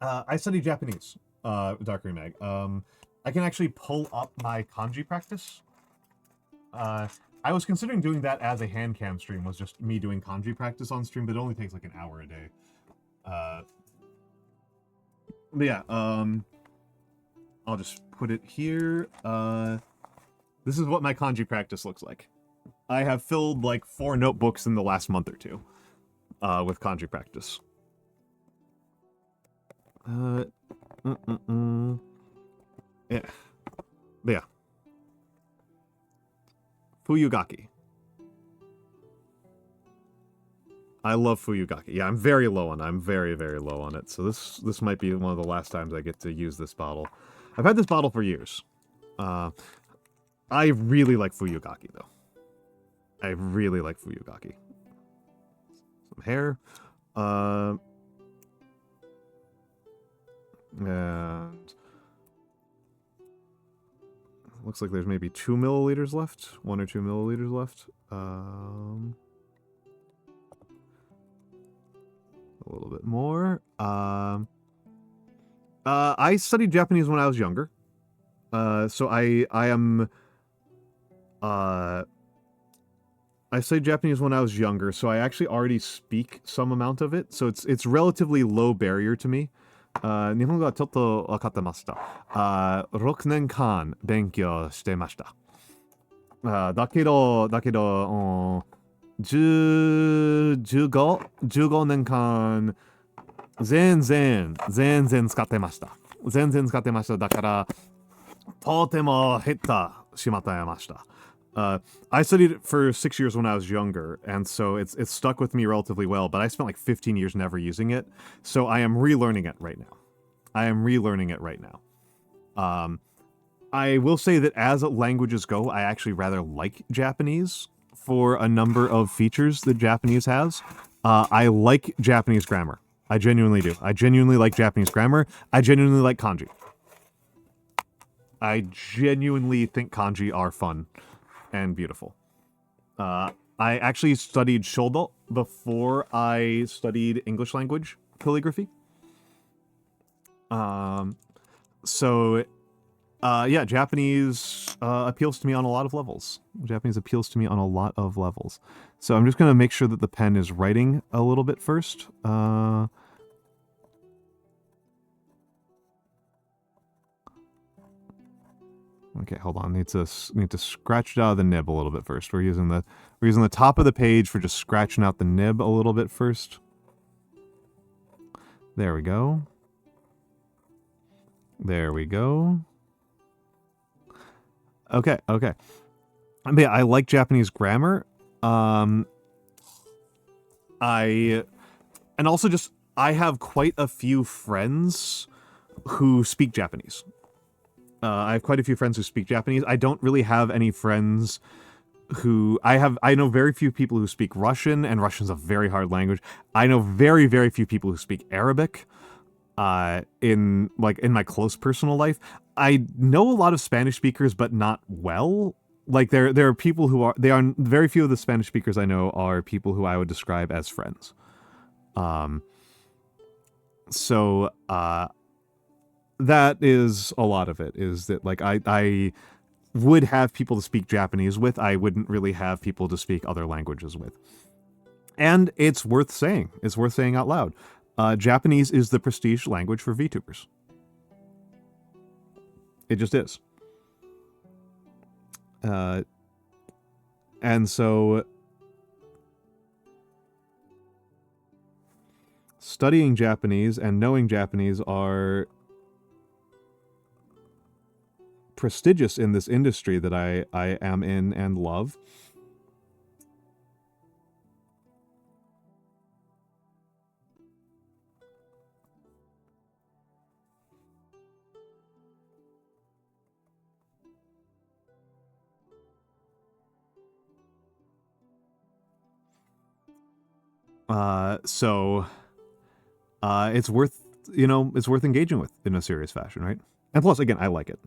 I study Japanese, dark remag. I can actually pull up my kanji practice. I was considering doing that as a handcam stream, was just me doing kanji practice on stream, but it only takes like an hour a day. But yeah, I'll just put it here. This is what my kanji practice looks like. I have filled like 4 notebooks in the last month or 2 with kanji practice. Yeah. But yeah. Fuyugaki. I love Fuyugaki. Yeah, I'm very low on it. I'm very, very low on it. So this might be one of the last times I get to use this bottle. I've had this bottle for years. I really like Fuyugaki, though. I really like Fuyugaki. Some hair. And looks like there's maybe 2 milliliters left. 1 or 2 milliliters left. A little bit more. I studied Japanese when I was younger. So I studied Japanese when I was younger, so I actually already speak some amount of it. So it's relatively low barrier to me. 日本語はちょっと分かってました。6年間勉強してました。だけど、15年間、全然使ってました。全然使ってました。だから、とても減ってしまってました。I studied it for 6 years when I was younger, and so it's stuck with me relatively well, but I spent like 15 years never using it, so I am relearning it right now. I will say that as languages go, I actually rather like Japanese for a number of features that Japanese has. I like Japanese grammar. I genuinely do. I genuinely like Japanese grammar. I genuinely like kanji. I genuinely think kanji are fun and beautiful. I actually studied Shodo before I studied English language calligraphy. So yeah, Japanese appeals to me on a lot of levels. So I'm just going to make sure that the pen is writing a little bit first. Okay, hold on. Need to scratch it out of the nib a little bit first. We're using the top of the page for just scratching out the nib a little bit first. There we go. Okay. I mean, I like Japanese grammar. I have quite a few friends who speak Japanese. I have quite a few friends who speak Japanese. I don't really have any friends who... I know very few people who speak Russian, and Russian's a very hard language. I know very, very few people who speak Arabic in my close personal life. I know a lot of Spanish speakers, but not well. Like, there are people who are... very few of the Spanish speakers I know are people who I would describe as friends. That is a lot of it, is that, like, I would have people to speak Japanese with. I wouldn't really have people to speak other languages with. And it's worth saying. It's worth saying out loud. Japanese is the prestige language for VTubers. It just is. And so... studying Japanese and knowing Japanese are... prestigious in this industry that I am in and love. It's worth, it's worth engaging with in a serious fashion, right? And plus, again, I like it.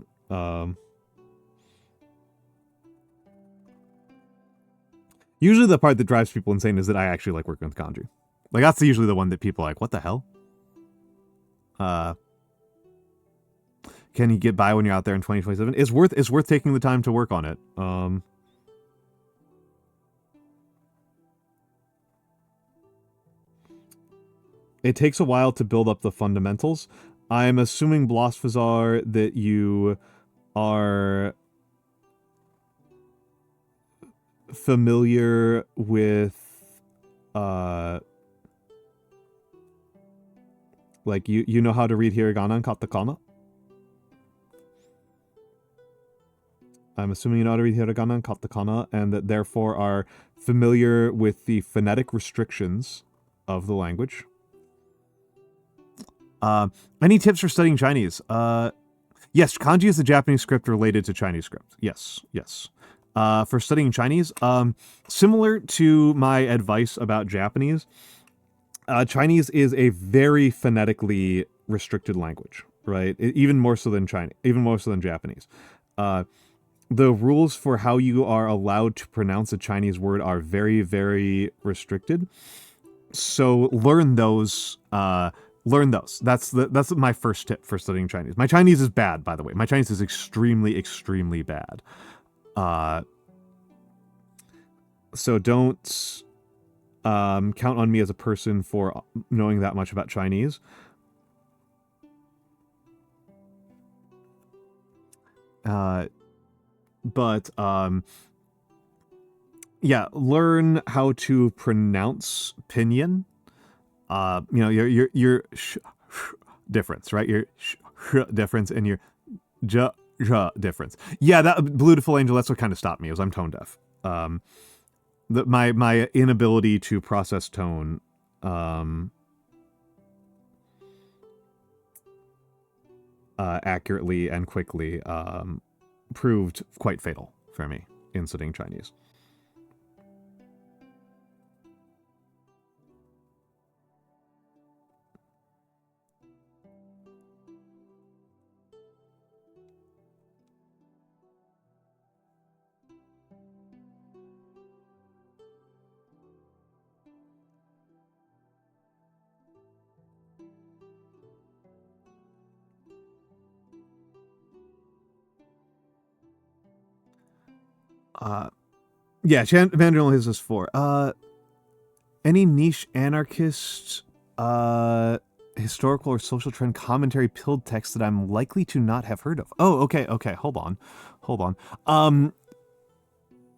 Usually the part that drives people insane is that I actually like working with kanji. Like, that's usually the one that people are like, what the hell? Can you get by when you're out there in 2027? It's worth taking the time to work on it. It takes a while to build up the fundamentals. I'm assuming Blosfazar that you are familiar with like you know how to read hiragana and katakana. I'm assuming you know how to read hiragana and katakana, and that therefore are familiar with the phonetic restrictions of the language. Any tips for studying Chinese? Yes, kanji is the Japanese script related to Chinese script. Yes. For studying Chinese, similar to my advice about Japanese, Chinese is a very phonetically restricted language, right? Even more so than Japanese. the rules for how you are allowed to pronounce a Chinese word are very, very restricted. So learn those. Learn those. That's my first tip for studying Chinese. My Chinese is bad, by the way. My Chinese is extremely, extremely bad. So don't count on me as a person for knowing that much about Chinese. But yeah, learn how to pronounce pinyin. You know, your sh difference, right? Your sh difference and your j difference. Yeah, that Beautiful Angel, that's what kind of stopped me, is I'm tone deaf. My inability to process tone accurately and quickly proved quite fatal for me in studying Chinese. Yeah, Vanderbilt is this for. Any niche anarchist, historical or social trend commentary pilled text that I'm likely to not have heard of. Oh, okay, hold on.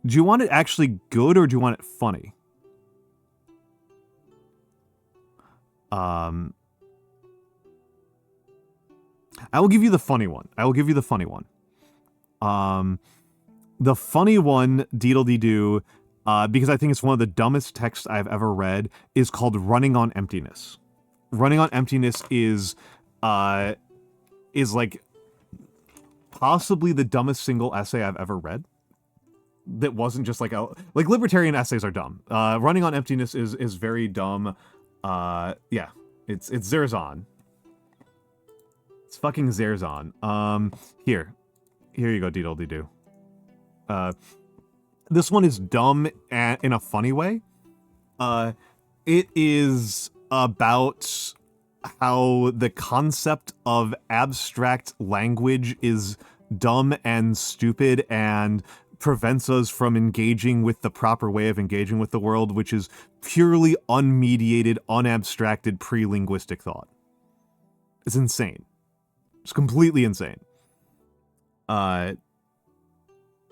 Do you want it actually good or do you want it funny? I will give you the funny one. The funny one, Deedle-dee-doo, because I think it's one of the dumbest texts I've ever read, is called Running on Emptiness. Running on Emptiness is like possibly the dumbest single essay I've ever read. That wasn't just like libertarian essays are dumb. Running on Emptiness is very dumb. Yeah, it's Zerzan. It's fucking Zerzan. Here you go, Deedle-dee-doo. This one is dumb in a funny way. It is about how the concept of abstract language is dumb and stupid and prevents us from engaging with the proper way of engaging with the world, which is purely unmediated, unabstracted, pre-linguistic thought. It's insane. It's completely insane.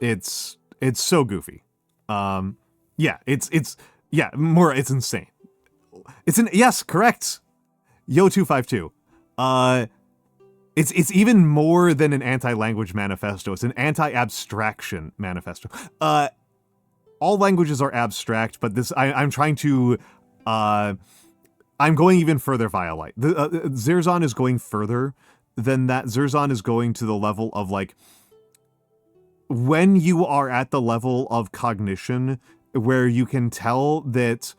It's so goofy. Yeah, it's insane. Yes, correct. Yo252. It's even more than an anti-language manifesto. It's an anti-abstraction manifesto. All languages are abstract, but I'm trying to I'm going even further via light. Zerzan is going further than that. Zerzan is going to the level of like, when you are at the level of cognition where you can tell that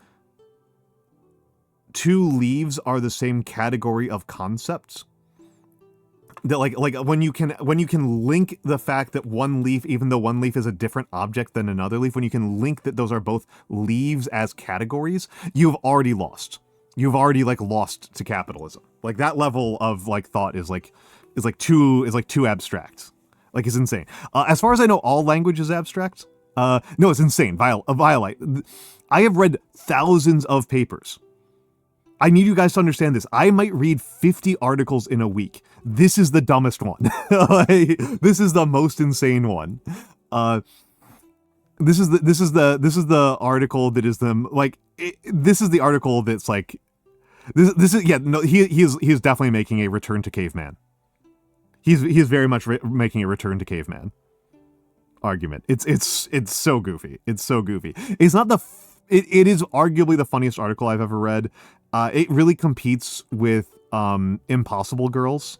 two leaves are the same category of concepts, that like when you can link the fact that one leaf, even though one leaf is a different object than another leaf, when you can link that those are both leaves as categories, you've already lost. You've already like lost to capitalism. Like that level of like thought is too abstract. Like, it's insane. As far as I know, all language is abstract. No, it's insane. Violate. I have read thousands of papers. I need you guys to understand this. I might read 50 articles in a week. This is the dumbest one. This is the most insane one. This is the article that is this is the article that's like this is, yeah, no, he is definitely making a return to caveman. He's very much making a return to caveman argument. It's so goofy. It's so goofy. It's not it is arguably the funniest article I've ever read. It really competes with Impossible Girls,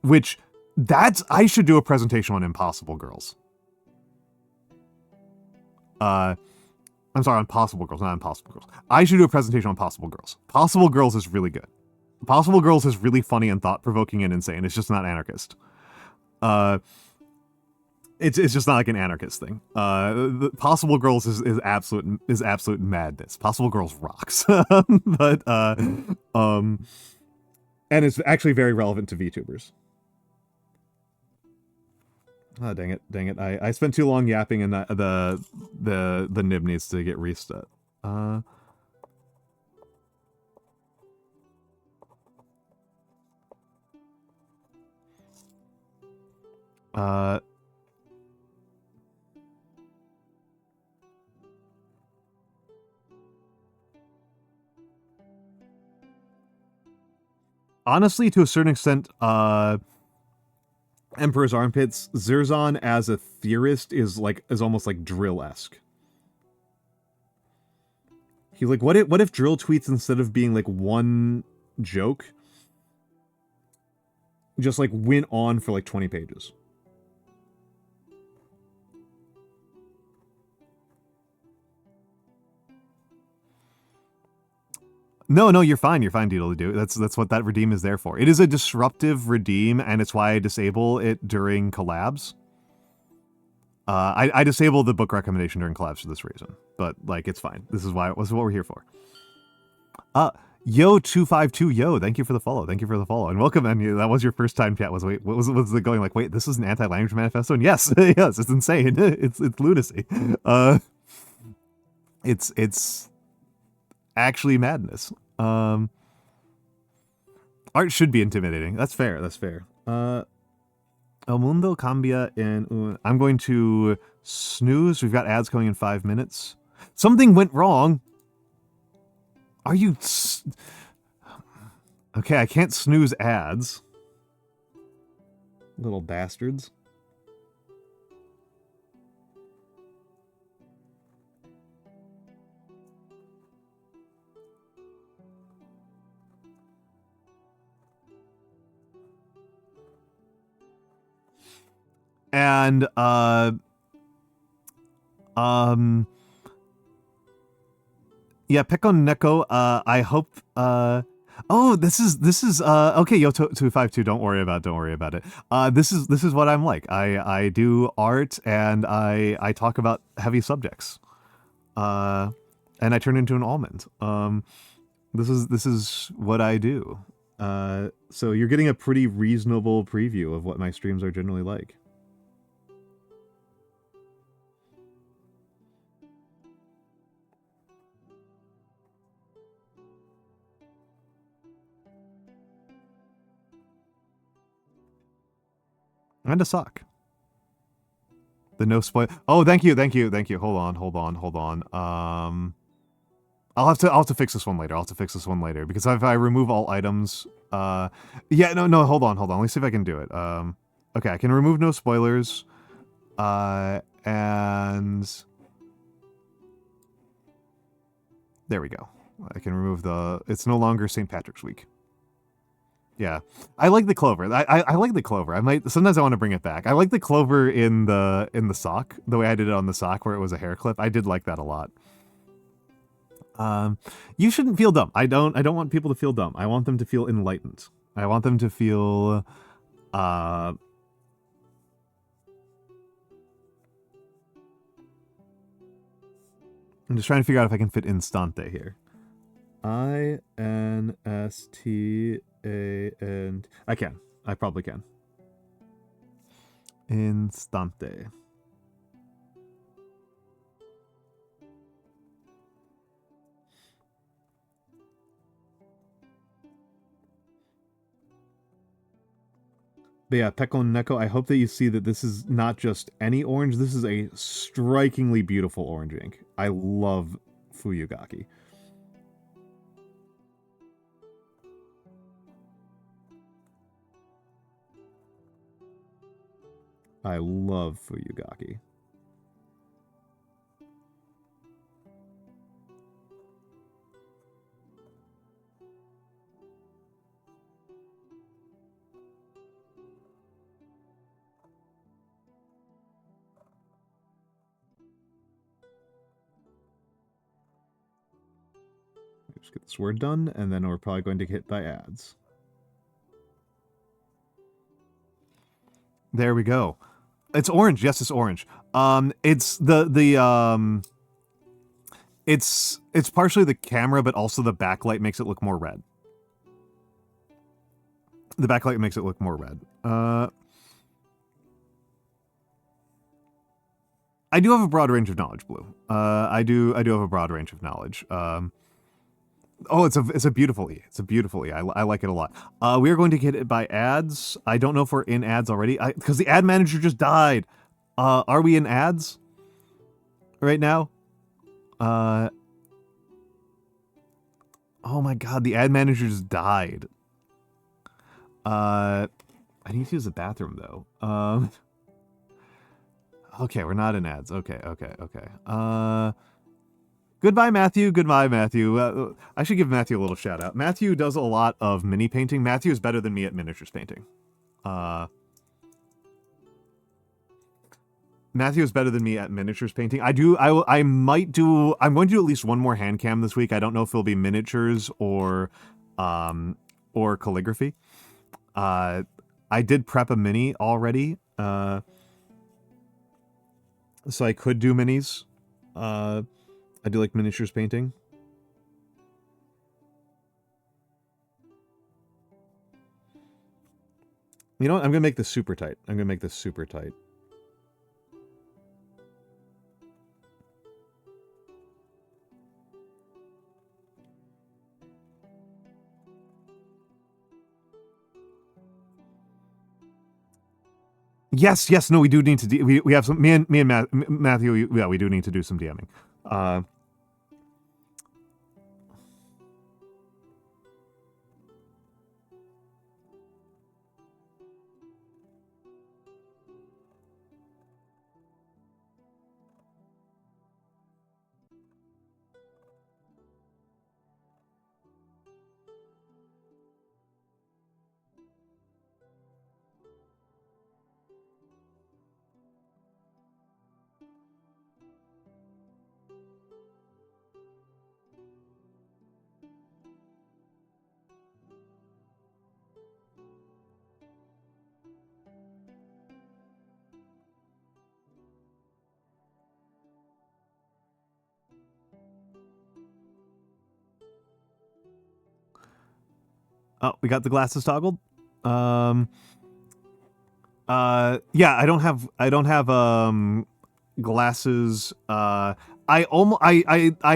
which I should do a presentation on Impossible Girls. I'm sorry, on Possible Girls, not Impossible Girls. I should do a presentation on Possible Girls. Possible Girls is really good. Possible Girls is really funny and thought-provoking and insane. It's just not anarchist. It's just not like an anarchist thing. The Possible Girls is absolute madness. Possible Girls rocks. But and it's actually very relevant to VTubers. Oh, dang it. I spent too long yapping, and the nib needs to get reset. Honestly, to a certain extent, Emperor's Armpits, Zerzan as a theorist is almost like Drill-esque. He's like, what if Drill tweets, instead of being like one joke, just like went on for like 20 pages? No, you're fine, Doodle Doo. That's what that redeem is there for. It is a disruptive redeem, and it's why I disable it during collabs. I disable the book recommendation during collabs for this reason, but like it's fine. This is what we're here for. Yo252, yo, thank you for the follow. And welcome. And that was your first time chat. Was it going like, wait, this is an anti-language manifesto? And yes, yes, it's insane. It's lunacy. It's actually madness. Art should be intimidating. That's fair. El Mundo Cambia in... I'm going to snooze. We've got ads coming in 5 minutes. Something went wrong. Are you... Okay, I can't snooze ads. Little bastards. And yeah, pick on Neko. I hope oh, this is okay, yo 252, don't worry about it. This is what I'm like. I do art, and I talk about heavy subjects. And I turn into an almond. This is what I do. So you're getting a pretty reasonable preview of what my streams are generally like. And a sock. The no spoil. Oh, thank you. Hold on. I'll have to fix this one later. Because if I remove all items, yeah, no, hold on. Let me see if I can do it. Okay, I can remove no spoilers, and there we go. I can remove it's no longer St. Patrick's Week. Yeah, I like the clover. I like the clover. Sometimes I want to bring it back. I like the clover in the sock, the way I did it on the sock where it was a hair clip. I did like that a lot. You shouldn't feel dumb. I don't want people to feel dumb. I want them to feel enlightened. I want them to feel I'm just trying to figure out if I can fit Instante here. INSTANT. I can. I probably can. Instante. But yeah, Pekon Neko, I hope that you see that this is not just any orange. This is a strikingly beautiful orange ink. I love Fuyugaki. I love Fuyugaki. Just get this word done, and then we're probably going to get hit by ads. There we go. It's orange. Yes, it's orange. It's it's partially the camera, but also the backlight makes it look more red. The backlight makes it look more red. I do have a broad range of knowledge, Blue. I do have a broad range of knowledge. Oh, it's a beautiful E. It's a beautiful E. I like it a lot. We are going to get it by ads. I don't know if we're in ads already, because the ad manager just died. Are we in ads right now? Oh my god, the ad manager just died. I need to use the bathroom though. Okay, we're not in ads. Okay. Goodbye, Matthew. Goodbye, Matthew. I should give Matthew a little shout out. Matthew does a lot of mini painting. Matthew is better than me at miniatures painting. Matthew is better than me at miniatures painting. I'm going to do at least one more hand cam this week. I don't know if it'll be miniatures or calligraphy. I did prep a mini already, so I could do minis. I do like miniatures painting. You know what? I'm gonna make this super tight. Yes, no, we do need to, we have some, me and Matthew, yeah, we do need to do some DMing. Oh, we got the glasses toggled. Yeah, I don't have glasses. I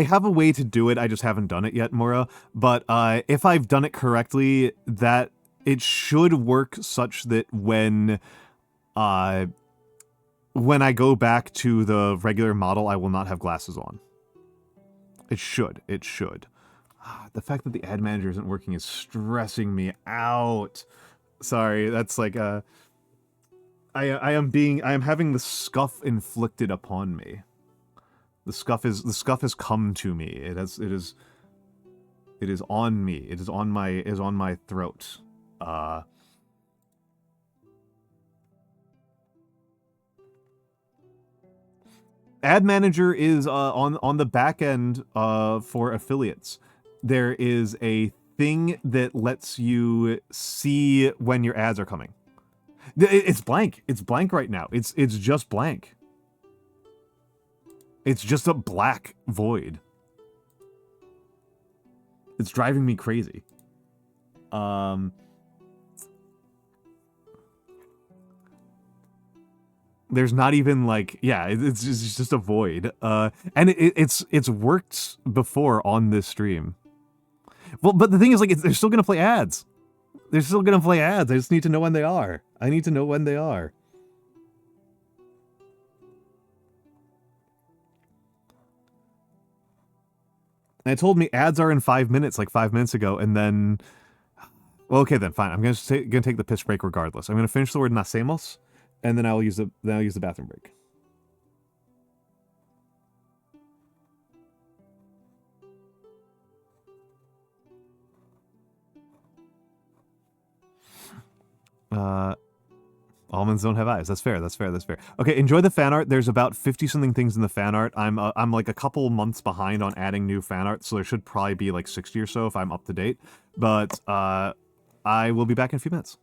have a way to do it. I just haven't done it yet, Mora. But if I've done it correctly, that it should work such that when I go back to the regular model, I will not have glasses on. It should. The fact that the ad manager isn't working is stressing me out. Sorry, that's like I am having the scuff inflicted upon me. The scuff has come to me. It is on me. It is on my throat. Ad manager is on the back end for affiliates. There is a thing that lets you see when your ads are coming. It's blank. It's blank right now. It's just blank. It's just a black void. It's driving me crazy. There's not even like, yeah, it's just a void. And it's worked before on this stream. Well, but the thing is, like, they're still gonna play ads. I just need to know when they are. I need to know when they are. And it told me ads are in 5 minutes, like 5 minutes ago, and then... Well, okay then, fine. I'm gonna take the piss break regardless. I'm gonna finish the word nacemos, and then I'll use the bathroom break. Almonds don't have eyes. That's fair. Okay, enjoy the fan art. There's about 50-something things in the fan art. I'm like a couple months behind on adding new fan art, so there should probably be like 60 or so if I'm up to date. But I will be back in a few minutes.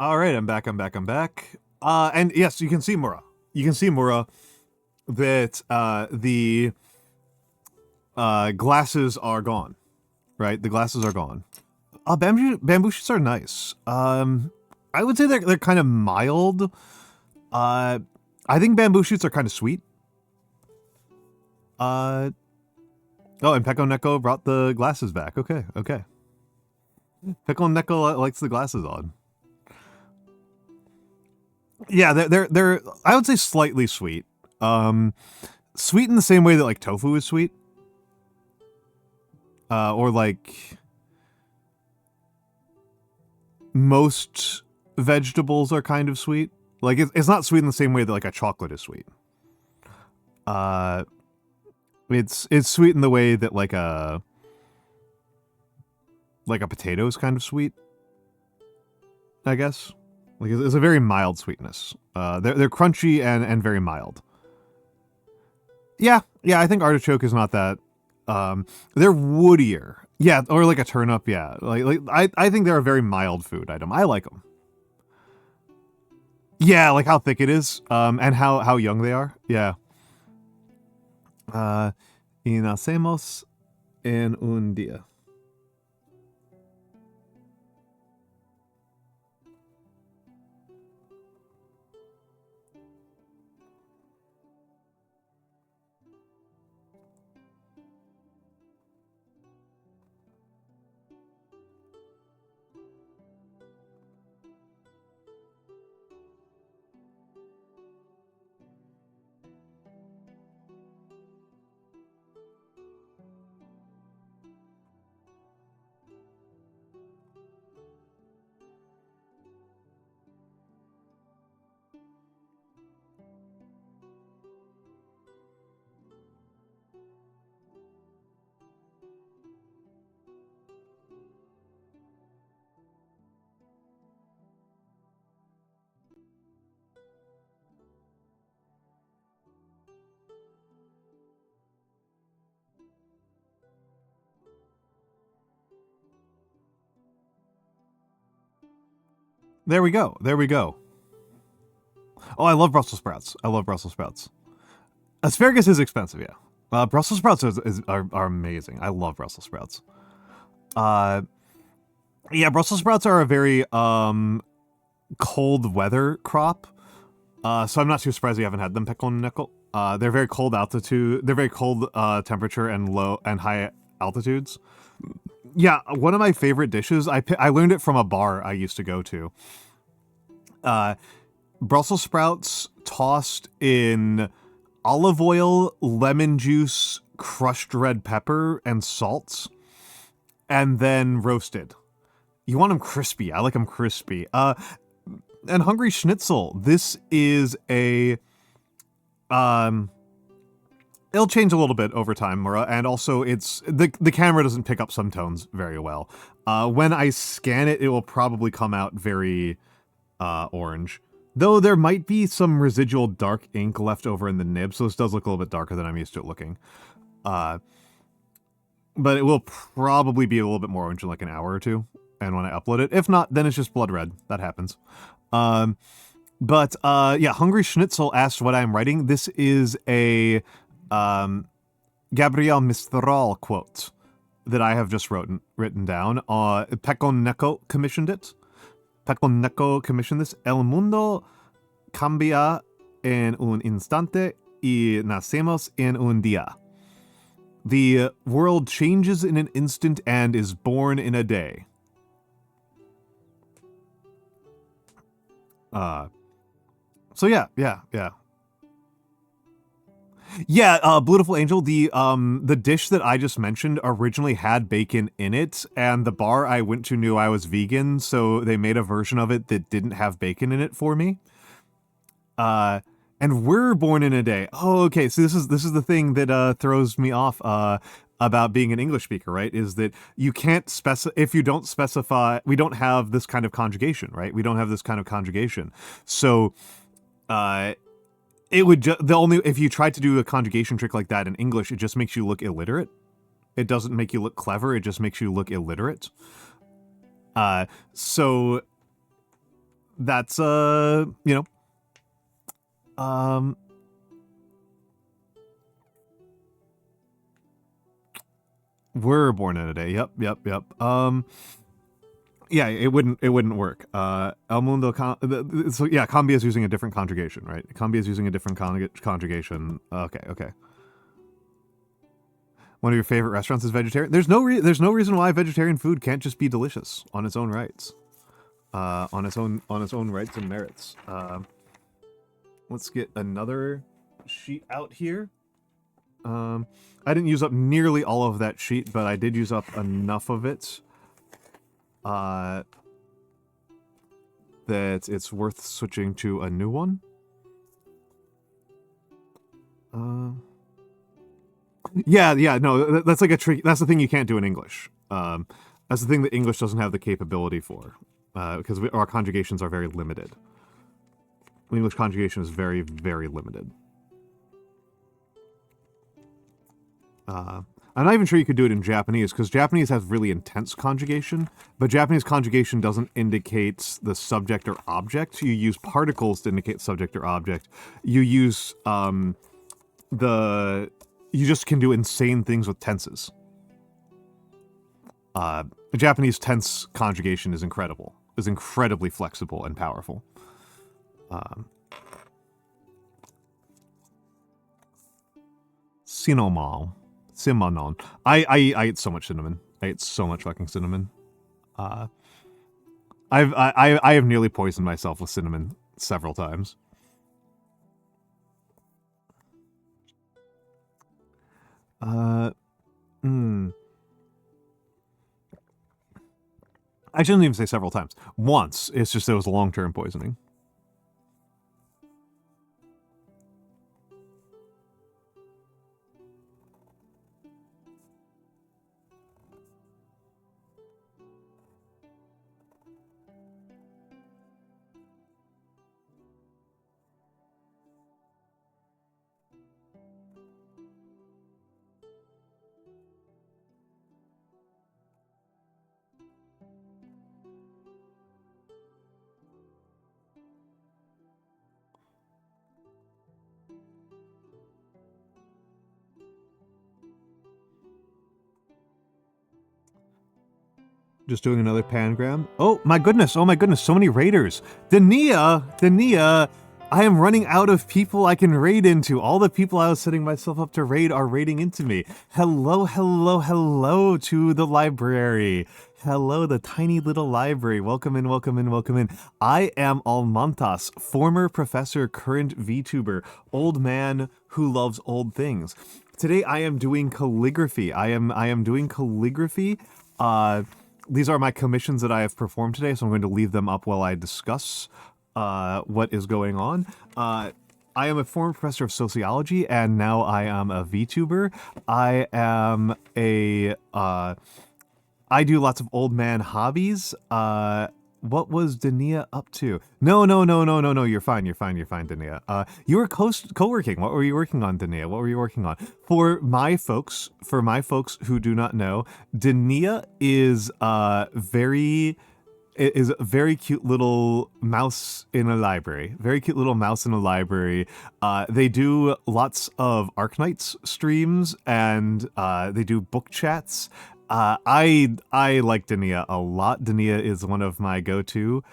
All right, I'm back. And yes, you can see Mura. That the glasses are gone. Right, the glasses are gone. Bamboo shoots are nice. I would say they're kind of mild. I think bamboo shoots are kind of sweet. Oh, and Peko Neko brought the glasses back. Okay. Peko Neko likes the glasses on. Yeah, they're I would say slightly sweet. Sweet in the same way that like tofu is sweet. Or like most vegetables are kind of sweet. Like it's not sweet in the same way that like a chocolate is sweet. It's sweet in the way that like a potato is kind of sweet, I guess. Like it's a very mild sweetness. They're crunchy and very mild. Yeah, I think artichoke is not that. They're woodier. Yeah, or like a turnip, yeah. I think they're a very mild food item. I like them. Yeah, like how thick it is, and how young they are. Yeah. Y nacemos en un día. There we go. Oh, I love Brussels sprouts. Asparagus is expensive, yeah. Brussels sprouts are amazing. I love Brussels sprouts. Yeah, Brussels sprouts are a very cold weather crop. So I'm not too surprised you haven't had them, Peko Neko. They're very cold altitude. They're very cold temperature and low and high altitudes. Yeah, one of my favorite dishes, I learned it from a bar I used to go to. Brussels sprouts tossed in olive oil, lemon juice, crushed red pepper, and salt, and then roasted. You want them crispy. I like them crispy. And Hungry Schnitzel. This is a... It'll change a little bit over time, Mura, and also it's the camera doesn't pick up some tones very well. When I scan it, it will probably come out very orange. Though there might be some residual dark ink left over in the nib, so this does look a little bit darker than I'm used to it looking. But it will probably be a little bit more orange in like an hour or two, and when I upload it. If not, then it's just blood red. That happens. But yeah, Hungry Schnitzel asked what I'm writing. This is a Gabriel Mistral quote that I have just written down. Peko Neko commissioned it. Peko Neko commissioned this. El mundo cambia en un instante y nacemos en un día. The world changes in an instant and is born in a day. So yeah. Yeah, Beautiful Angel, the dish that I just mentioned originally had bacon in it, and the bar I went to knew I was vegan, so they made a version of it that didn't have bacon in it for me. And we're born in a day. Oh, okay, so this is the thing that throws me off about being an English speaker, right? Is that you can't if you don't specify, we don't have this kind of conjugation, right? We don't have this kind of conjugation. So, it would if you tried to do a conjugation trick like that in English, it just makes you look illiterate. It doesn't make you look clever. It just makes you look illiterate. So that's you know, we're born in a day. Yep. Yeah, it wouldn't work. El Mundo, so yeah, Cambia is using a different conjugation, right? Cambia is using a different conjugation. Okay. One of your favorite restaurants is vegetarian. There's no reason why vegetarian food can't just be delicious on its own rights, on its own rights and merits. Let's get another sheet out here. I didn't use up nearly all of that sheet, but I did use up enough of it that it's worth switching to a new one. Yeah, no, that's like a trick. That's the thing you can't do in English. That's the thing that English doesn't have the capability for, because our conjugations are very limited. English conjugation is very, very limited. I'm not even sure you could do it in Japanese, because Japanese has really intense conjugation, but Japanese conjugation doesn't indicate the subject or object. You use particles to indicate subject or object. You use, you just can do insane things with tenses. Japanese tense conjugation is incredible. Is incredibly flexible and powerful. Cinnamon. I ate so much cinnamon. I ate so much fucking cinnamon. I have nearly poisoned myself with cinnamon several times. I shouldn't even say several times. Once. It's just it was long-term poisoning. Just doing another pangram. Oh my goodness, so many raiders. Dania, I am running out of people I can raid into. All the people I was setting myself up to raid are raiding into me. Hello to the library. Hello, the tiny little library. Welcome in. I am Almantas, former professor, current VTuber, old man who loves old things. Today I am doing calligraphy. I am doing calligraphy. These are my commissions that I have performed today, so I'm going to leave them up while I discuss what is going on. I am a former professor of sociology, and now I am a VTuber. I do lots of old man hobbies. What was Dania up to? No, you're fine, Dania. You were co-working. What were you working on, Dania? What were you working on? For my folks who do not know, Dania is a very cute little mouse in a library. They do lots of Arknights streams, and they do book chats. I like Dania a lot. Dania is one of my go-to.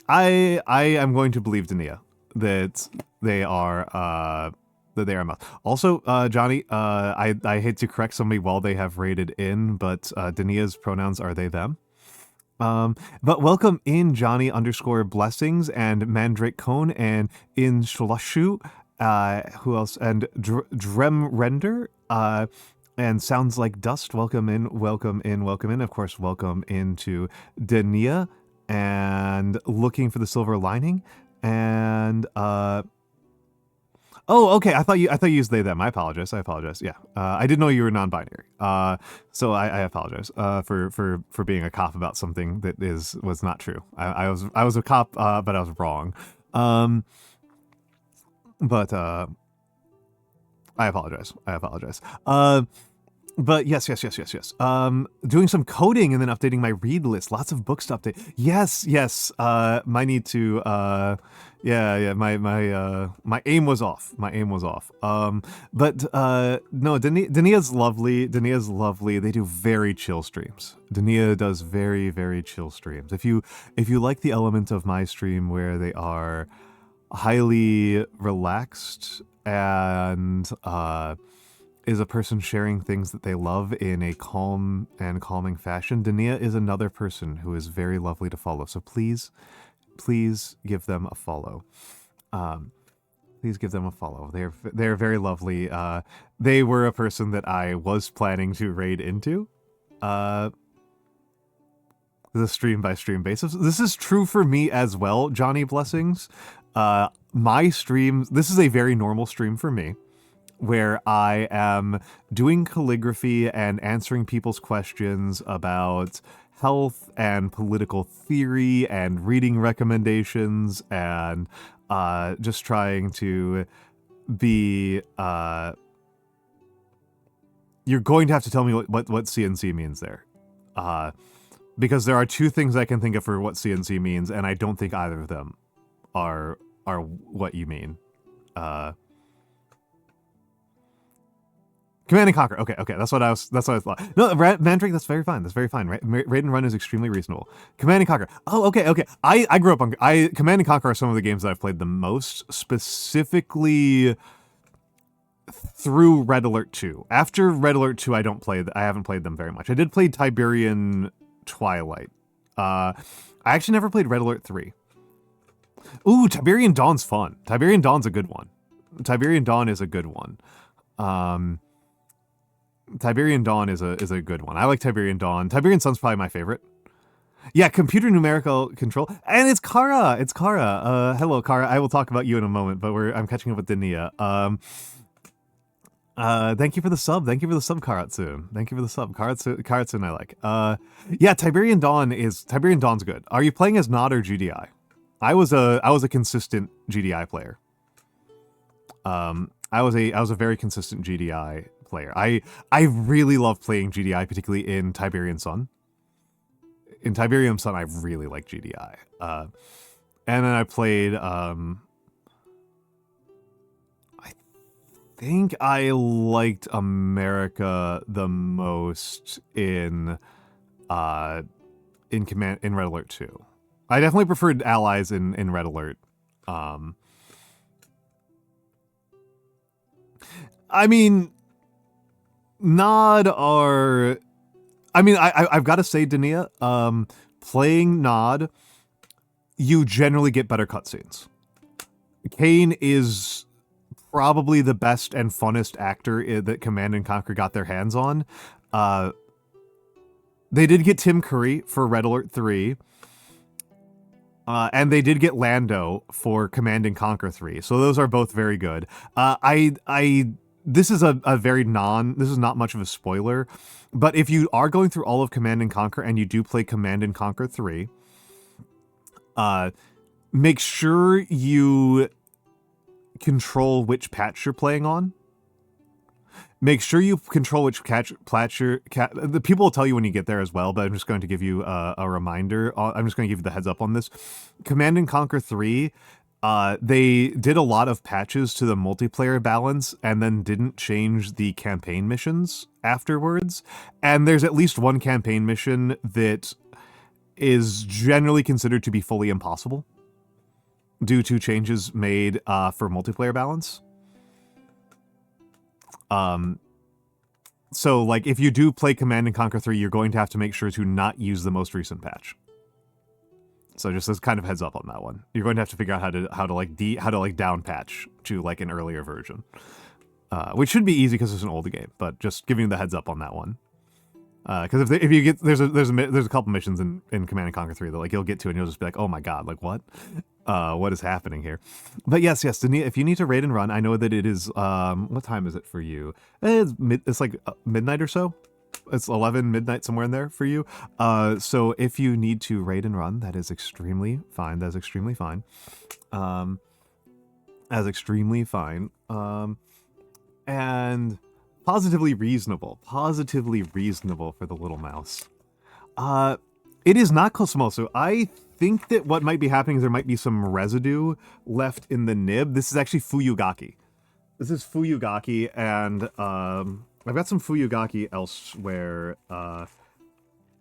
I am going to believe Dania that they are mouse. Also, Johnny, I hate to correct somebody while they have raided in, but Dania's pronouns are they them. But welcome in Johnny _blessings and Mandrake Cone and in Shlushu, who else? And Drem Render, and Sounds Like Dust. Welcome in. Of course, welcome into Dania and Looking for the Silver Lining. And oh, okay. I thought you used they them. I apologize. Yeah. I didn't know you were non-binary. So I apologize for being a cop about something that was not true. I was a cop, but I was wrong. But I apologize. But yes. Doing some coding and then updating my read list. Lots of books to update. Yes. My need to. Yeah. My aim was off. But no, Dania's lovely. They do very chill streams. Dania does very, very chill streams. If you like the element of my stream where they are highly relaxed and is a person sharing things that they love in a calm and calming fashion, Dania is another person who is very lovely to follow. So please give them a follow. Please give them a follow. They're very lovely. They were a person that I was planning to raid into. The stream by stream basis. This is true for me as well, Johnny Blessings. My stream, this is a very normal stream for me, where I am doing calligraphy and answering people's questions about health and political theory and reading recommendations and just trying to be... You're going to have to tell me what CNC means there. Because there are two things I can think of for what CNC means, and I don't think either of them are what you mean. Command and Conquer. Okay. That's what I thought. No, Mandrake, that's very fine. Raid and Run is extremely reasonable. Command and Conquer. Oh, okay. I grew up on... Command and Conquer are some of the games that I've played the most, specifically through Red Alert 2. After Red Alert 2, I haven't played them very much. I did play Tiberian Twilight. I actually never played Red Alert 3. Ooh, Tiberian Dawn's fun. Tiberian Dawn's a good one. Tiberian Dawn is a good one. Tiberian Dawn is a good one. I like Tiberian Dawn. Tiberian Sun's probably my favorite. Yeah, computer numerical control. And it's Kara. Hello, Kara. I will talk about you in a moment, but I'm catching up with Dania. Thank you for the sub. Karatsun. Thank you for the sub. Karatsun I like. Yeah, Tiberian Dawn's good. Are you playing as Nod or GDI? I was a consistent GDI player. I was a very consistent GDI player. I really love playing GDI, particularly in Tiberian Sun. In Tiberian Sun, I really like GDI. And then I played, I think I liked America the most in Red Alert 2. I definitely preferred Allies in Red Alert. I mean, Nod are... I mean, I've got to say, Dania, playing Nod, you generally get better cutscenes. Kane is probably the best and funnest actor that Command & Conquer got their hands on. They did get Tim Curry for Red Alert 3. And they did get Lando for Command & Conquer 3. So those are both very good. This is this is not much of a spoiler, but if you are going through all of Command & Conquer and you do play Command & Conquer 3, make sure you control which patch you're playing on. Make sure you control which the people will tell you when you get there as well, but I'm just going to give you a reminder. I'm just going to give you the heads up on this. Command & Conquer 3, they did a lot of patches to the multiplayer balance and then didn't change the campaign missions afterwards. And there's at least one campaign mission that is generally considered to be fully impossible due to changes made for multiplayer balance. So, like, if you do play Command & Conquer 3, you're going to have to make sure to not use the most recent patch. So just as kind of heads up on that one. You're going to have to figure out how to down patch to, like, an earlier version. Which should be easy because it's an older game, but just giving you the heads up on that one. Because if you get... There's a couple missions in Command & Conquer 3 that, like, you'll get to and you'll just be like, oh my god, like, what? What is happening here? But yes, Dania, if you need to raid and run, I know that it is, what time is it for you? It's like midnight or so. It's 11 midnight, somewhere in there for you. So if you need to raid and run, that is extremely fine. That is extremely fine. And positively reasonable for the little mouse. It is not Cosmoso. I think that what might be happening is there might be some residue left in the nib. This is actually Fuyugaki. This is Fuyugaki, and I've got some Fuyugaki elsewhere.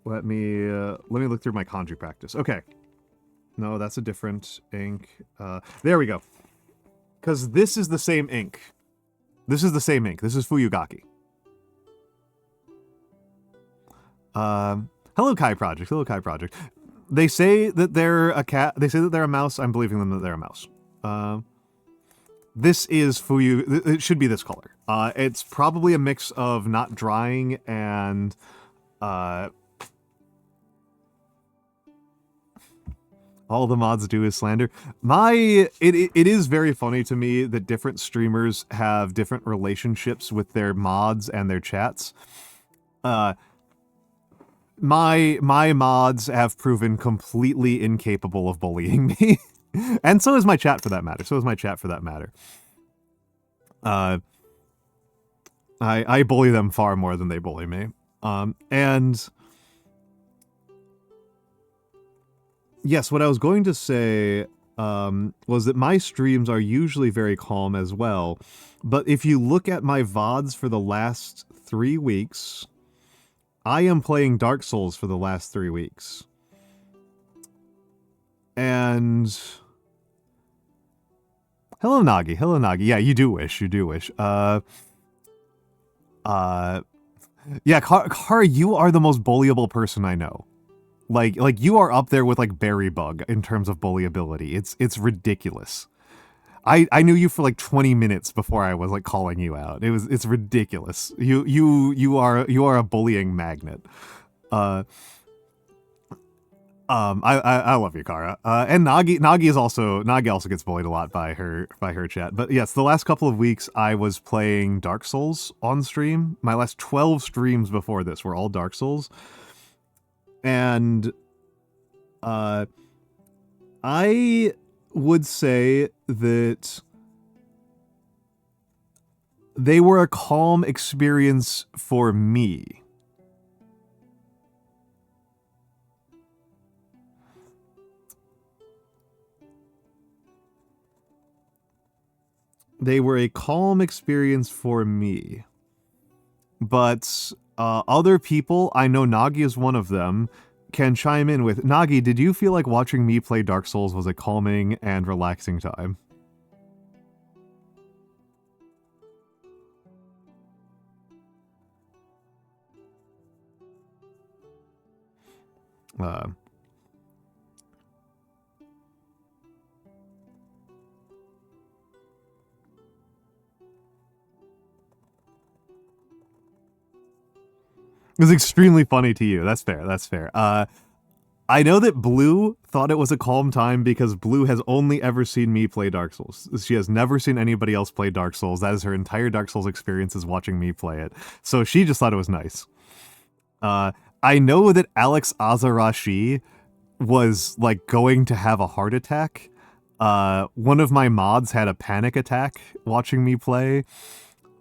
Let me look through my kanji practice. Okay. No, that's a different ink. There we go. Because this is the same ink. This is the same ink. This is Fuyugaki. Hello, Kai Project. Hello, Kai Project. They say that they're a cat. They say that they're a mouse. I'm believing them that they're a mouse. This is Fuyu. It should be this color. It's probably a mix of not drying and all the mods do is slander. It is very funny to me that different streamers have different relationships with their mods and their chats. My mods have proven completely incapable of bullying me. And so is my chat for that matter. I bully them far more than they bully me. And yes, what I was going to say was that my streams are usually very calm as well. But if you look at my VODs for the last 3 weeks, I am playing Dark Souls for the last 3 weeks. And hello Nagi. Yeah, you do wish. Yeah, Kara, you are the most bullyable person I know. Like you are up there with like Berry Bug in terms of bullyability. It's ridiculous. I knew you for like 20 minutes before I was like calling you out. It's ridiculous. You are a bullying magnet. I love you, Kara. And Nagi also gets bullied a lot by her chat. But yes, the last couple of weeks I was playing Dark Souls on stream. My last 12 streams before this were all Dark Souls. And I would say that they were a calm experience for me. They were a calm experience for me. But other people, I know Nagi is one of them, can chime in with, Nagi, did you feel like watching me play Dark Souls was a calming and relaxing time? It was extremely funny to you. That's fair. I know that Blue thought it was a calm time because Blue has only ever seen me play Dark Souls. She has never seen anybody else play Dark Souls. That is her entire Dark Souls experience, is watching me play it. So she just thought it was nice. I know that Alex Azarashi was like going to have a heart attack. One of my mods had a panic attack watching me play.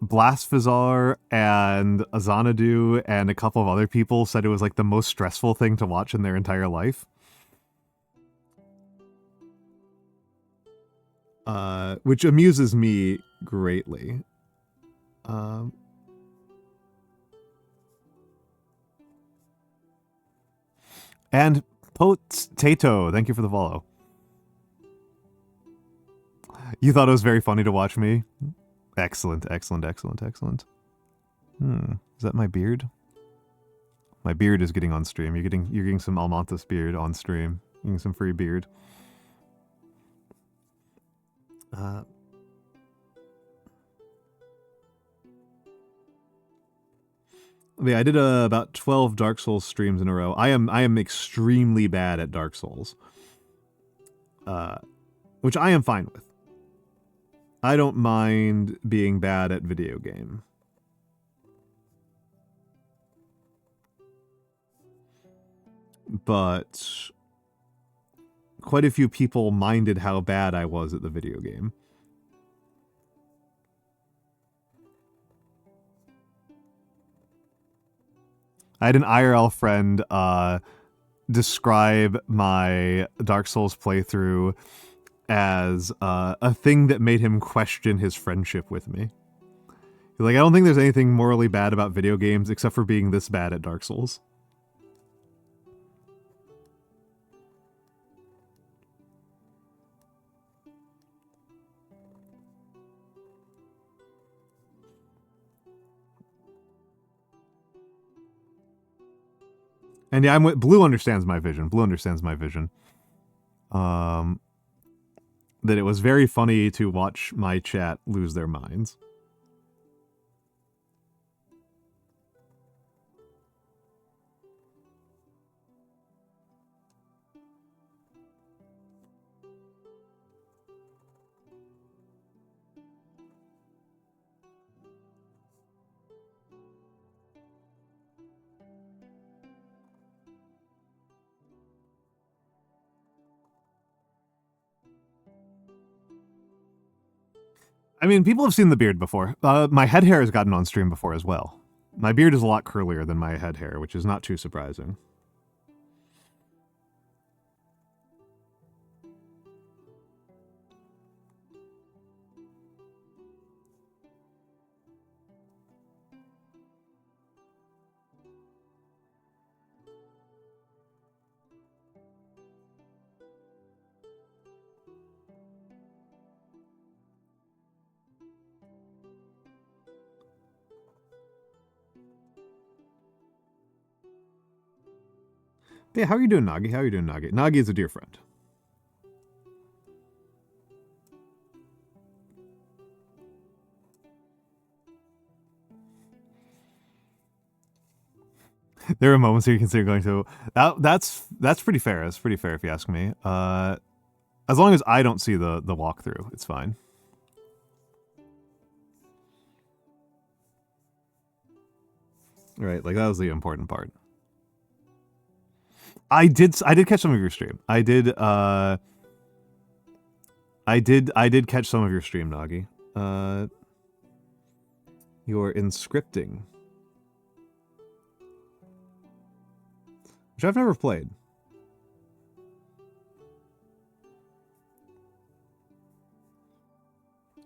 Blasphazar and Azanadu and a couple of other people said it was like the most stressful thing to watch in their entire life. Which amuses me greatly. And Potato, thank you for the follow. You thought it was very funny to watch me? Excellent. Is that my beard? My beard is getting on stream. You're getting some Almantas beard on stream. You're getting some free beard. Yeah, I did about 12 Dark Souls streams in a row. I am extremely bad at Dark Souls. Which I am fine with. I don't mind being bad at video game. But quite a few people minded how bad I was at the video game. I had an IRL friend describe my Dark Souls playthrough as a thing that made him question his friendship with me. He's like, I don't think there's anything morally bad about video games except for being this bad at Dark Souls. And yeah, Blue understands my vision. Blue understands my vision. That it was very funny to watch my chat lose their minds. I mean, people have seen the beard before. My head hair has gotten on stream before as well. My beard is a lot curlier than my head hair, which is not too surprising. Yeah, how are you doing, Nagi? How are you doing, Nagi? Nagi is a dear friend. There are moments where you consider going to... That's pretty fair. That's pretty fair if you ask me. As long as I don't see the walkthrough, it's fine. Right, like that was the important part. I did catch some of your stream. I did catch some of your stream, Nagi. You're inscripting, which I've never played.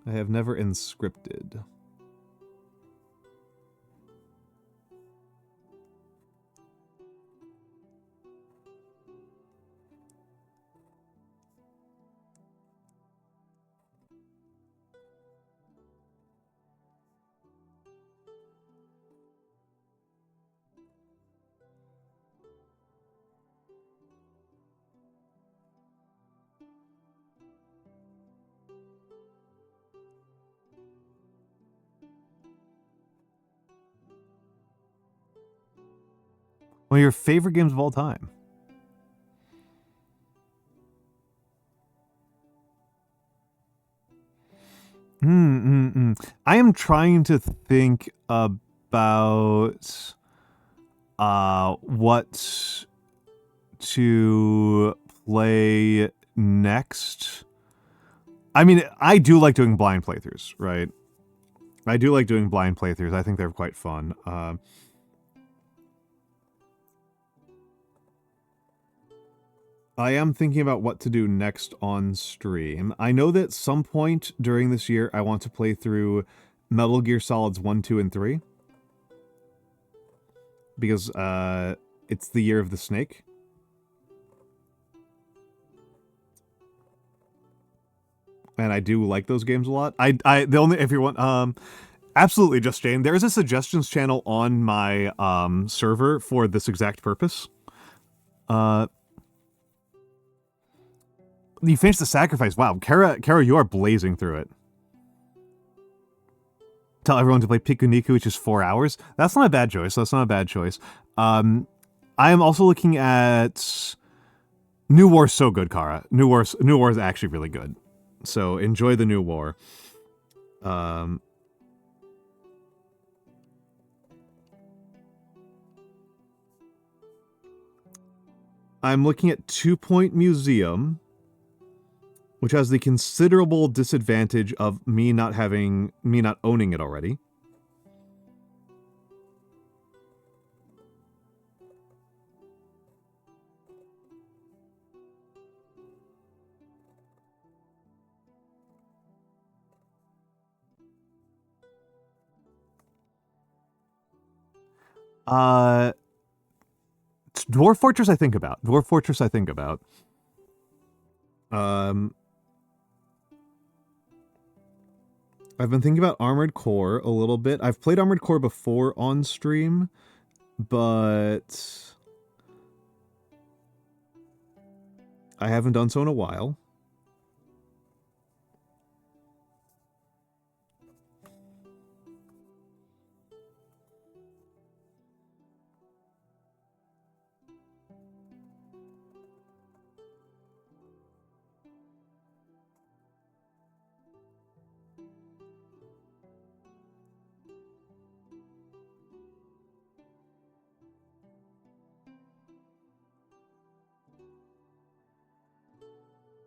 I have never inscripted. One of your favorite games of all time. I am trying to think about what to play next. I mean, I do like doing blind playthroughs, right? I do like doing blind playthroughs. I think they're quite fun. I am thinking about what to do next on stream. I know that some point during this year, I want to play through Metal Gear Solids 1, 2, and 3. Because it's the year of the snake. And I do like those games a lot. If you want, absolutely, Just Jane. There is a suggestions channel on my server for this exact purpose. You finished the sacrifice. Wow, Kara, you are blazing through it. Tell everyone to play Pikuniku, which is 4 hours. That's not a bad choice. That's not a bad choice. I am also looking at New War's so good, Kara. New War is actually really good. So enjoy the New War. I'm looking at 2 Point Museum, which has the considerable disadvantage of me not owning it already. Dwarf Fortress I think about. Dwarf Fortress I think about. I've been thinking about Armored Core a little bit. I've played Armored Core before on stream, but I haven't done so in a while.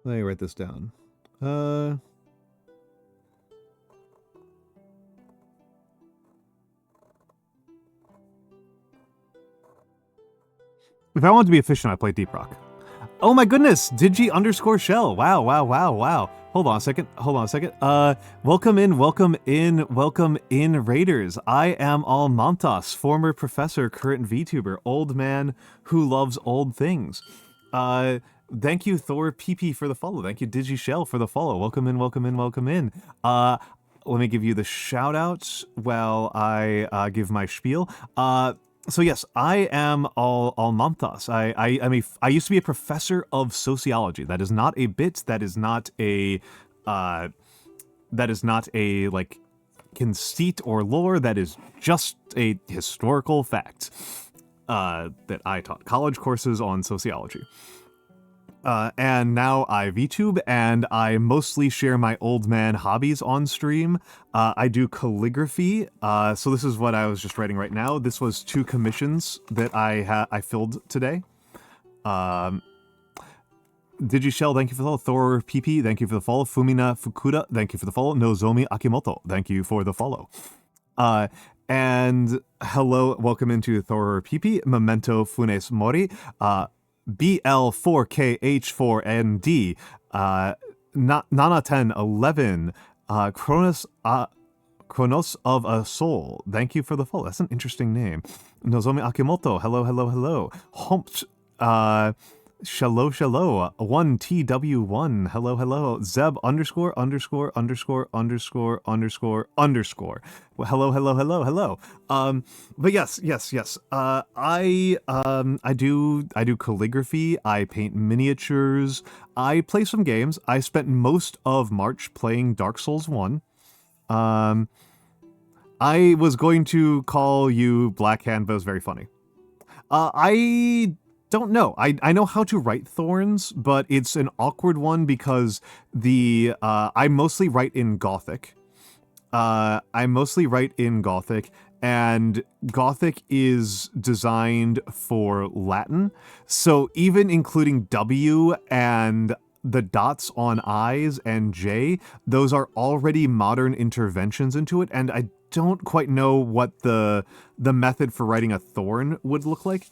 Let me write this down. If I wanted to be efficient, I play Deep Rock. Oh my goodness! Digi_shell. Wow, wow, wow, wow. Hold on a second. Welcome in, Raiders. I am Almantas, former professor, current VTuber, old man who loves old things. Thank you, Thor PP, for the follow. Thank you, DigiShell, for the follow. Welcome in. Let me give you the shout outs while I give my spiel. So yes, I am Almantas. I used to be a professor of sociology. That is not a bit. That is not a like conceit or lore. That is just a historical fact that I taught college courses on sociology. And now I VTube, and I mostly share my old man hobbies on stream. I do calligraphy, so this is what I was just writing right now. This was 2 commissions that I filled today. DigiShell, thank you for the follow. Thor PP, thank you for the follow. Fumina Fukuda, thank you for the follow. Nozomi Akimoto, thank you for the follow. And hello, welcome into Thor PP, Memento Funes Mori, BL4KH4ND, Nana1011, Chronos of a Soul. Thank you for the follow. That's an interesting name. Nozomi Akimoto. Hello. Humpt. Shallow. 1TW1. Hello. Zeb ________. Well, hello. But yes. I do calligraphy. I paint miniatures. I play some games. I spent most of March playing Dark Souls 1. I was going to call you Blackhand, but it was very funny. I don't know. I know how to write Thorns, but it's an awkward one because I mostly write in Gothic. And Gothic is designed for Latin. So even including W and the dots on I's and J, those are already modern interventions into it, and I don't quite know what the method for writing a Thorn would look like.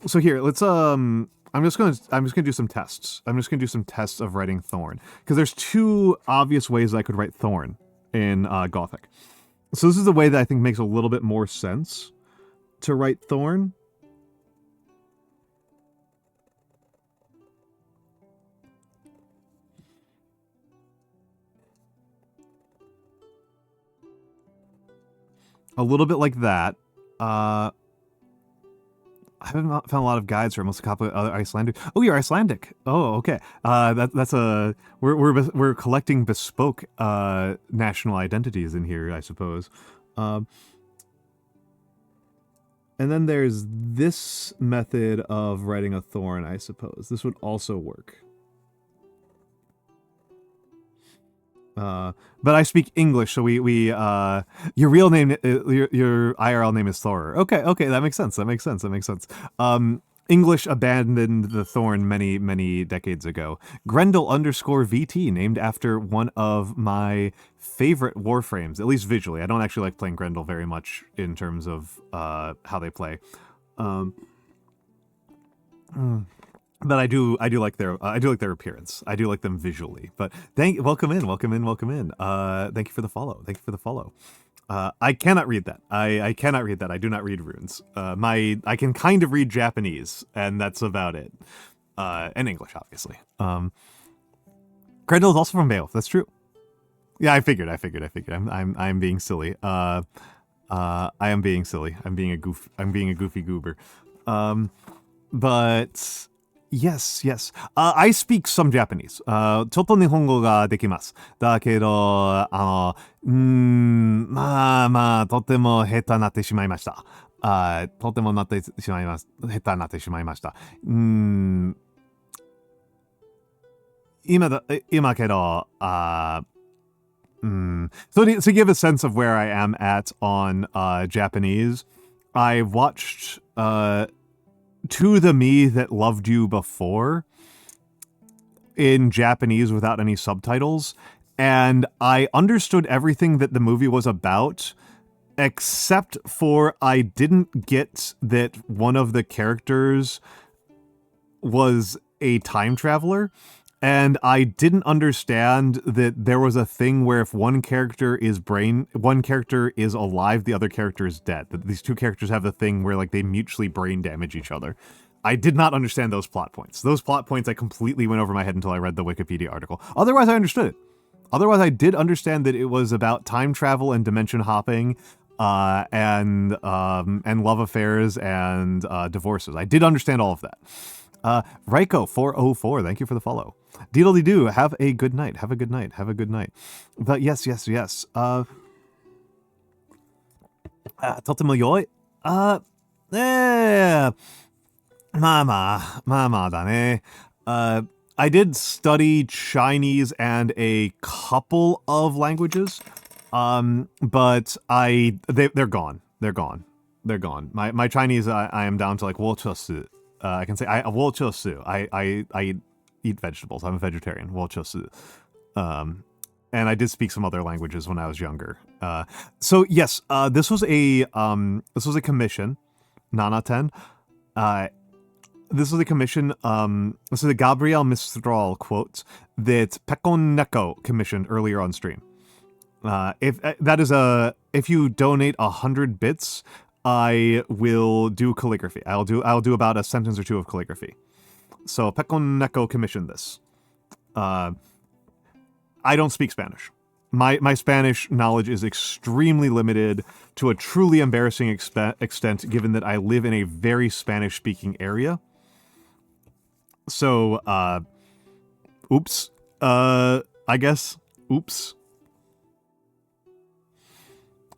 So here, let's I'm just gonna do some tests. I'm just gonna do some tests of writing Thorn, because there's 2 obvious ways I could write Thorn in Gothic. So this is the way that I think makes a little bit more sense to write Thorn. A little bit like that. I haven't found a lot of guides for most of other Icelandic. Oh, you're Icelandic. Oh, okay. We're collecting bespoke national identities in here, I suppose. And then there's this method of writing a Thorn, I suppose. This would also work. But I speak English, so your real name, your IRL name is Thor. Okay, that makes sense. English abandoned the Thorn many decades ago. Grendel _VT, named after one of my favorite Warframes, at least visually. I don't actually like playing Grendel very much in terms of how they play. But I do like their appearance. I do like them visually. But welcome in. Thank you for the follow. I cannot read that. I cannot read that. I do not read runes. I can kind of read Japanese, and that's about it. And English, obviously. Grendel is also from Beowulf. That's true. Yeah, I figured. I'm being silly. I am being silly. I'm being a goofy goober. But yes. I speak some Japanese. ちょっと日本語ができます。だけど、とても下手になってしまいました。とても下手になってしまいました。今けど、So to give a sense of where I am at on Japanese, I watched To the Me That Loved You Before in Japanese without any subtitles, and I understood everything that the movie was about, except for I didn't get that one of the characters was a time traveler. And I didn't understand that there was a thing where if one character is alive, the other character is dead. That these two characters have a thing where like they mutually brain damage each other. I did not understand those plot points. Those plot points I completely went over my head until I read the Wikipedia article. Otherwise, I understood it. Otherwise, I did understand that it was about time travel and dimension hopping, and love affairs and divorces. I did understand all of that. Raiko404, thank you for the follow. Deedle-dee-doo, have a good night. But yes. とても良い。だね。I did study Chinese and a couple of languages, but they're gone. My Chinese, I am down to like 我就是 I can say我就是 I eat vegetables. I'm a vegetarian. 我就是 and I did speak some other languages when I was younger. So yes, this was a commission, Nanaten. This was a commission. This is a Gabriel Mistral quote that Pekon Neko commissioned earlier on stream. If you donate 100 bits, I will do calligraphy. I'll do about a sentence or two of calligraphy. So Pekon Neko commissioned this. I don't speak Spanish. My Spanish knowledge is extremely limited to a truly embarrassing extent, given that I live in a very Spanish-speaking area. So, oops. I guess. Oops.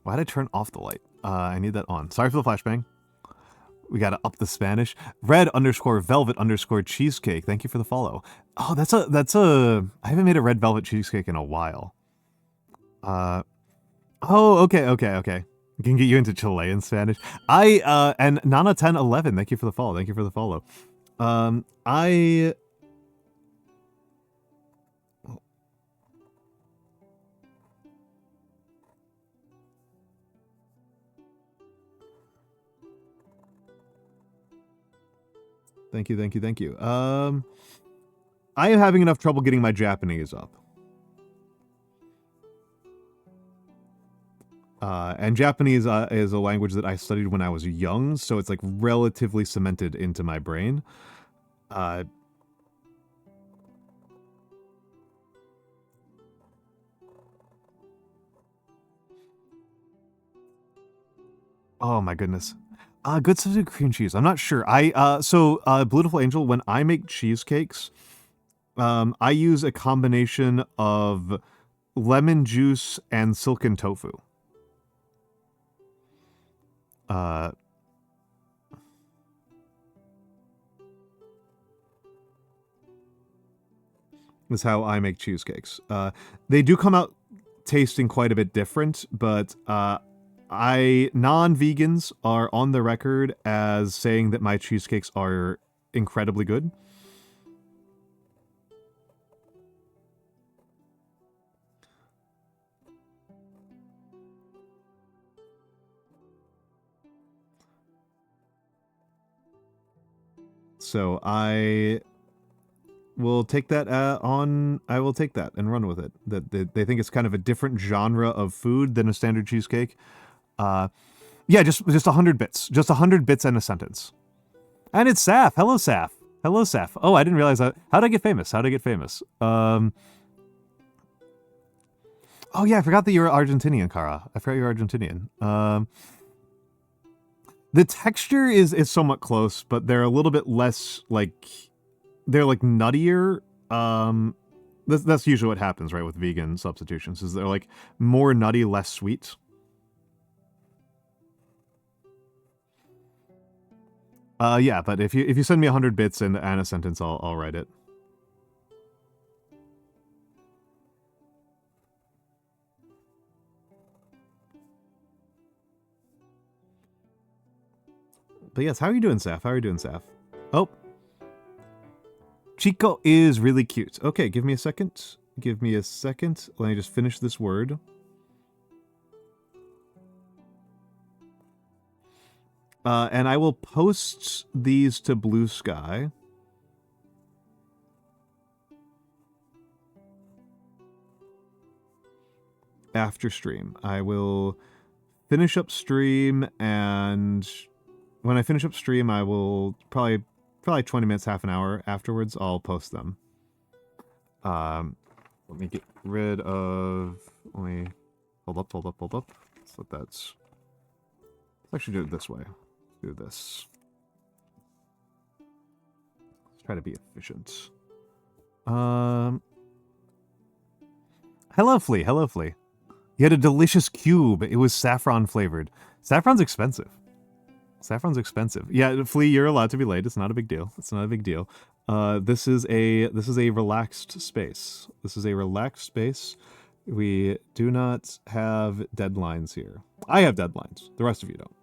Why did I turn off the light? I need that on. Sorry for the flashbang. We gotta up the Spanish. Red_velvet_cheesecake. Thank you for the follow. Oh, that's a. I haven't made a red velvet cheesecake in a while. Oh, okay. I can get you into Chilean Spanish. And Nana1011. Thank you for the follow. Thank you. I am having enough trouble getting my Japanese up. And Japanese is a language that I studied when I was young, so it's like relatively cemented into my brain. Oh my goodness. Good substitute cream cheese. I'm not sure. Beautiful Angel, when I make cheesecakes, I use a combination of lemon juice and silken tofu. Is how I make cheesecakes. They do come out tasting quite a bit different, but non-vegans are on the record as saying that my cheesecakes are incredibly good. So We'll take that on. I will take that and run with it. That they think it's kind of a different genre of food than a standard cheesecake. Yeah, just 100 bits. Just 100 bits and a sentence. And it's Saf. Hello, Saf. Hello, Saf. Oh, I didn't realize that. How'd I get famous? How'd I get famous? Oh yeah, I forgot that you're Argentinian, Kara. I forgot you're Argentinian. The texture is somewhat close, but they're a little bit less like they're like nuttier. That's usually what happens, right, with vegan substitutions, is they're like more nutty, less sweet. Yeah, but if you send me 100 bits and a sentence, I'll write it. But yes, how are you doing, Saf? How are you doing, Saf? Oh. Chico is really cute. Okay, give me a second. Give me a second. Let me just finish this word. And I will post these to Blue Sky. After stream. I will finish up stream, and when I finish up stream, I will probably 20 minutes, half an hour afterwards, I'll post them. Let me get rid of... Let me... Hold up. So that's... Let's actually do it this way. Do this. Let's try to be efficient. Hello, Flea. Hello, Flea. You had a delicious cube. It was saffron flavored. Saffron's expensive. Saffron's expensive. Yeah, Flea, you're allowed to be late. It's not a big deal. It's not a big deal. This is a relaxed space. This is a relaxed space. We do not have deadlines here. I have deadlines. The rest of you don't.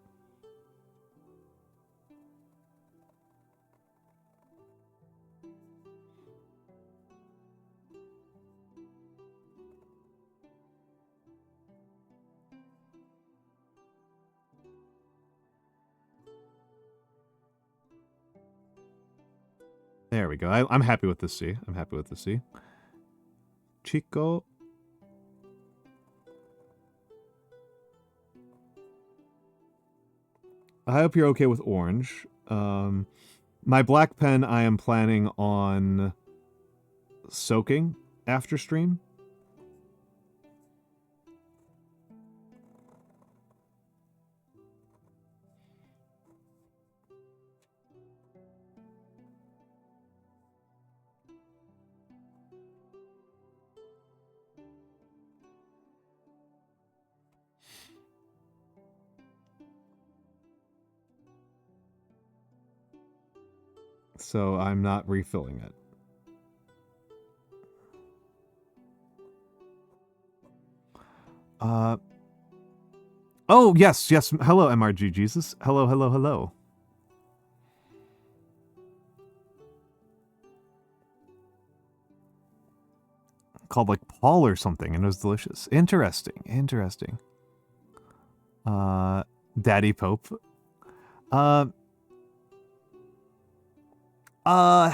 There we go. I'm happy with this C. I'm happy with this C. Chico. I hope you're okay with orange. My black pen I am planning on soaking after stream. So I'm not refilling it. Oh, yes. Hello, MRG Jesus. Hello. Called like Paul or something, and it was delicious. Interesting. Daddy Pope. I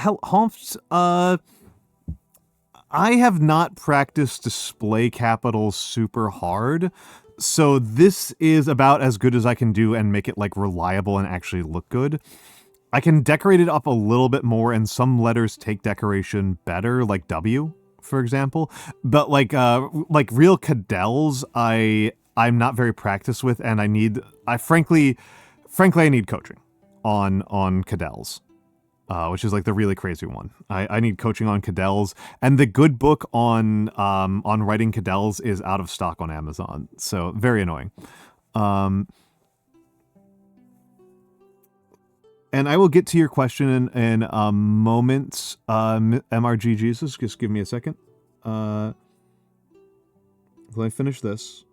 have not practiced display capitals super hard, so this is about as good as I can do and make it like reliable and actually look good. I can decorate it up a little bit more, and some letters take decoration better, like W, for example. But like real cadels, I'm not very practiced with, and frankly I need coaching on cadels. Which is like the really crazy one. I need coaching on cadels, and the good book on writing cadels is out of stock on Amazon, so very annoying. And I will get to your question in a moment, MRG Jesus. Just give me a second. Let me finish this.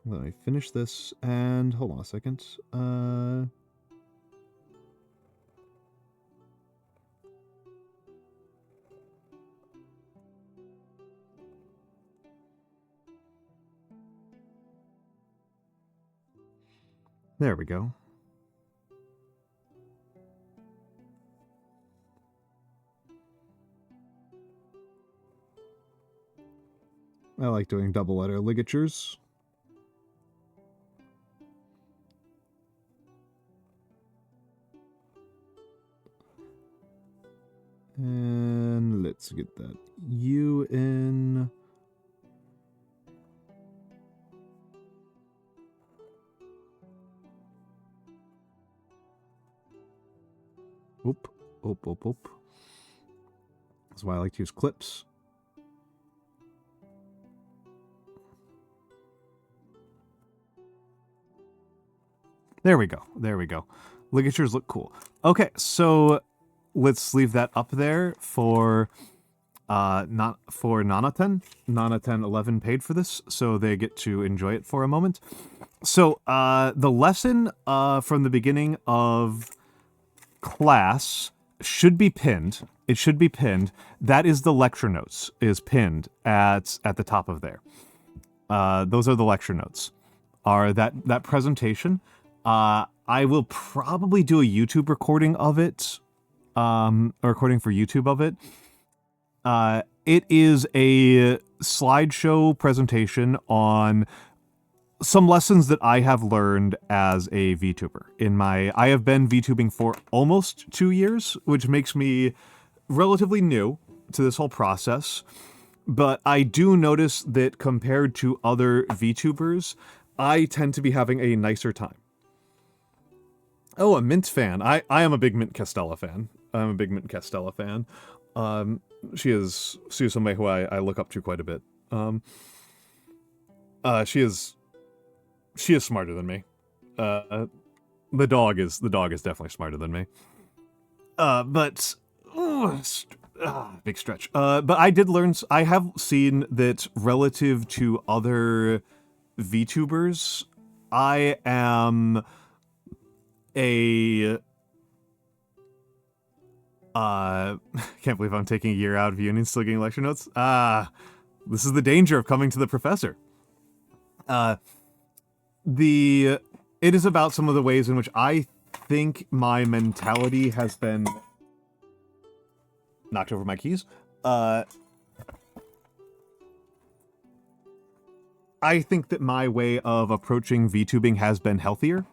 Let me finish this, and hold on a second. There we go. I like doing double letter ligatures. And let's get that U in. Oop, oop, oop, oop. That's why I like to use clips. There we go. There we go. Ligatures look cool. Okay, so let's leave that up there for not for Nana10. Nana10 11 paid for this, so they get to enjoy it for a moment. So the lesson from the beginning of class should be pinned. It should be pinned. That is the lecture notes, is pinned at the top of there. Those are the lecture notes. Are that presentation. I will probably do a YouTube recording of it, a recording for YouTube of it. It is a slideshow presentation on some lessons that I have learned as a VTuber. I have been VTubing for almost 2 years, which makes me relatively new to this whole process. But I do notice that compared to other VTubers, I tend to be having a nicer time. Oh, a Mint fan. I am a big Mint Castella fan. I'm a big Mint Castella fan. She is somebody who I look up to quite a bit. She is smarter than me. The dog is definitely smarter than me. But big stretch. But I did learn. I have seen that relative to other VTubers, I am a can't believe I'm taking a year out of uni and still getting lecture notes. This is the danger of coming to the professor. It is about some of the ways in which I think my mentality has been knocked over my keys. I think that my way of approaching VTubing has been healthier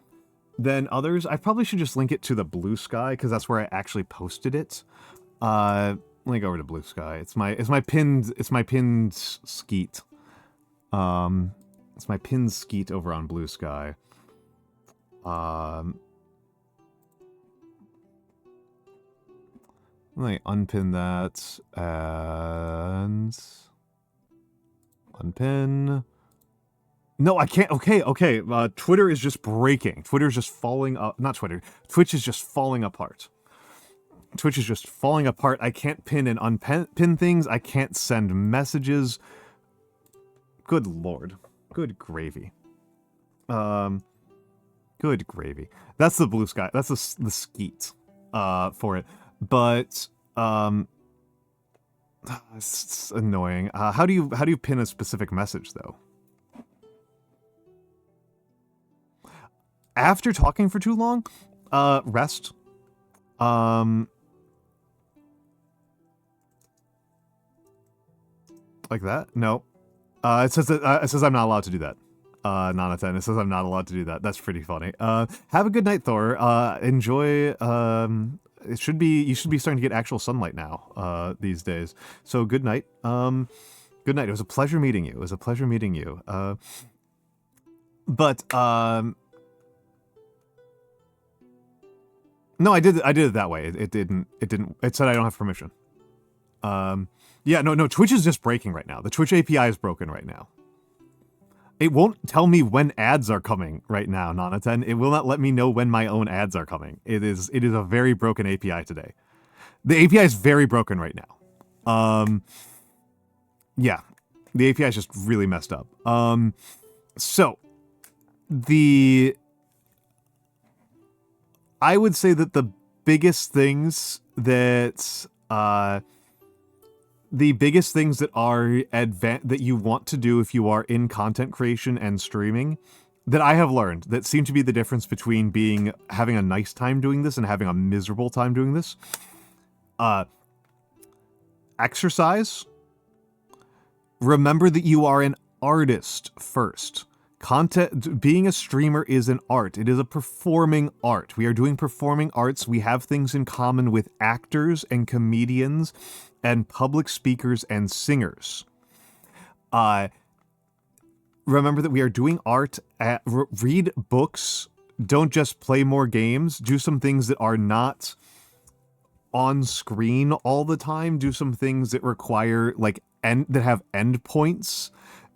than others. I probably should just link it to the Blue Sky, because that's where I actually posted it. Let me go over to Blue Sky. It's my pinned skeet. It's my pinned skeet over on Blue Sky. Let me unpin that and unpin. No, I can't. Okay. Twitter is just breaking. Twitter's just falling up. Not Twitter. Twitch is just falling apart. Twitch is just falling apart. I can't pin and unpin things. I can't send messages. Good lord. Good gravy. Good gravy. That's the Blue Sky. That's the skeet for it. But it's annoying. How do you pin a specific message though? After talking for too long, rest. Like that? No. It says I'm not allowed to do that. Not a 10. It says I'm not allowed to do that. That's pretty funny. Have a good night, Thor. Enjoy. You should be starting to get actual sunlight now. These days. So good night. Good night. It was a pleasure meeting you. No, I did it that way. It didn't. It said I don't have permission. Yeah, no, Twitch is just breaking right now. The Twitch API is broken right now. It won't tell me when ads are coming right now, Nana10. It will not let me know when my own ads are coming. It is a very broken API today. The API is very broken right now. Yeah. The API is just really messed up. So I would say that the biggest things that are that you want to do if you are in content creation and streaming that I have learned that seem to be the difference between having a nice time doing this and having a miserable time doing this. Exercise. Remember that you are an artist first. Being a streamer is an art. It is a performing art. We are doing performing arts. We have things in common with actors and comedians and public speakers and singers. Remember that we are doing art. Read books. Don't just play more games. Do some things that are not on screen all the time. Do some things that require that have endpoints,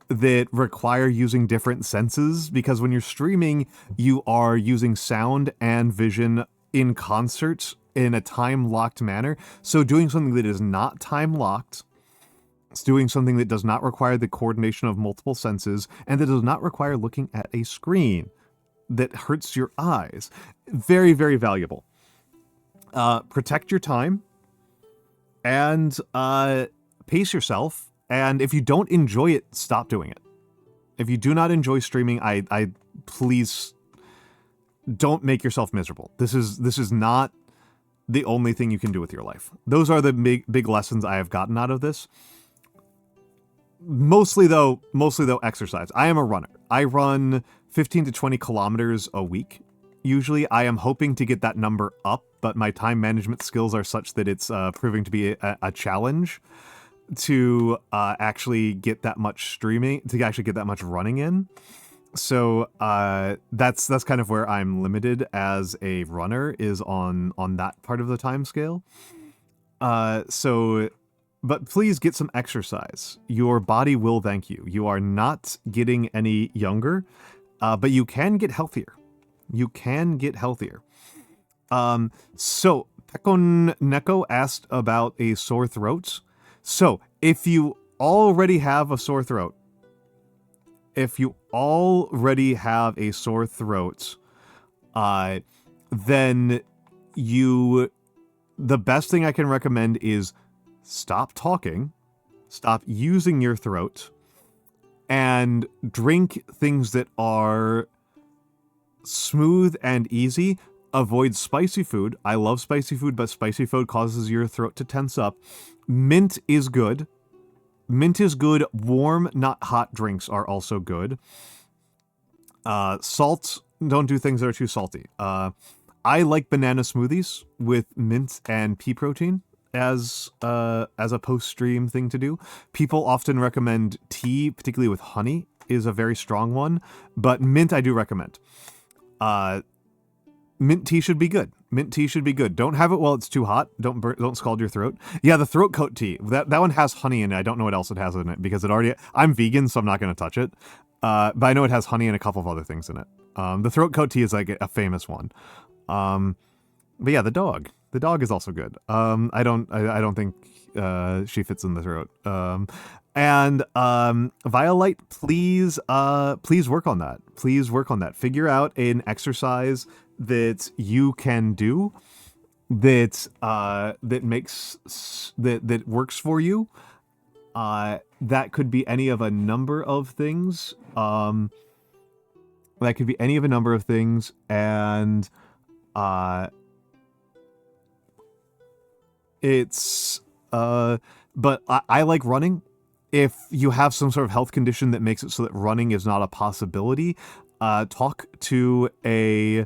that require using different senses, because when you're streaming, you are using sound and vision in concert in a time-locked manner. So doing something that is not time-locked, it's doing something that does not require the coordination of multiple senses, and that does not require looking at a screen that hurts your eyes. Very, very valuable. Protect your time, and pace yourself. And if you don't enjoy it, stop doing it. If you do not enjoy streaming, I please don't make yourself miserable. This is not the only thing you can do with your life. Those are the big lessons I have gotten out of this. Mostly though, exercise. I am a runner. I run 15 to 20 kilometers a week. Usually I am hoping to get that number up, but my time management skills are such that it's proving to be a challenge to actually get that much streaming, to actually get that much running in. So that's kind of where I'm limited as a runner, is on that part of the time scale. But please get some exercise. Your body will thank you. You are not getting any younger, but you can get healthier. You can get healthier. So Pekon Neko asked about a sore throat. So, if you already have a sore throat, then the best thing I can recommend is stop talking, stop using your throat, and drink things that are smooth and easy. Avoid spicy food. I love spicy food, but spicy food causes your throat to tense up. Mint is good. Mint is good. Warm, not hot drinks are also good. Salt, don't do things that are too salty. I like banana smoothies with mint and pea protein as a post-stream thing to do. People often recommend tea, particularly with honey, is a very strong one. But mint I do recommend. Mint tea should be good. Mint tea should be good. Don't have it while it's too hot. Don't scald your throat. Yeah, the throat coat tea. That one has honey in it. I don't know what else it has in it because I'm vegan, so I'm not going to touch it. But I know it has honey and a couple of other things in it. The throat coat tea is like a famous one. But yeah, the dog. The dog is also good. I don't think she fits in the throat. And Violite, please work on that. Please work on that. Figure out an exercise that you can do that works for you. That could be any of a number of things. And it's but I like running. If you have some sort of health condition that makes it so that running is not a possibility, talk to a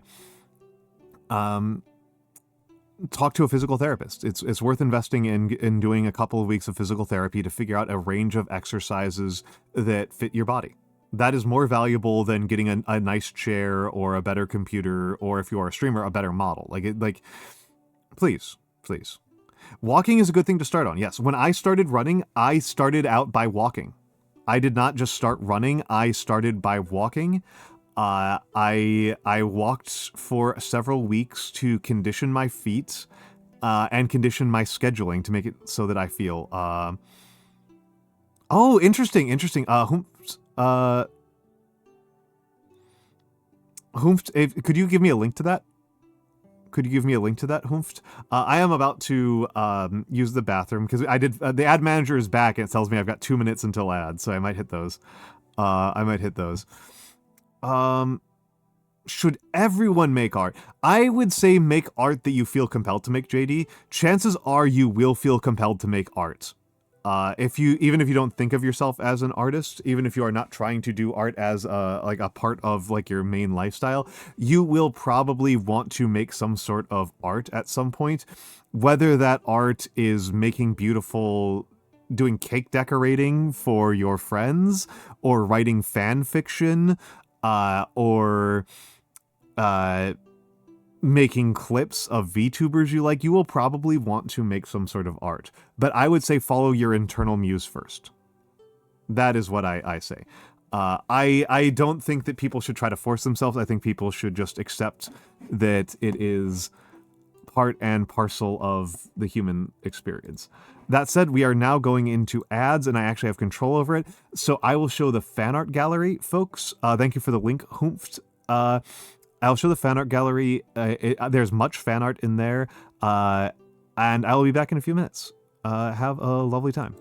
physical therapist. It's worth investing in doing a couple of weeks of physical therapy to figure out a range of exercises that fit your body. That is more valuable than getting a nice chair or a better computer, or if you are a streamer, a better model. Please. Walking is a good thing to start on. Yes, when I started running, I started out by walking. I did not just start running, I started by walking. I walked for several weeks to condition my feet and condition my scheduling to make it so that I feel... Oh, interesting. Could you give me a link to that? Humft? I am about to use the bathroom because the ad manager is back and it tells me I've got 2 minutes until ads, so I might hit those. Should everyone make art? I would say make art that you feel compelled to make, JD. Chances are you will feel compelled to make art. Even if you don't think of yourself as an artist, even if you are not trying to do art as like a part of like your main lifestyle, you will probably want to make some sort of art at some point. Whether that art is making beautiful, doing cake decorating for your friends, or writing fan fiction, or making clips of VTubers you like, you will probably want to make some sort of art. But I would say follow your internal muse first. That is what I say. I don't think that people should try to force themselves. I think people should just accept that it is part and parcel of the human experience. That said, we are now going into ads, and I actually have control over it. So I will show the fan art gallery, folks. Thank you for the link, Humpft. I'll show the fan art gallery. There's much fan art in there, and I will be back in a few minutes. Have a lovely time.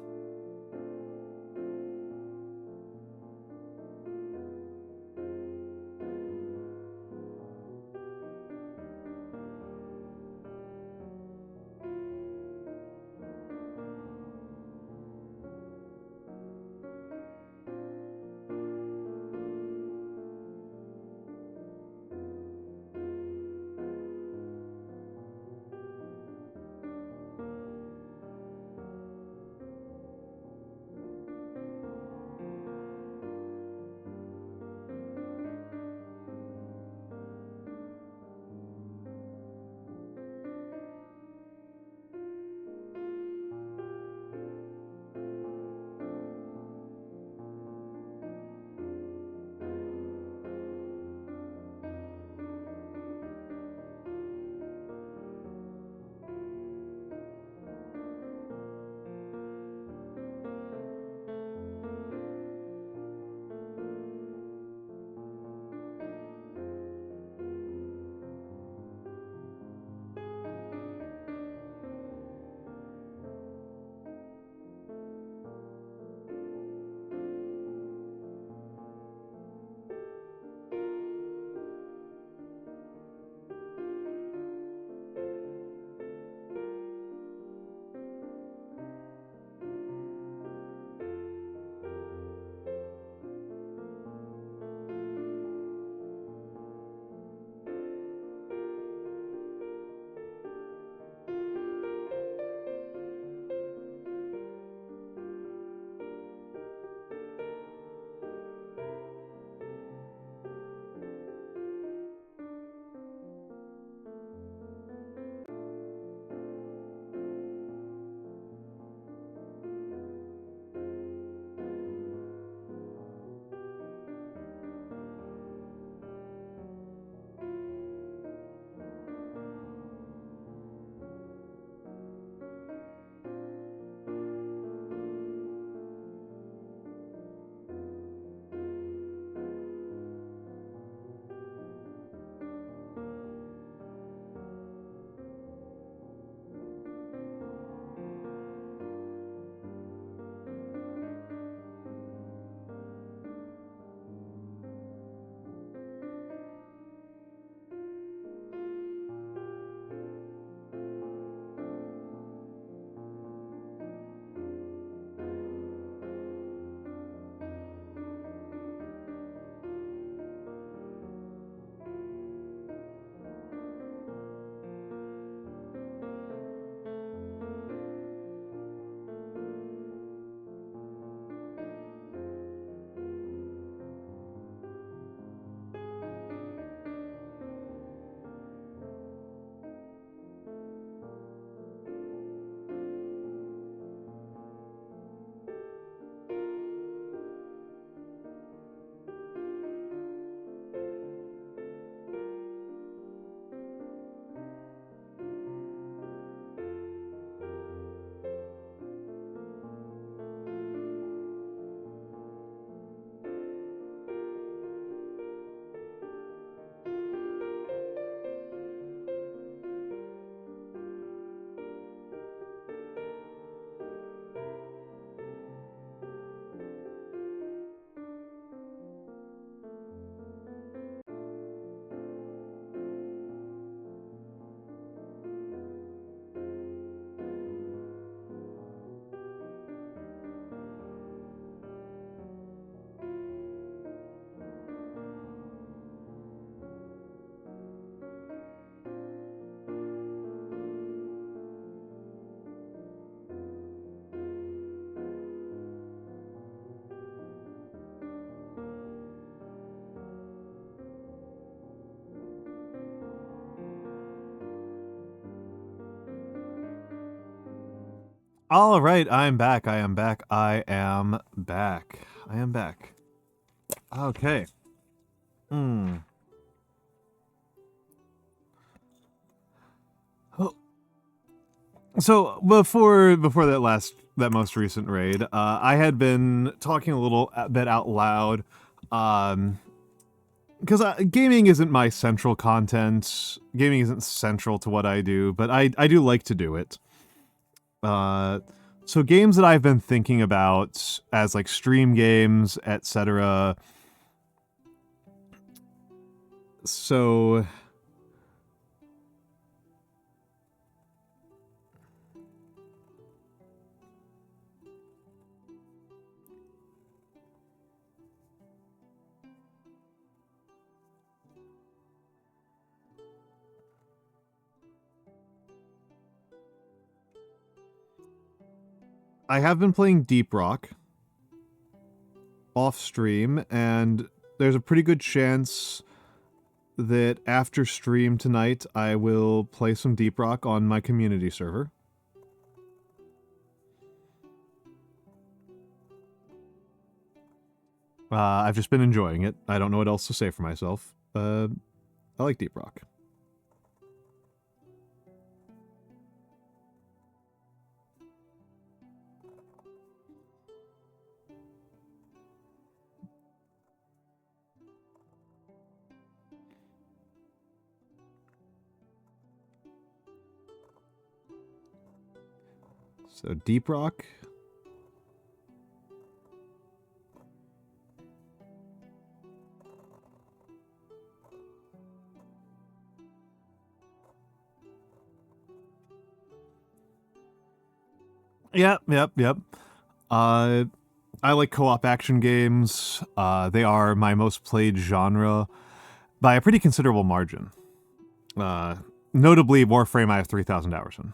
All right, I am back. I am back. I am back. I am back. Okay. Oh. So before that most recent raid, I had been talking a little bit out loud, because gaming isn't my central content. Gaming isn't central to what I do, but I do like to do it. So games that I've been thinking about as like stream games, etc. So I have been playing Deep Rock off stream, and there's a pretty good chance that after stream tonight, I will play some Deep Rock on my community server. I've just been enjoying it. I don't know what else to say for myself. I like Deep Rock. So Deep Rock. Yep. I like co-op action games. They are my most played genre by a pretty considerable margin. Notably, Warframe I have 3,000 hours in.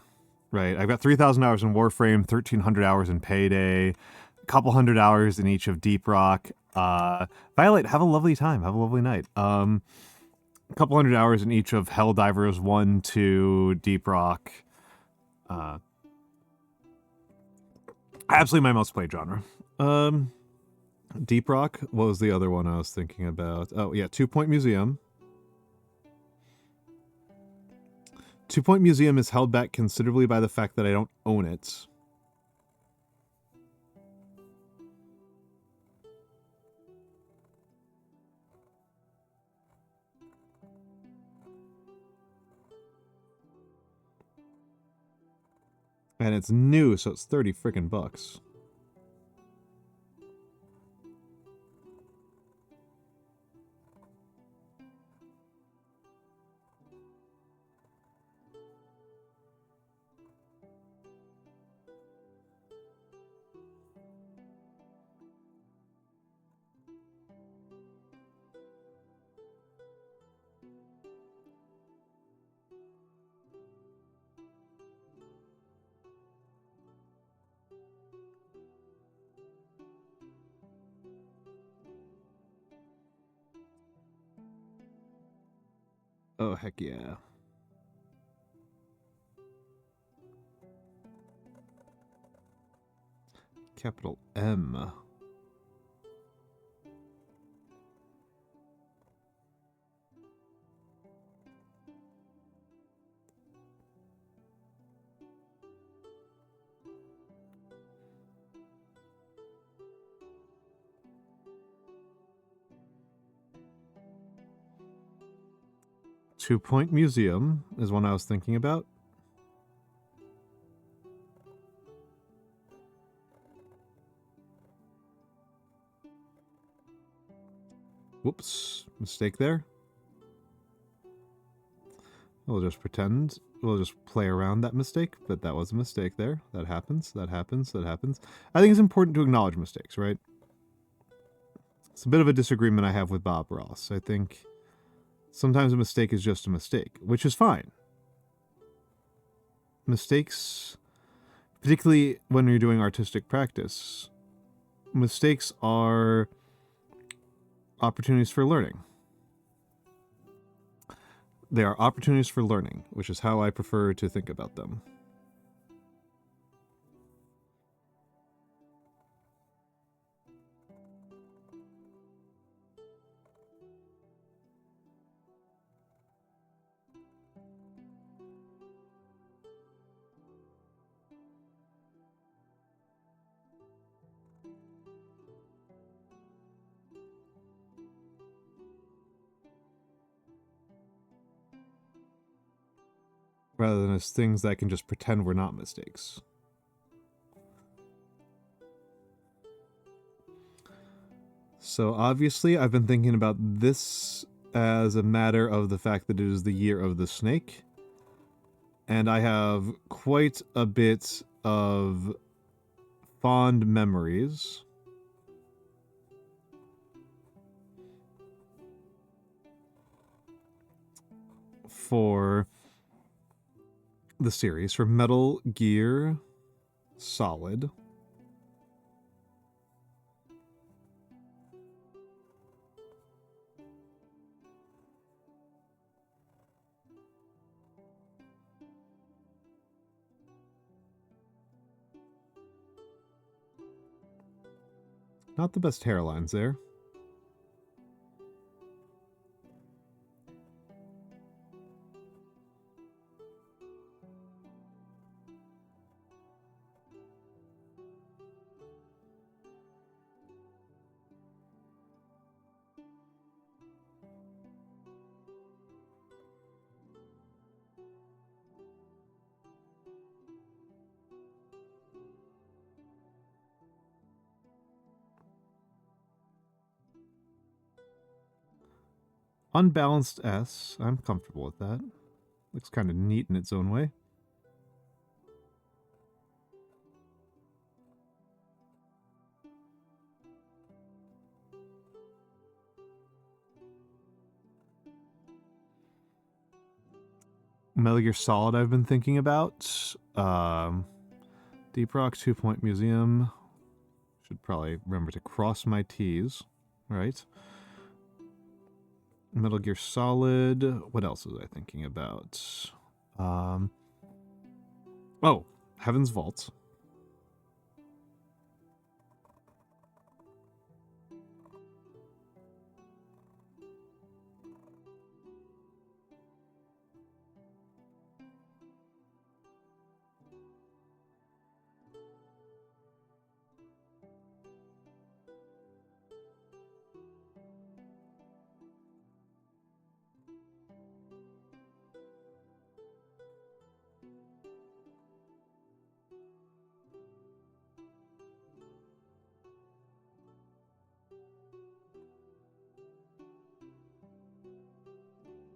Right, I've got 3,000 hours in Warframe, 1,300 hours in Payday, a couple hundred hours in each of Deep Rock. Violet, have a lovely time. Have a lovely night. A couple hundred hours in each of Helldivers 1, 2, Deep Rock. Absolutely my most played genre. Deep Rock, what was the other one I was thinking about? Oh, yeah, 2 Point Museum. 2 Point Museum is held back considerably by the fact that I don't own it. And it's new, so it's 30 freaking bucks. Oh, heck yeah. Capital M. Two Point Museum is one I was thinking about. Whoops, mistake there. We'll just pretend, we'll just play around that mistake, but that was a mistake there. That happens, that happens, that happens. I think it's important to acknowledge mistakes, right? It's a bit of a disagreement I have with Bob Ross. I think sometimes a mistake is just a mistake, which is fine. Mistakes, particularly when you're doing artistic practice, mistakes are opportunities for learning. They are opportunities for learning, which is how I prefer to think about them. rather than as things that I can just pretend were not mistakes. So obviously I've been thinking about this as a matter of the fact that it is the year of the snake. And I have quite a bit of fond memories for the series, for Metal Gear Solid. Not the best hairlines there. Unbalanced S. I'm comfortable with that. Looks kind of neat in its own way. Metal Gear Solid I've been thinking about. Deep Rock 2-Point Museum. Should probably remember to cross my T's. Right. Metal Gear Solid. What else was I thinking about? Oh, Heaven's Vault.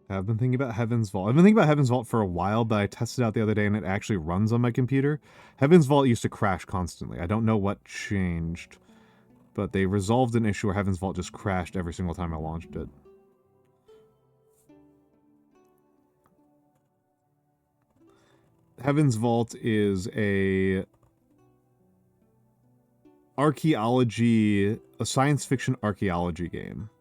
I've been thinking about Heaven's Vault. I've been thinking about Heaven's Vault for a while, but I tested it out the other day and it actually runs on my computer. Heaven's Vault used to crash constantly. I don't know what changed, but they resolved an issue where Heaven's Vault just crashed every single time I launched it. Heaven's Vault is a science fiction archaeology game,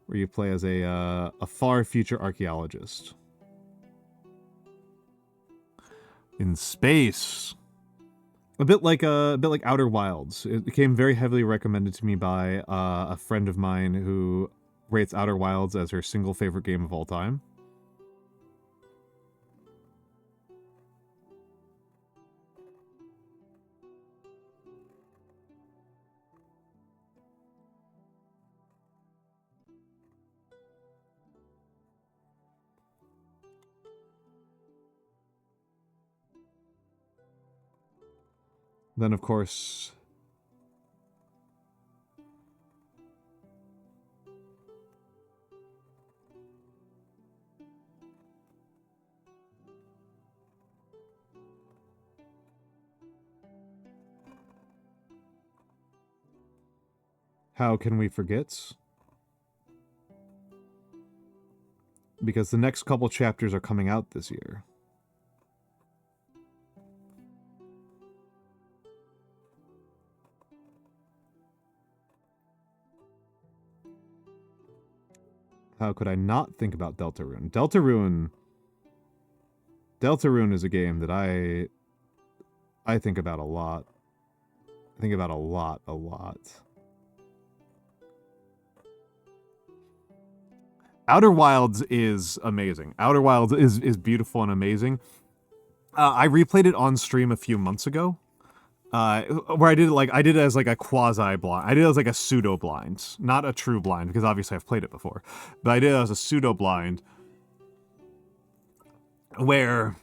where you play as a far future archaeologist in space. A bit like Outer Wilds. It became very heavily recommended to me by a friend of mine who rates Outer Wilds as her single favorite game of all time. Then, of course, how can we forget? Because the next couple chapters are coming out this year. How could I not think about Deltarune? Deltarune is a game that I think about a lot. I think about a lot. Outer Wilds is amazing. Outer Wilds is beautiful and amazing. I replayed it on stream a few months ago. Where I did it as like a quasi blind. I did it as like a pseudo blind, not a true blind, because obviously I've played it before. But I did it as a pseudo blind, where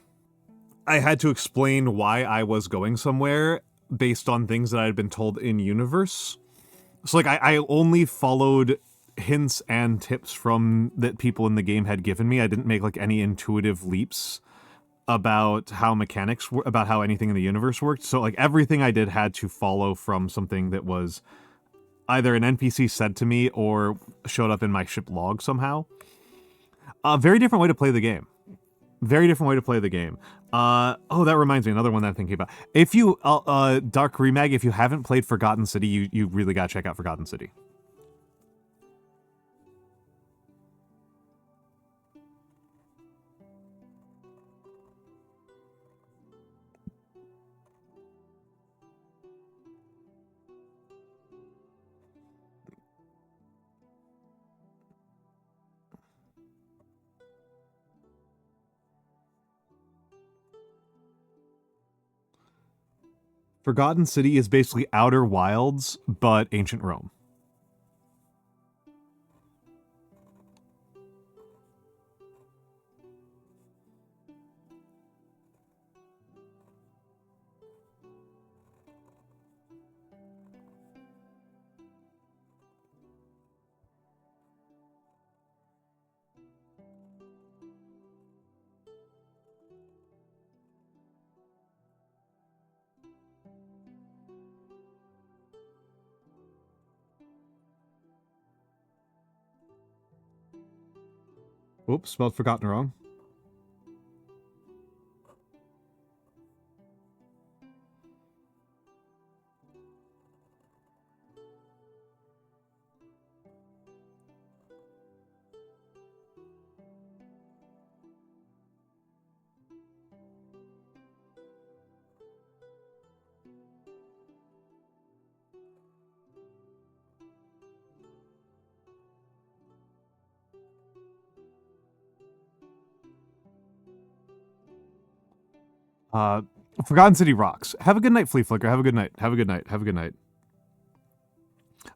I had to explain why I was going somewhere based on things that I had been told in universe. So like I only followed hints and tips from that people in the game had given me. I didn't make like any intuitive leaps about how mechanics were, about how anything in the universe worked. So like everything I did had to follow from something that was either an NPC said to me or showed up in my ship log somehow. A very different way to play the game. Very different way to play the game. Oh, that reminds me, another one that I'm thinking about. If you, Dark Remag, if you haven't played Forgotten City, you really gotta check out Forgotten City. Forgotten City is basically Outer Wilds, but ancient Rome. Oops, spelled Forgotten wrong. Forgotten City rocks. Have a good night, Flea Flicker. Have a good night. Have a good night. Have a good night.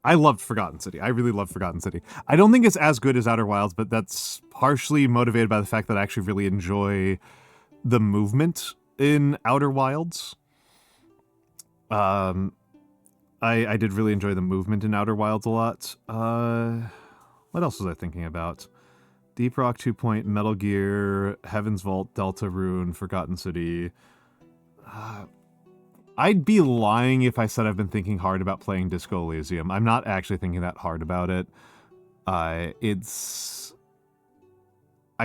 I loved Forgotten City. I really loved Forgotten City. I don't think it's as good as Outer Wilds, but that's partially motivated by the fact that I actually really enjoy the movement in Outer Wilds. I did really enjoy the movement in Outer Wilds a lot. What else was I thinking about? Deep Rock 2 Point, Metal Gear, Heaven's Vault, Deltarune, Forgotten City. I'd be lying if I said I've been thinking hard about playing Disco Elysium. I'm not actually thinking that hard about it. I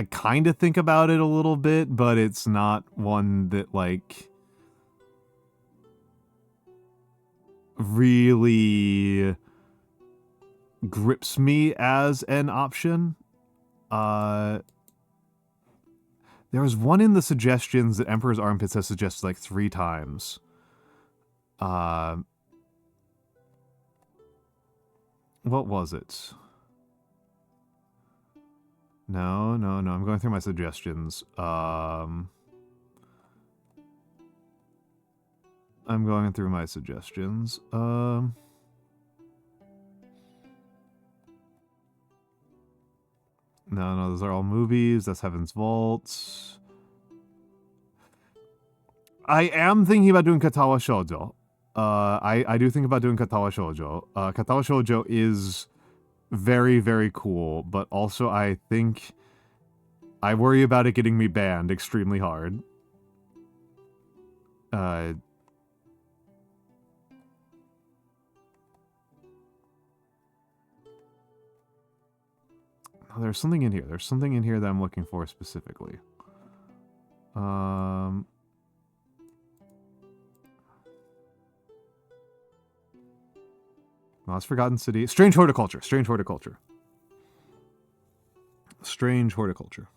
kind of think about it a little bit, but it's not one that, like, really grips me as an option. There was one in the suggestions that Emperor's Armpits has suggested like 3 times. What was it? No, I'm going through my suggestions. I'm going through my suggestions. No, those are all movies. That's Heaven's Vault. I am thinking about doing Katawa Shoujo. I do think about doing Katawa Shoujo. Katawa Shoujo is very, very cool, but also I think I worry about it getting me banned extremely hard. There's something in here. There's something in here that I'm looking for specifically. Lost Forgotten City. Strange Horticulture. Strange Horticulture. Strange Horticulture.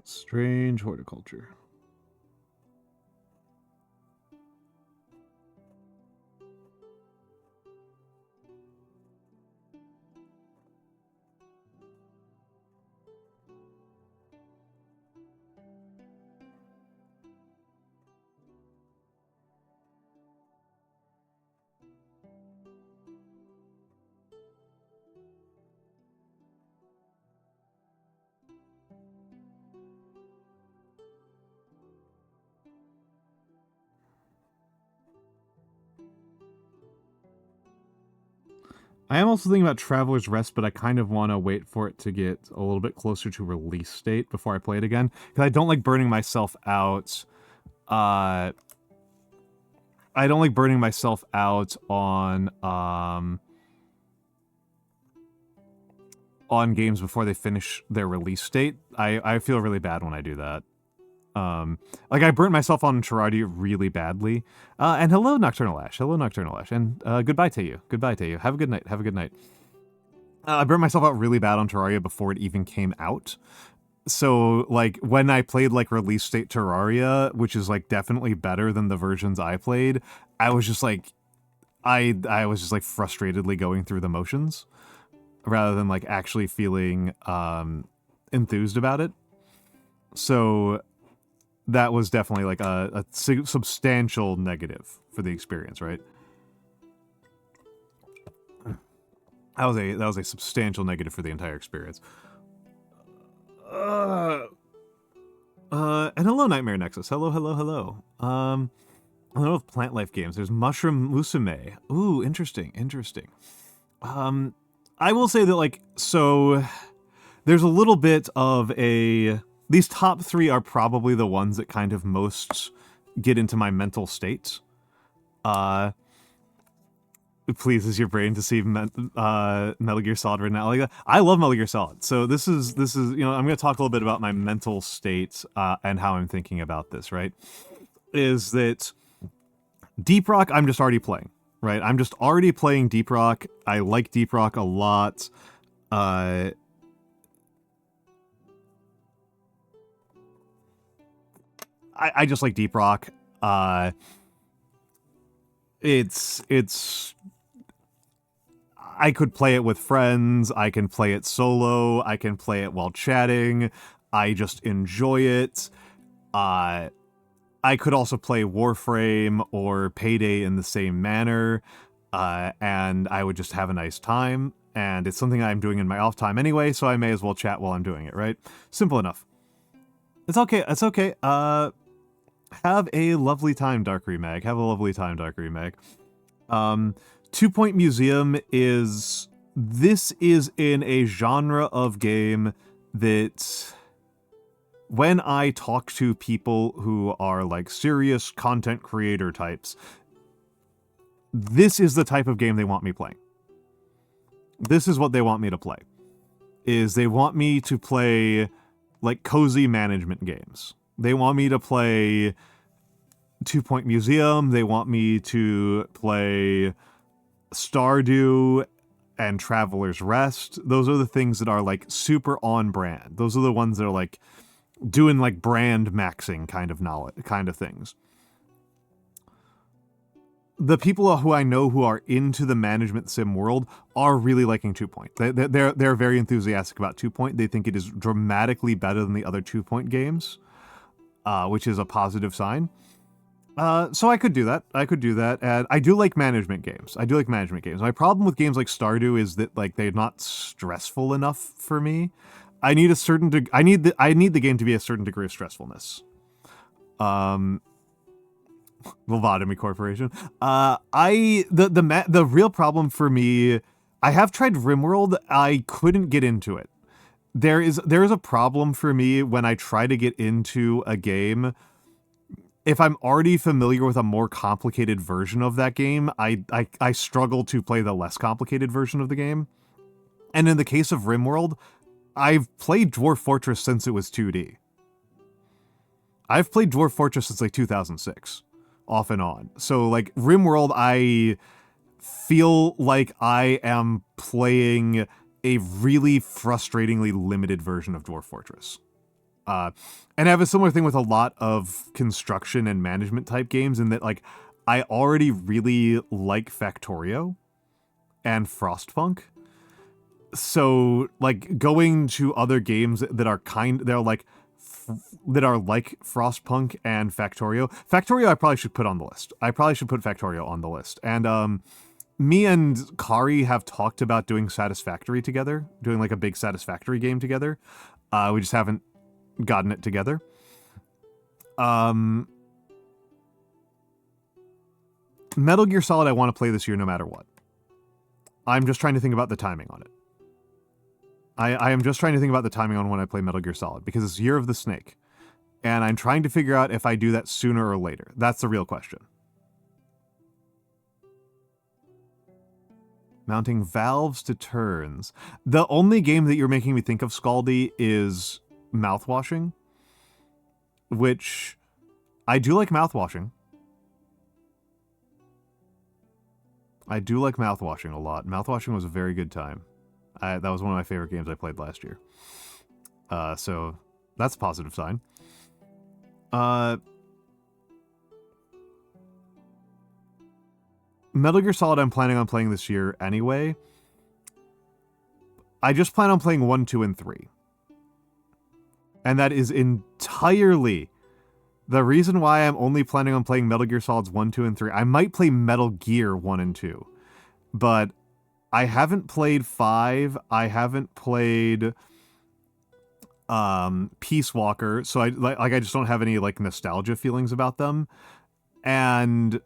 Strange horticulture. I am also thinking about Traveler's Rest, but I kind of want to wait for it to get a little bit closer to release date before I play it again, because I don't like burning myself out. I don't like burning myself out on games before they finish their release date. I feel really bad when I do that. Like I burnt myself on Terraria really badly. And hello, Nocturnal Ash. Hello, Nocturnal Ash. And goodbye to you. Goodbye to you. Have a good night. Have a good night. I burnt myself out really bad on Terraria before it even came out. So, like, when I played, like, release date Terraria, which is, like, definitely better than the versions I played, I was just, like, I was just, like, frustratedly going through the motions rather than, like, actually feeling enthused about it. So that was definitely, like, a substantial negative for the experience, right? That was a substantial negative for the entire experience. And hello, Nightmare Nexus. Hello, hello, hello. I don't know with Plant Life games. There's Mushroom Musume. Ooh, interesting, interesting. I will say that, like, so there's a little bit of a... These top three are probably the ones that kind of most get into my mental state. It pleases your brain to see Metal Gear Solid right now. Like, I love Metal Gear Solid. So this is you know, I'm going to talk a little bit about my mental state and how I'm thinking about this, right? Is that Deep Rock I'm just already playing, right? I'm just already playing Deep Rock. I like Deep Rock a lot. I just like Deep Rock. It's I could play it with friends, I can play it solo, I can play it while chatting, I just enjoy it. I could also play Warframe or Payday in the same manner, and I would just have a nice time, and it's something I'm doing in my off time anyway, so I may as well chat while I'm doing it, right? Simple enough. It's okay, it's okay. Have a lovely time, Dark Remag. Have a lovely time, Dark Remag. 2 Point Museum is... This is in a genre of game that... When I talk to people who are, like, serious content creator types, this is the type of game they want me playing. This is what they want me to play. Is they want me to play, like, cozy management games. They want me to play 2 Point Museum. They want me to play Stardew and Traveler's Rest. Those are the things that are, like, super on brand. Those are the ones that are, like, doing, like, brand maxing kind of things. The people who I know who are into the management sim world are really liking 2 Point. They're very enthusiastic about 2 Point. They think it is dramatically better than the other 2 Point games, which is a positive sign. So I could do that. And I do like management games. My problem with games like Stardew is that, like, they're not stressful enough for me. I need a certain I need the game to be a certain degree of stressfulness. Lobotomy Corporation. The real problem for me, I have tried RimWorld. I couldn't get into it. There is a problem for me when I try to get into a game. If I'm already familiar with a more complicated version of that game, I struggle to play the less complicated version of the game. And in the case of RimWorld, I've played Dwarf Fortress since it was 2D. I've played Dwarf Fortress since, like, 2006, off and on. So, like, RimWorld, I feel like I am playing a really frustratingly limited version of Dwarf Fortress. And I have a similar thing with a lot of construction and management type games in that, like, I already really like Factorio and Frostpunk. So, like, going to other games that are like Frostpunk and Factorio. Factorio I probably should put on the list. I probably should put Factorio on the list. And me and Kari have talked about doing Satisfactory together, doing like a big Satisfactory game together. We just haven't gotten it together. Metal Gear Solid I want to play this year no matter what. I'm just trying to think about the timing on it. I am just trying to think about the timing on when I play Metal Gear Solid, because it's Year of the Snake. And I'm trying to figure out if I do that sooner or later. That's the real question. Mounting valves to turns. The only game that you're making me think of, Scaldy, is mouthwashing. Which, I do like mouthwashing. I do like mouthwashing a lot. Mouthwashing was a very good time. That was one of my favorite games I played last year. So, that's a positive sign. Metal Gear Solid I'm planning on playing this year anyway. I just plan on playing 1, 2, and 3. And that is entirely the reason why I'm only planning on playing Metal Gear Solids 1, 2, and 3. I might play Metal Gear 1 and 2. But I haven't played 5. I haven't played Peace Walker. So I just don't have any like nostalgia feelings about them. And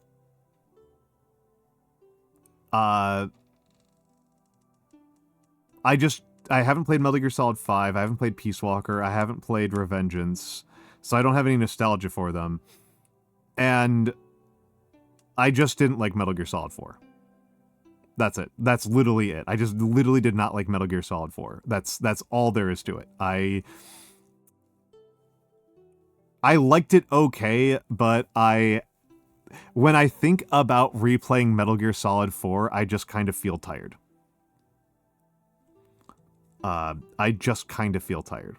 I haven't played Metal Gear Solid 5, I haven't played Peace Walker, I haven't played Revengeance, so I don't have any nostalgia for them. And I just didn't like Metal Gear Solid 4. That's it. That's literally it. I just literally did not like Metal Gear Solid 4. That's all there is to it. I liked it okay, but when I think about replaying Metal Gear Solid 4, I just kind of feel tired. I just kind of feel tired.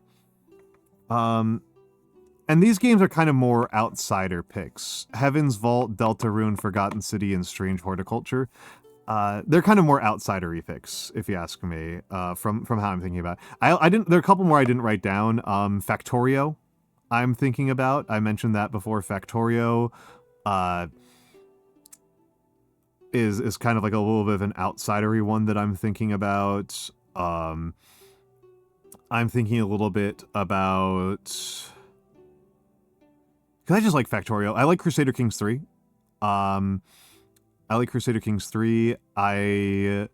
And these games are kind of more outsider picks. Heaven's Vault, Deltarune, Forgotten City, and Strange Horticulture. They're kind of more outsider-y picks, if you ask me, from how I'm thinking about it. There are a couple more I didn't write down. Factorio, I'm thinking about. I mentioned that before. Factorio is kind of like a little bit of an outsider-y one that I'm thinking about. I'm thinking a little bit about... Because I just like Factorio. I like Crusader Kings 3. I like Crusader Kings 3. I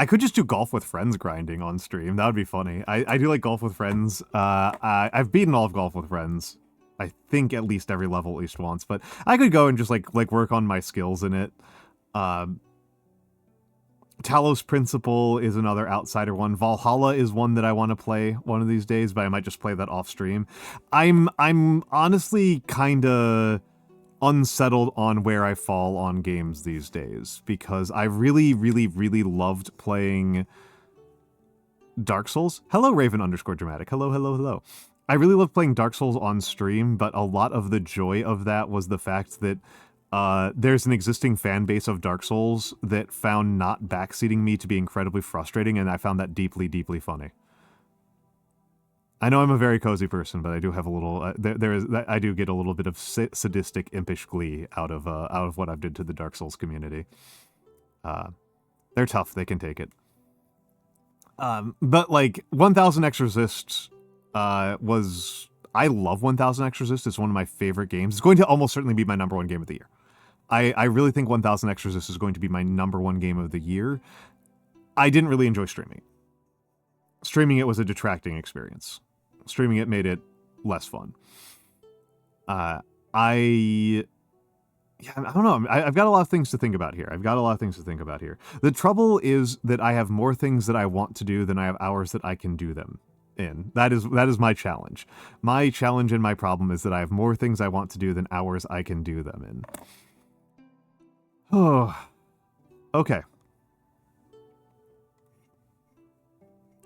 could just do Golf with Friends grinding on stream. That would be funny. I do like Golf with Friends. I've beaten all of Golf with Friends. I think at least every level at least once. But I could go and just like work on my skills in it. Talos Principle is another outsider one. Valhalla is one that I want to play one of these days, but I might just play that off stream. I'm honestly kind of unsettled on where I fall on games these days, because I really, really, really loved playing Dark Souls. Hello, Raven_dramatic. Hello, hello, hello. I really loved playing Dark Souls on stream, but a lot of the joy of that was the fact that there's an existing fan base of Dark Souls that found not backseating me to be incredibly frustrating, and I found that deeply, deeply funny. I know I'm a very cozy person, but I do have a little. I do get a little bit of sadistic, impish glee out of what I've did to the Dark Souls community. They're tough; they can take it. But like 1000 Exorcists was. I love 1000 Exorcists. It's one of my favorite games. It's going to almost certainly be my #1 game of the year. I really think 1000 Exorcists is going to be my #1 game of the year. I didn't really enjoy streaming. Streaming it was a detracting experience. Streaming it made it less fun. I don't know. I've got a lot of things to think about here. The trouble is that I have more things that I want to do than I have hours that I can do them in. That is my challenge. My challenge and my problem is that I have more things I want to do than hours I can do them in. Oh, okay.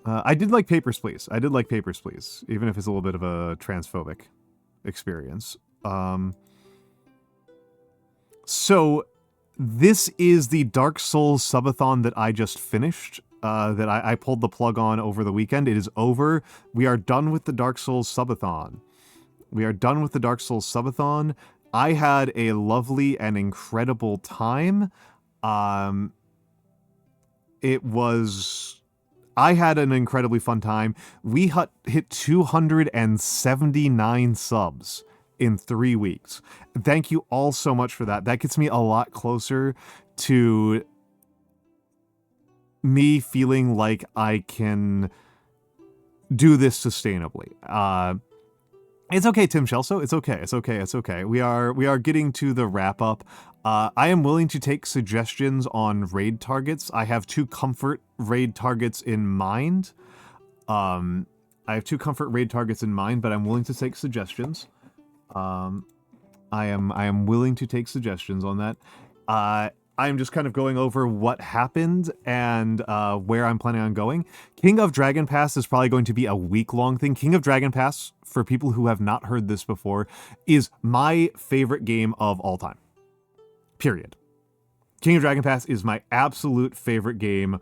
I did like Papers, Please. I did like Papers, Please, even if it's a little bit of a transphobic experience. So this is the Dark Souls subathon that I just finished, that I pulled the plug on over the weekend. It is over. We are done with the Dark Souls subathon. We are done with the Dark Souls subathon. I had a lovely and incredible time. I had an incredibly fun time. We hit 279 subs in 3 weeks. Thank you all so much for that. That gets me a lot closer to me feeling like I can do this sustainably. It's okay, Tim Shelso. It's okay. It's okay. It's okay. We are getting to the wrap up. I am willing to take suggestions on raid targets. I have 2 comfort raid targets in mind. But I'm willing to take suggestions. I am willing to take suggestions on that. I am just kind of going over what happened and where I'm planning on going. King of Dragon Pass is probably going to be a week-long thing. King of Dragon Pass, for people who have not heard this before, is my favorite game of all time. Period. King of Dragon Pass is my absolute favorite game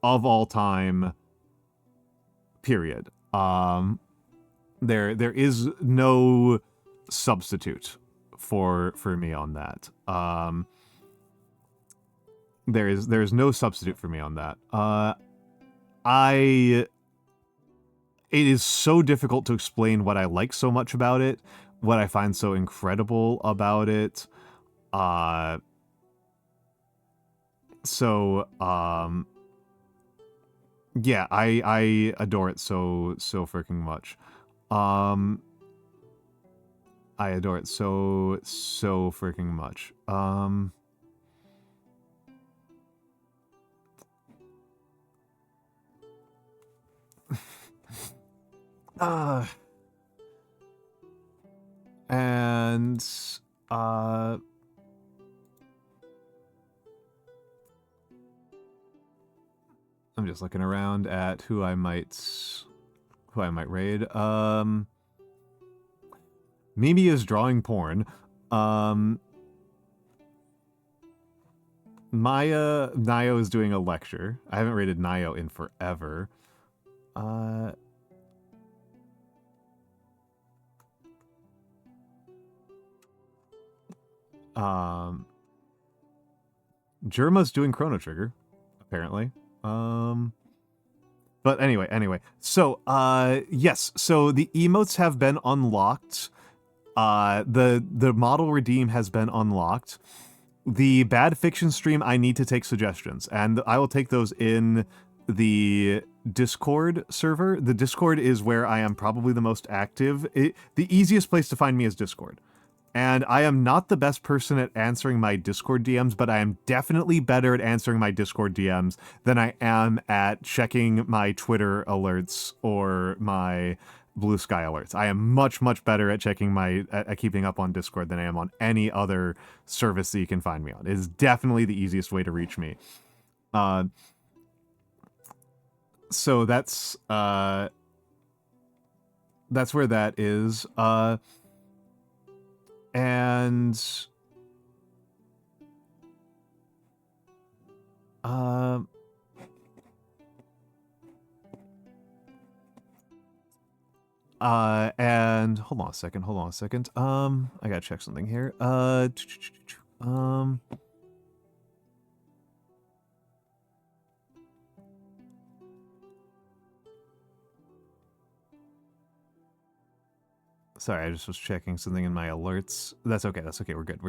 of all time. Period. There is no substitute for me on that. There is no substitute for me on that. It is so difficult to explain what I like so much about it, what I find so incredible about it. Yeah, I adore it so freaking much. I adore it so freaking much. And I'm just looking around at who I might raid. Mimi is drawing porn. Nio is doing a lecture. I haven't rated Nio in forever. Germa's doing Chrono Trigger, apparently. But anyway. So, yes. So the emotes have been unlocked. The model redeem has been unlocked. The bad fiction stream, I need to take suggestions, and I will take those in the Discord server. The Discord is where I am probably the most active. The easiest place to find me is Discord. And I am not the best person at answering my Discord DMs, but I am definitely better at answering my Discord DMs than I am at checking my Twitter alerts or my Blue Sky alerts. I am much better at checking at keeping up on Discord than I am on any other service that you can find me on. It is definitely the easiest way to reach me. So that's where that is. And and hold on a second. I gotta check something here. Sorry, I just was checking something in my alerts. That's okay. We're good.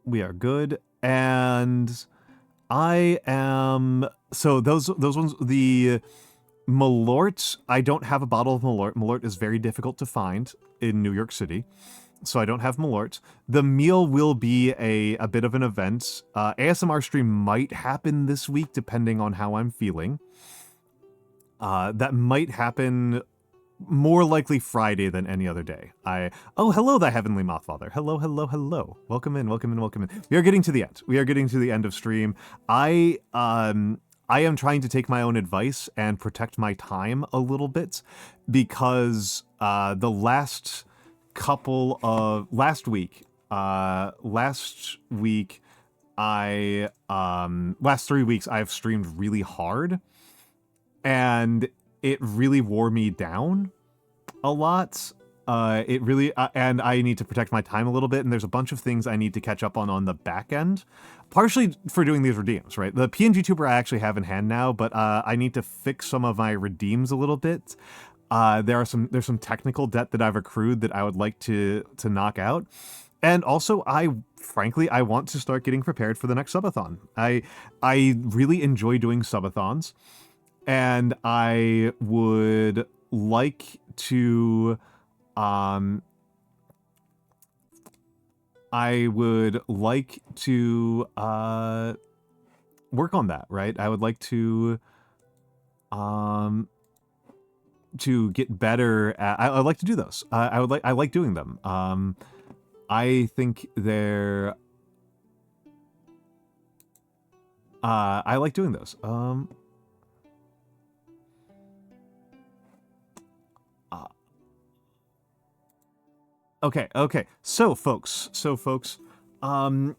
We are good. And I am... So those ones, the Malort, I don't have a bottle of Malort. Malort is very difficult to find in New York City, so I don't have Malort. The meal will be a bit of an event. ASMR stream might happen this week, depending on how I'm feeling. That might happen more likely Friday than any other day. Oh, hello, the Heavenly Mothfather. Hello. Welcome in. We are getting to the end. of stream. I I am trying to take my own advice and protect my time a little bit, because the last week last 3 weeks I've streamed really hard, and it really wore me down a lot. It really, and I need to protect my time a little bit, and there's a bunch of things I need to catch up on the back end, partially for doing these redeems, right? The PNG tuber I actually have in hand now, but I need to fix some of my redeems a little bit. There's some technical debt that I've accrued that I would like to knock out. And also, frankly, I want to start getting prepared for the next subathon. I really enjoy doing subathons, and I would like to work on that, right? I would like to get better at, I like to do those. I like doing them. I think they're, I like doing those. Okay. So folks, I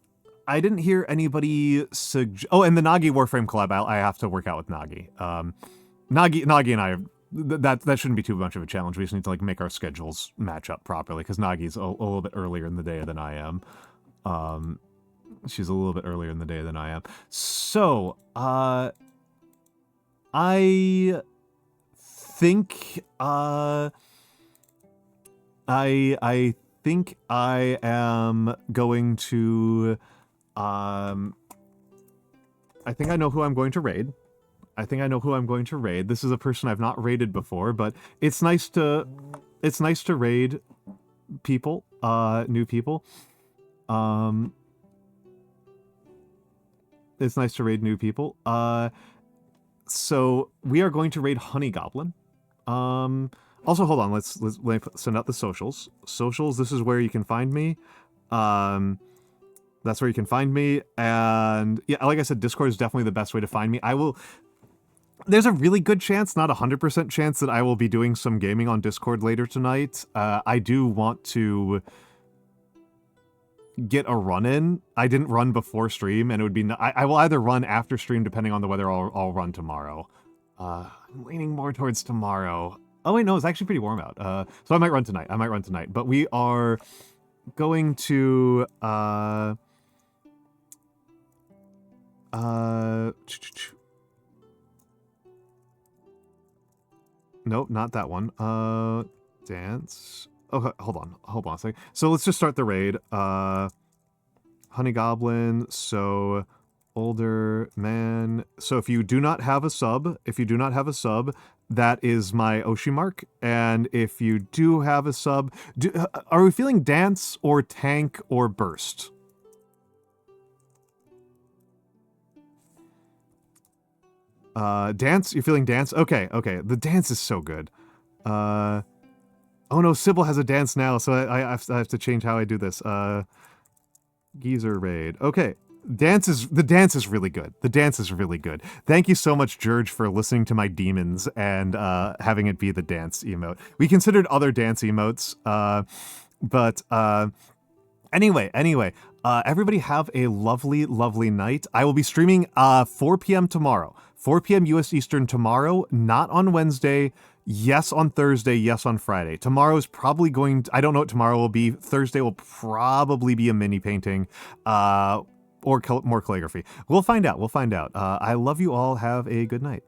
didn't hear anybody oh, and the Nagi Warframe collab, I have to work out with Nagi. Nagi and I, that shouldn't be too much of a challenge. We just need to like make our schedules match up properly, because Nagi's a little bit earlier in the day than I am. She's a little bit earlier in the day than I am. So, I think, I think I am going to, I think I know who I'm going to raid. This is a person I've not raided before, but it's nice to raid people, new people. It's nice to raid new people. So we are going to raid Honey Goblin. Also, hold on. Let me send out the socials. Socials. This is where you can find me. That's where you can find me. And yeah, like I said, Discord is definitely the best way to find me. There's a really good chance, not 100% chance, that I will be doing some gaming on Discord later tonight. I do want to get a run in. I didn't run before stream, and it would be... I will either run after stream, depending on the weather. I'll run tomorrow. I'm leaning more towards tomorrow. Oh wait, no, it's actually pretty warm out. So I might run tonight. But we are going to... Nope, not that one. Dance. Oh, hold on a second. So let's just start the raid. Honey Goblin, so older man. So if you do not have a sub, that is my Oshi mark. And if you do have a sub, are we feeling dance or tank or burst? Dance? You're feeling dance? Okay. The dance is so good. Oh no, Sybil has a dance now, so I have to change how I do this. Geezer raid. Okay. The dance is really good. Thank you so much, George, for listening to my demons and having it be the dance emote. We considered other dance emotes, but anyway, everybody have a lovely night. I will be streaming 4 p.m. tomorrow. 4 p.m. US Eastern tomorrow, not on Wednesday. Yes on Thursday, yes on Friday. Tomorrow is probably going to, I don't know what tomorrow will be. Thursday will probably be a mini painting or more calligraphy. We'll find out. I love you all. Have a good night.